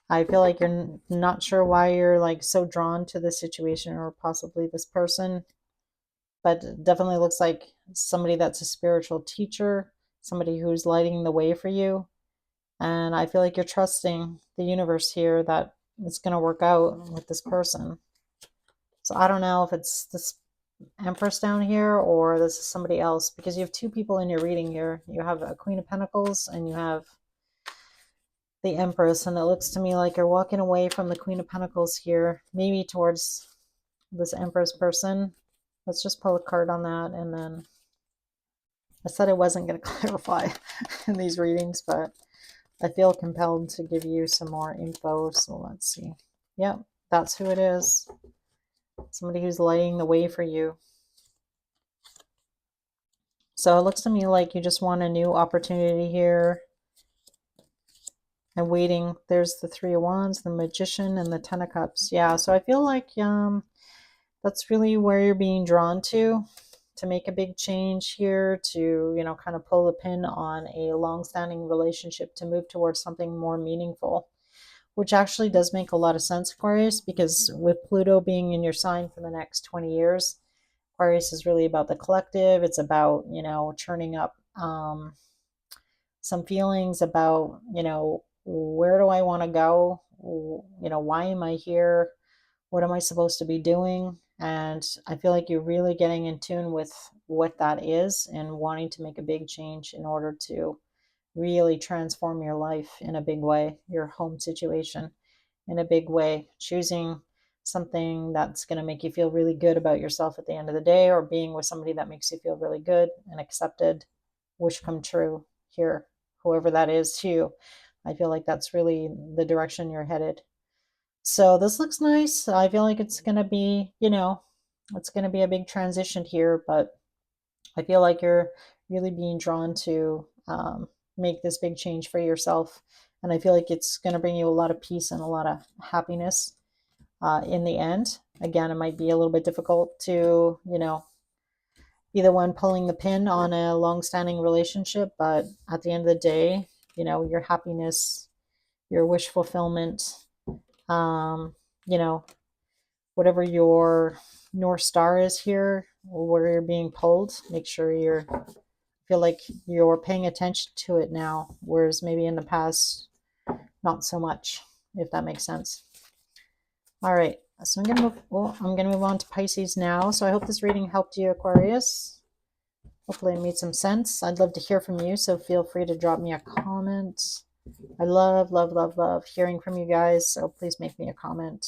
I feel like you're not sure why you're like so drawn to this situation or possibly this person, but it definitely looks like somebody that's a spiritual teacher, somebody who's lighting the way for you. And I feel like you're trusting the universe here that it's going to work out with this person. So I don't know if it's this Empress down here or this is somebody else, because you have two people in your reading here. You have a Queen of Pentacles and you have the Empress, and it looks to me like you're walking away from the Queen of Pentacles here, maybe towards this Empress person. Let's just pull a card on that, and then I said I wasn't going to clarify in these readings, but I feel compelled to give you some more info. So let's see. Yep, that's who it is. Somebody who's lighting the way for you. So it looks to me like you just want a new opportunity here. And waiting. There's the Three of Wands, the Magician, and the Ten of Cups. Yeah, so I feel like that's really where you're being drawn to make a big change here, to, kind of pull the pin on a long-standing relationship, to move towards something more meaningful, which actually does make a lot of sense, Aquarius, because with Pluto being in your sign for the next 20 years, Aquarius is really about the collective. It's about, churning up some feelings about, where do I want to go? Why am I here? What am I supposed to be doing? And I feel like you're really getting in tune with what that is and wanting to make a big change in order to really transform your life in a big way, your home situation in a big way, choosing something that's going to make you feel really good about yourself at the end of the day, or being with somebody that makes you feel really good and accepted. Wish come true here, whoever that is too. I feel like that's really the direction you're headed. So this looks nice. I feel like it's going to be, it's going to be a big transition here, but I feel like you're really being drawn to make this big change for yourself. And I feel like it's going to bring you a lot of peace and a lot of happiness in the end. Again, it might be a little bit difficult to, be the one pulling the pin on a long-standing relationship, but at the end of the day, your happiness, your wish fulfillment, um, you know, whatever your North Star is here, where you're being pulled, make sure you're feel like you're paying attention to it now, whereas maybe in the past, not so much, if that makes sense. All right, so I'm gonna move on to Pisces now. So I hope this reading helped you, Aquarius. Hopefully it made some sense. I'd love to hear from you, so feel free to drop me a comment. I love, love, love, love hearing from you guys, so please make me a comment.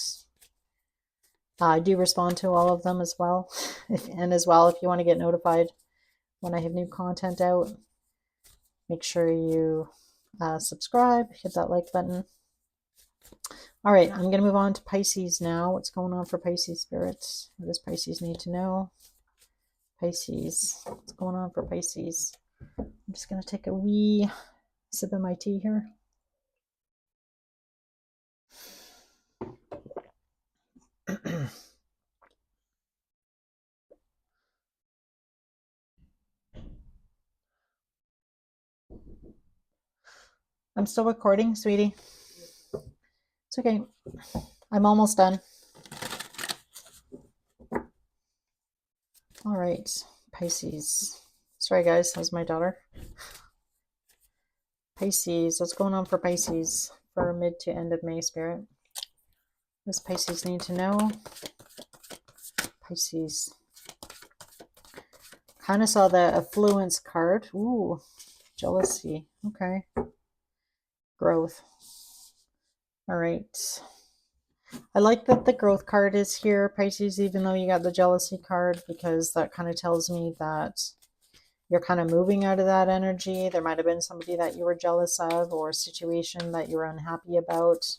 I do respond to all of them as well. And as well, if you want to get notified when I have new content out, make sure you subscribe, hit that like button. All right, I'm going to move on to Pisces now. What's going on for Pisces spirits? What does Pisces need to know? Pisces, what's going on for Pisces? I'm just going to take a wee sip of my tea here. I'm still recording, sweetie. It's okay. I'm almost done. All right, Pisces. Sorry, guys. That was my daughter. Pisces. What's going on for Pisces for mid to end of May, spirit? What does Pisces need to know? Pisces. Kind of saw the affluence card. Ooh, jealousy. Okay. Growth. All right. I like that the growth card is here, Pisces, even though you got the jealousy card, because that kind of tells me that you're kind of moving out of that energy. There might have been somebody that you were jealous of or a situation that you were unhappy about.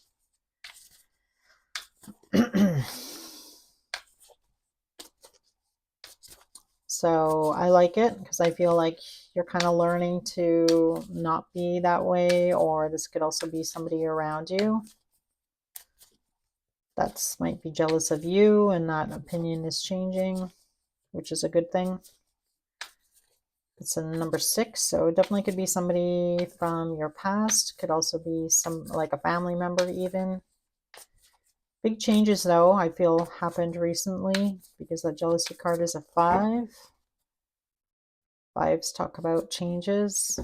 So I like it because I feel like you're kind of learning to not be that way, or this could also be somebody around you that might be jealous of you, and that opinion is changing, which is a good thing. It's a number 6, so it definitely could be somebody from your past. Could also be some like a family member even. Big changes though, I feel, happened recently because that jealousy card is a 5. Fives talk about changes.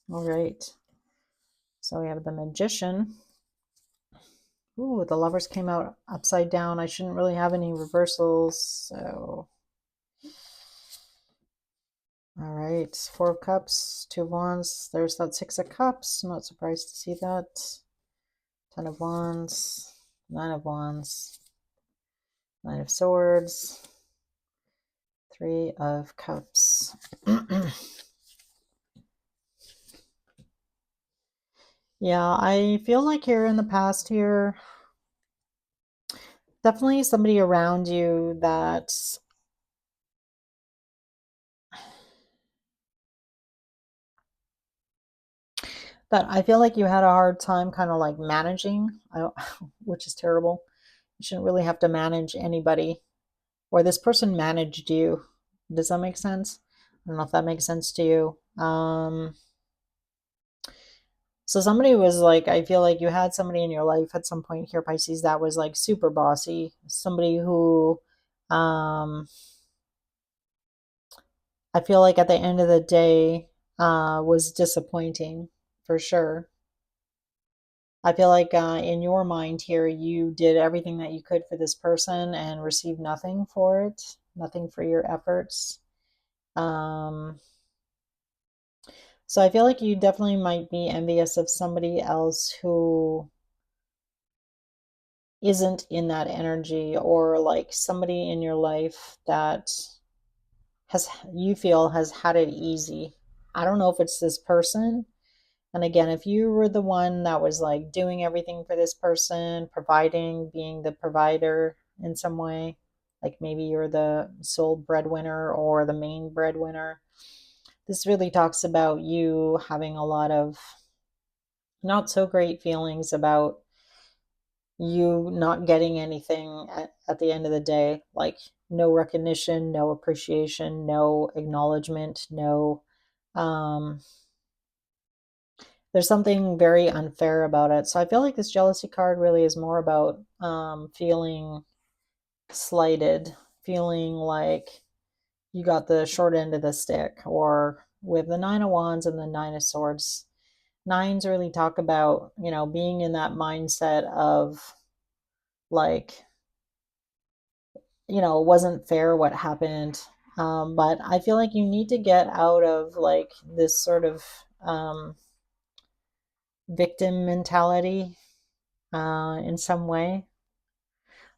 All right. So we have the Magician. Ooh, the Lovers came out upside down. I shouldn't really have any reversals, so... All right, 4 of Cups, 2 of Wands. There's that 6 of Cups. I'm not surprised to see that. 10 of Wands, 9 of Wands, 9 of Swords, 3 of Cups. Yeah, I feel like here in the past here, definitely somebody around you that I feel like you had a hard time kind of like managing, which is terrible. You shouldn't really have to manage anybody, or this person managed you. Does that make sense? I don't know if that makes sense to you. So somebody was like, I feel like you had somebody in your life at some point here, Pisces, that was like super bossy. Somebody who, I feel like at the end of the day, was disappointing for sure. I feel like in your mind here, you did everything that you could for this person and received nothing for it, nothing for your efforts. So I feel like you definitely might be envious of somebody else who isn't in that energy, or like somebody in your life that you feel has had it easy. I don't know if it's this person, And again, if you were the one that was like doing everything for this person, providing, being the provider in some way, like maybe you're the sole breadwinner or the main breadwinner, this really talks about you having a lot of not so great feelings about you not getting anything at the end of the day, like no recognition, no appreciation, no acknowledgement, no um there's something very unfair about it. So I feel like this jealousy card really is more about feeling slighted, feeling like you got the short end of the stick. Or with the Nine of Wands and the Nine of Swords, nines really talk about, being in that mindset of like, it wasn't fair what happened. But I feel like you need to get out of like this sort of victim mentality in some way.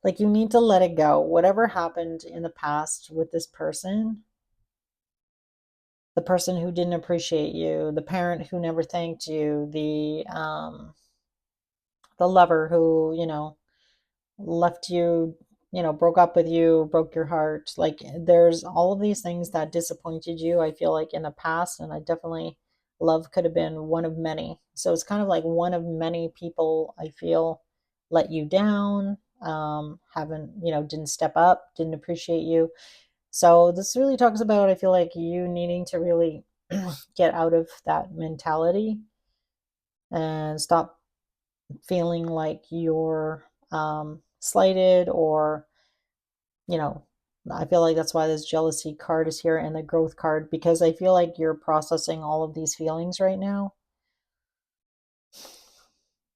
Like you need to let it go. Whatever happened in the past with this person, the person who didn't appreciate you, the parent who never thanked you, the lover who, left you, broke up with you, broke your heart. Like there's all of these things that disappointed you, I feel like in the past, and I definitely love could have been one of many. So it's kind of like one of many people I feel let you down, haven't, didn't step up, didn't appreciate you. So this really talks about, I feel like you needing to really get out of that mentality and stop feeling like you're slighted or, you know, I feel like that's why this jealousy card is here and the growth card, because I feel like you're processing all of these feelings right now.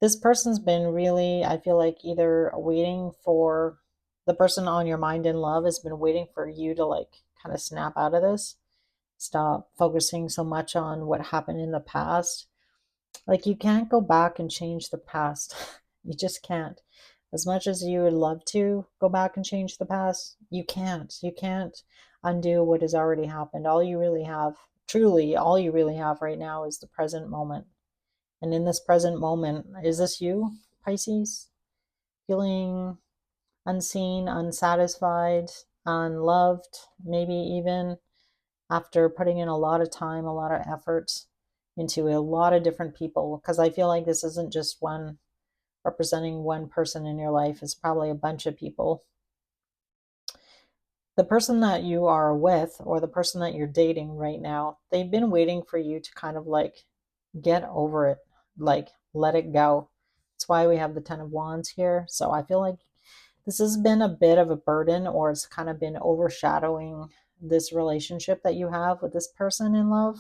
This person's been really, I feel like, either waiting for the person on your mind in love has been waiting for you to like kind of snap out of this, stop focusing so much on what happened in the past. Like you can't go back and change the past. You just can't. As much as you would love to go back and change the past, you can't. You can't undo what has already happened. All you really have, truly, all you really have right now is the present moment. And in this present moment, is this you, Pisces? Feeling unseen, unsatisfied, unloved, maybe even after putting in a lot of time, a lot of effort into a lot of different people? Because I feel like this isn't just one representing one person in your life, it's probably a bunch of people. The person that you are with or the person that you're dating right now, they've been waiting for you to kind of like get over it, like let it go. That's why we have the Ten of Wands here. So I feel like this has been a bit of a burden, or it's kind of been overshadowing this relationship that you have with this person in love.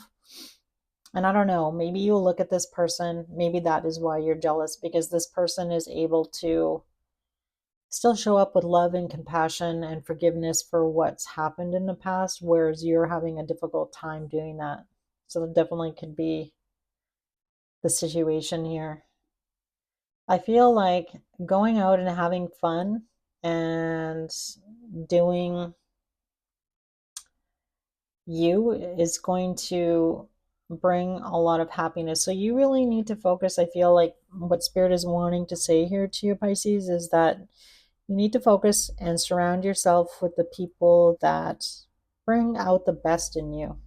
And I don't know, maybe you look at this person, maybe that is why you're jealous, because this person is able to still show up with love and compassion and forgiveness for what's happened in the past, whereas you're having a difficult time doing that. So that definitely could be the situation here. I feel like going out and having fun and doing you is going to bring a lot of happiness. So you really need to focus. I feel like what Spirit is wanting to say here to you, Pisces, is that you need to focus and surround yourself with the people that bring out the best in you.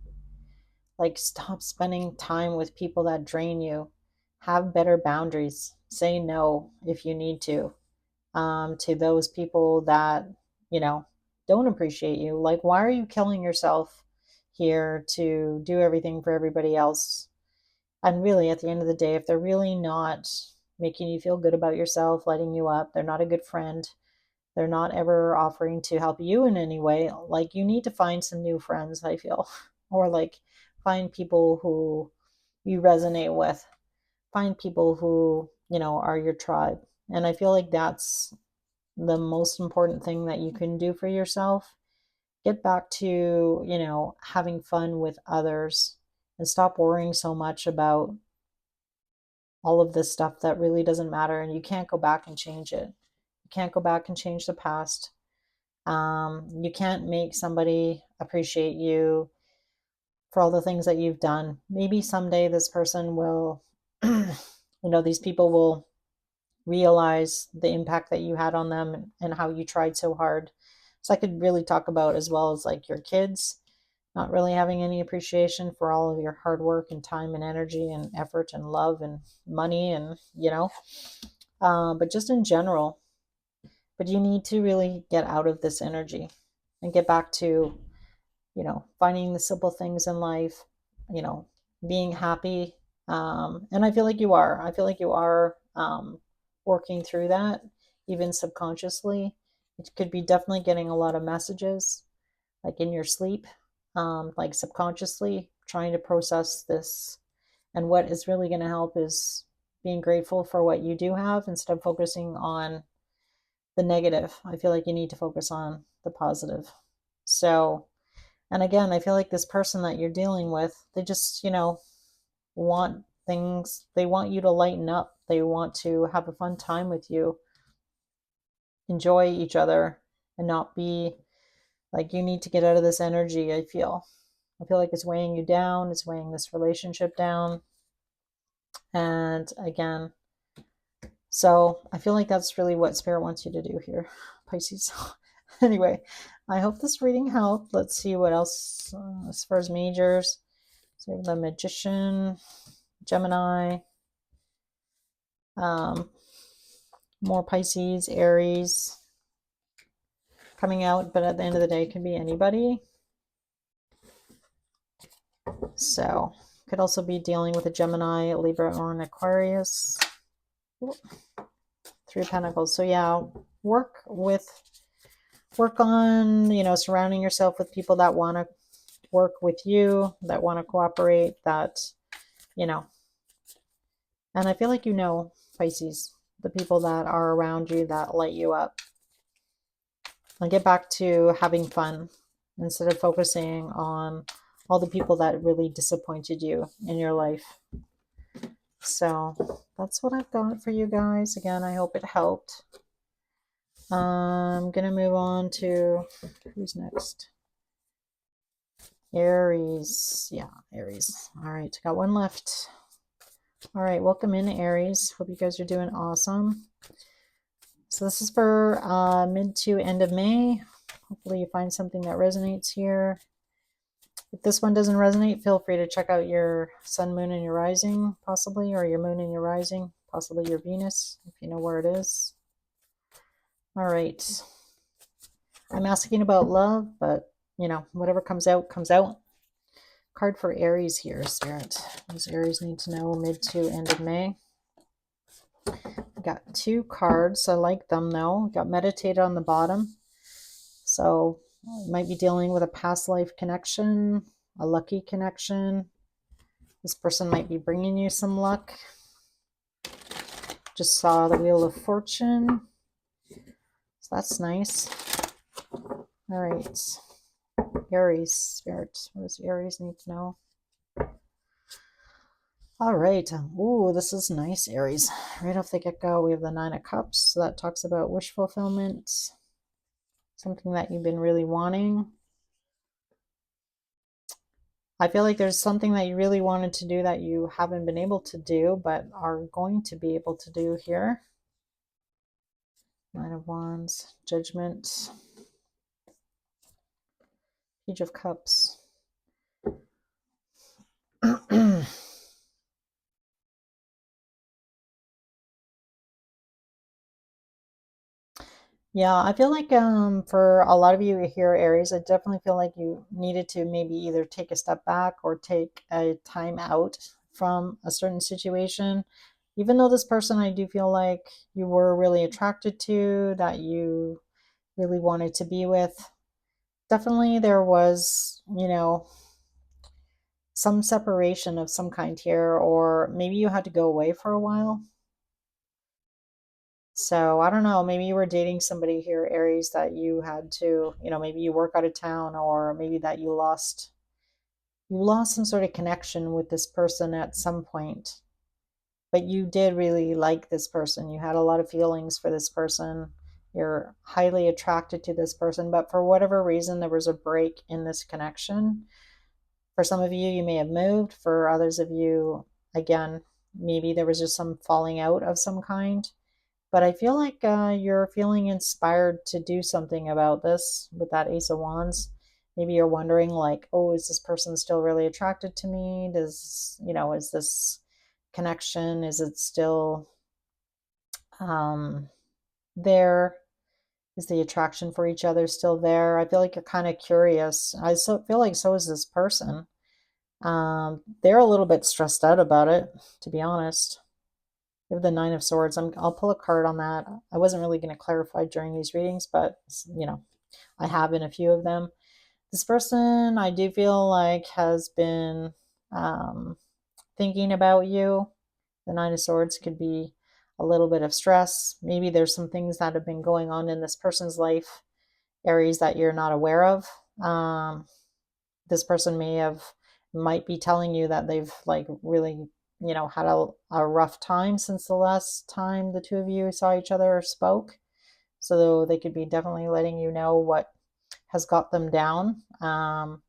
Like, stop spending time with people that drain you. Have better boundaries. Say no if you need to those people that, you know, don't appreciate you. Like, why are you killing yourself here to do everything for everybody else? And really, at the end of the day, if they're really not making you feel good about yourself, letting you up, they're not a good friend, they're not ever offering to help you in any way, like, you need to find some new friends, I feel. Or like find people who you resonate with, find people who, are your tribe. And I feel like that's the most important thing that you can do for yourself. Get back to, having fun with others and stop worrying so much about all of this stuff that really doesn't matter, and you can't go back and change it. You can't go back and change the past. You can't make somebody appreciate you for all the things that you've done. Maybe someday this person will These people will realize the impact that you had on them and how you tried so hard. So I could really talk about, as well as like your kids not really having any appreciation for all of your hard work and time and energy and effort and love and money and but just in general. But you need to really get out of this energy and get back to finding the simple things in life, you know, being happy. And I feel like you are. I feel like you are working through that, even subconsciously. It could be definitely getting a lot of messages, like in your sleep, like subconsciously trying to process this. And what is really going to help is being grateful for what you do have instead of focusing on the negative. I feel like you need to focus on the positive. So, and again, I feel like this person that you're dealing with, they just, want things, they want you to lighten up. They want to have a fun time with you, enjoy each other, and not be like you need to get out of this energy. I feel like it's weighing you down, it's weighing this relationship down. And again, so I feel like that's really what Spirit wants you to do here, Pisces. Anyway, I hope this reading helped. Let's see what else as far as majors. So we have the Magician, Gemini, more Pisces, Aries coming out, but at the end of the day, it can be anybody. So could also be dealing with a Gemini, a Libra, or an Aquarius. Three of Pentacles. So yeah, work on surrounding yourself with people that want to work with you, that want to cooperate, that and I feel like Pisces, the people that are around you that light you up. And get back to having fun instead of focusing on all the people that really disappointed you in your life. So that's what I've got for you guys. Again, I hope it helped. I'm gonna move on to who's next. Aries. Yeah, Aries. All right, got one left. All right, welcome in, Aries. Hope you guys are doing awesome. So this is for mid to end of May. Hopefully you find something that resonates here. If this one doesn't resonate, feel free to check out your sun, moon, and your rising, possibly, or your moon and your rising, possibly your Venus, if you know where it is. All right. I'm asking about love, but, whatever comes out, comes out. Card for Aries here, Spirit. What does Aries need to know mid to end of May? Got two cards. I like them, though. Got Meditate on the bottom. So you might be dealing with a past life connection, a lucky connection. This person might be bringing you some luck. Just saw the Wheel of Fortune. So that's nice. All right. Aries, Spirit. What does Aries need to know? All right. Ooh, this is nice, Aries. Right off the get-go, we have the Nine of Cups. So that talks about wish fulfillment. Something that you've been really wanting. I feel like there's something that you really wanted to do that you haven't been able to do, but are going to be able to do here. Nine of Wands, Judgment, Page of Cups. Yeah, I feel like for a lot of you here, Aries, I definitely feel like you needed to maybe either take a step back or take a time out from a certain situation. Even though this person, I do feel like you were really attracted to, that you really wanted to be with. Definitely there was, some separation of some kind here, or maybe you had to go away for a while. So I don't know, maybe you were dating somebody here, Aries, that you had to, maybe you work out of town, or maybe that you lost some sort of connection with this person at some point. But you did really like this person. You had a lot of feelings for this person. You're highly attracted to this person, but for whatever reason, there was a break in this connection. For some of you, you may have moved. For others of you, again, Maybe there was just some falling out of some kind. But I feel like you're feeling inspired to do something about this with that Ace of Wands. Maybe you're wondering, like, oh, is this person still really attracted to me? Is this connection, is it still um, there? Is the attraction for each other still there? I feel like you're kind of curious. Feel like so is this person. They're a little bit stressed out about it, to be honest. We have the Nine of Swords. I'll pull a card on that. I wasn't really going to clarify during these readings, but I have in a few of them. This person, I do feel like, has been thinking about you. The Nine of Swords could be a little bit of stress. Maybe there's some things that have been going on in this person's life, Aries, that you're not aware of. This person might be telling you that they've like really had a rough time since the last time the two of you saw each other or spoke. So they could be definitely letting you know what has got them down, or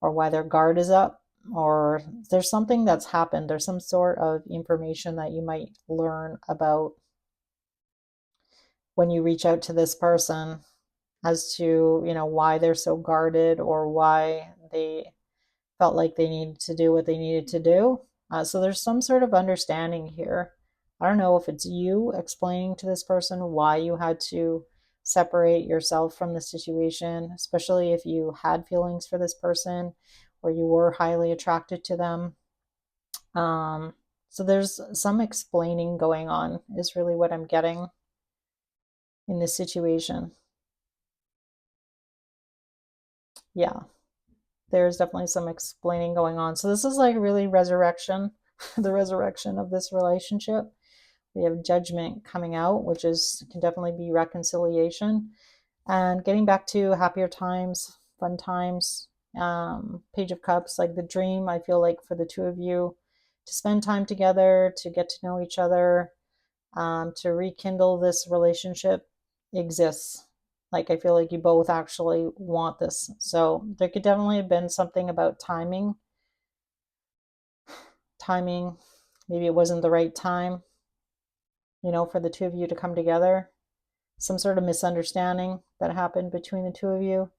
why their guard is up, or there's something that's happened. There's some sort of information that you might learn about when you reach out to this person as to, why they're so guarded, or why they felt like they needed to do what they needed to do. So there's some sort of understanding here. I don't know if it's you explaining to this person why you had to separate yourself from the situation, especially if you had feelings for this person or you were highly attracted to them. So there's some explaining going on, is really what I'm getting in this situation. Yeah, there's definitely some explaining going on. So this is like really resurrection, the resurrection of this relationship. We have Judgment coming out, which can definitely be reconciliation and getting back to happier times, fun times. Page of Cups, like the dream, I feel like, for the two of you to spend time together, to get to know each other, to rekindle this relationship exists. Like, I feel like you both actually want this. So there could definitely have been something about timing. Maybe it wasn't the right time, for the two of you to come together. Some sort of misunderstanding that happened between the two of you.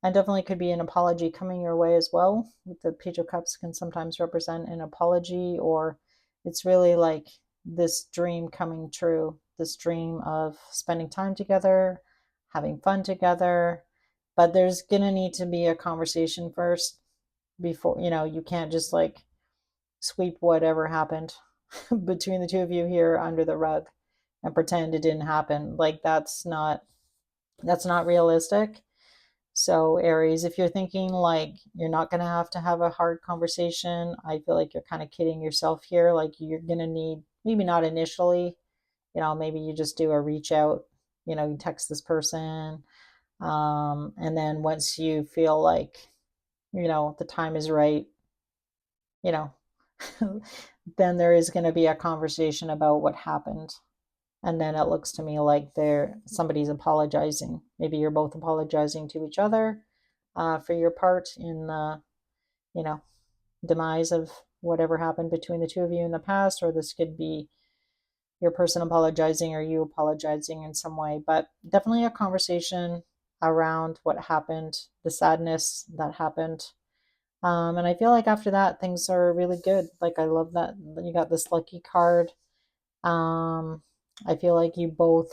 And definitely could be an apology coming your way as well. The Page of Cups can sometimes represent an apology, or it's really like this dream coming true, this dream of spending time together, having fun together. But there's going to need to be a conversation first before, you can't just like sweep whatever happened between the two of you here under the rug and pretend it didn't happen. Like that's not realistic. So Aries, if you're thinking like you're not going to have a hard conversation, I feel like you're kind of kidding yourself here. Like you're going to need, maybe not initially, maybe you just do a reach out, you text this person. And then once you feel like, the time is right, you know, then there is going to be a conversation about what happened. And then it looks to me like somebody's apologizing. Maybe you're both apologizing to each other for your part in the, demise of whatever happened between the two of you in the past, or this could be your person apologizing or you apologizing in some way. But definitely a conversation around what happened, the sadness that happened. And I feel like after that, things are really good. Like, I love that you got this lucky card. I feel like you both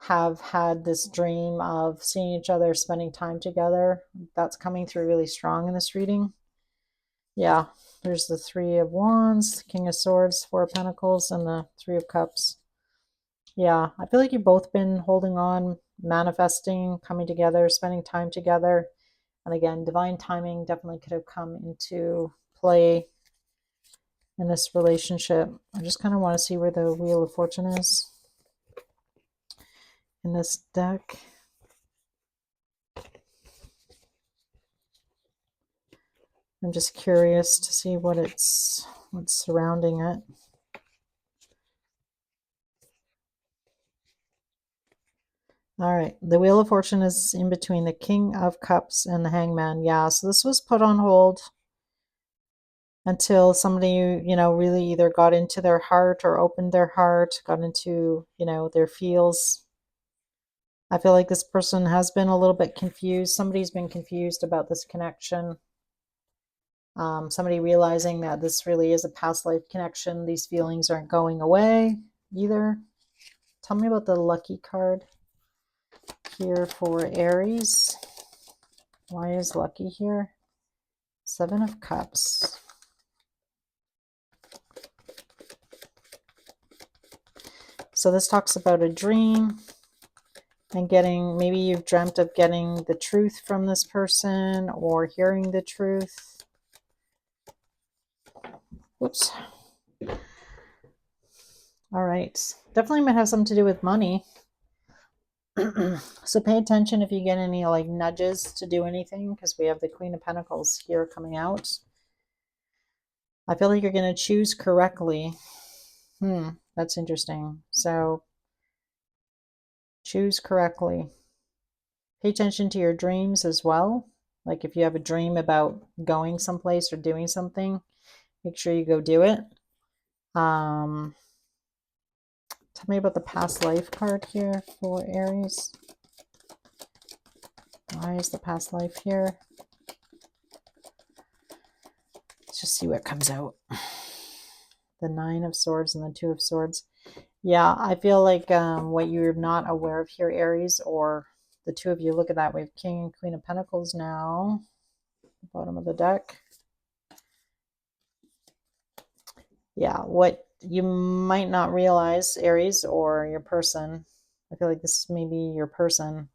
have had this dream of seeing each other, spending time together. That's coming through really strong in this reading. Yeah, there's the Three of Wands, King of Swords, Four of Pentacles, and the Three of Cups. Yeah, I feel like you've both been holding on, manifesting, coming together, spending time together. And again, divine timing definitely could have come into play in this relationship. I just kind of want to see where the Wheel of Fortune is in this deck. I'm just curious to see what's surrounding it. All right, the Wheel of Fortune is in between the King of Cups and the Hangman. Yeah, so this was put on hold. until somebody, you know, really either got into their heart or opened their heart, got into, you know, their feels. I feel like this person has been a little bit confused. Somebody's been confused about this connection. Somebody realizing that this really is a past life connection. These feelings aren't going away either. Tell me about the lucky card here for Aries. Why is lucky here? Seven of Cups. So this talks about a dream and getting, maybe you've dreamt of getting the truth from this person or hearing the truth. Whoops. All right. Definitely might have something to do with money. So pay attention if you get any like nudges to do anything, because we have the Queen of Pentacles here coming out. I feel like you're going to choose correctly. That's interesting. So choose correctly. Pay attention to your dreams as well. Like if you have a dream about going someplace or doing something, make sure you go do it. Tell me about the past life card here for Aries. Why is the past life here? Let's just see what comes out. The Nine of Swords and the Two of Swords. Yeah, I feel like what you're not aware of here, Aries, or the two of you, look at that. We have King and Queen of Pentacles now. Bottom of the deck. Yeah, what you might not realize, Aries, or your person, I feel like this may be your person,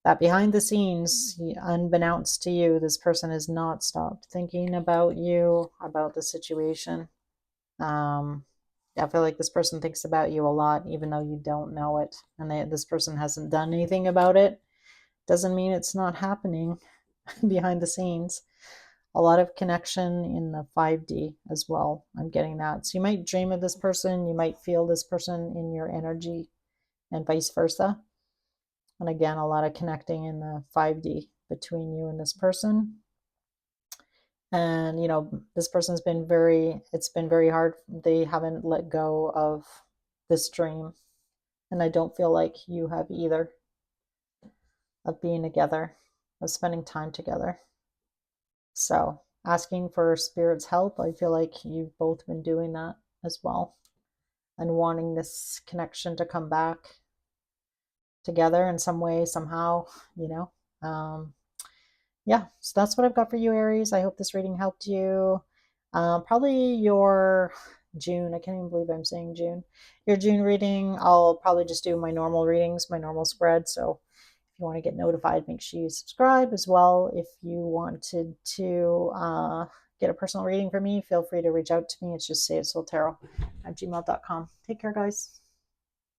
that behind the scenes, unbeknownst to you, this person has not stopped thinking about you, about the situation. I feel like this person thinks about you a lot, even though you don't know it. And this person hasn't done anything about it. Doesn't mean it's not happening behind the scenes. A lot of connection in the 5D as well. I'm getting that. So you might dream of this person. You might feel this person in your energy and vice versa. And again, a lot of connecting in the 5D between you and this person. And, you know, this person's been it's been very hard. They haven't let go of this dream. And I don't feel like you have either, of being together, of spending time together. So asking for spirit's help, I feel like you've both been doing that as well. And wanting this connection to come back together in some way, somehow, you know. Yeah, so that's what I've got for you, Aries. I hope this reading helped you. Probably your June, I can't even believe I'm saying June. Your June reading, I'll probably just do my normal readings, my normal spread. So if you want to get notified, make sure you subscribe as well. If you wanted to get a personal reading from me, feel free to reach out to me. It's just sayitsoultarot@gmail.com. Take care, guys.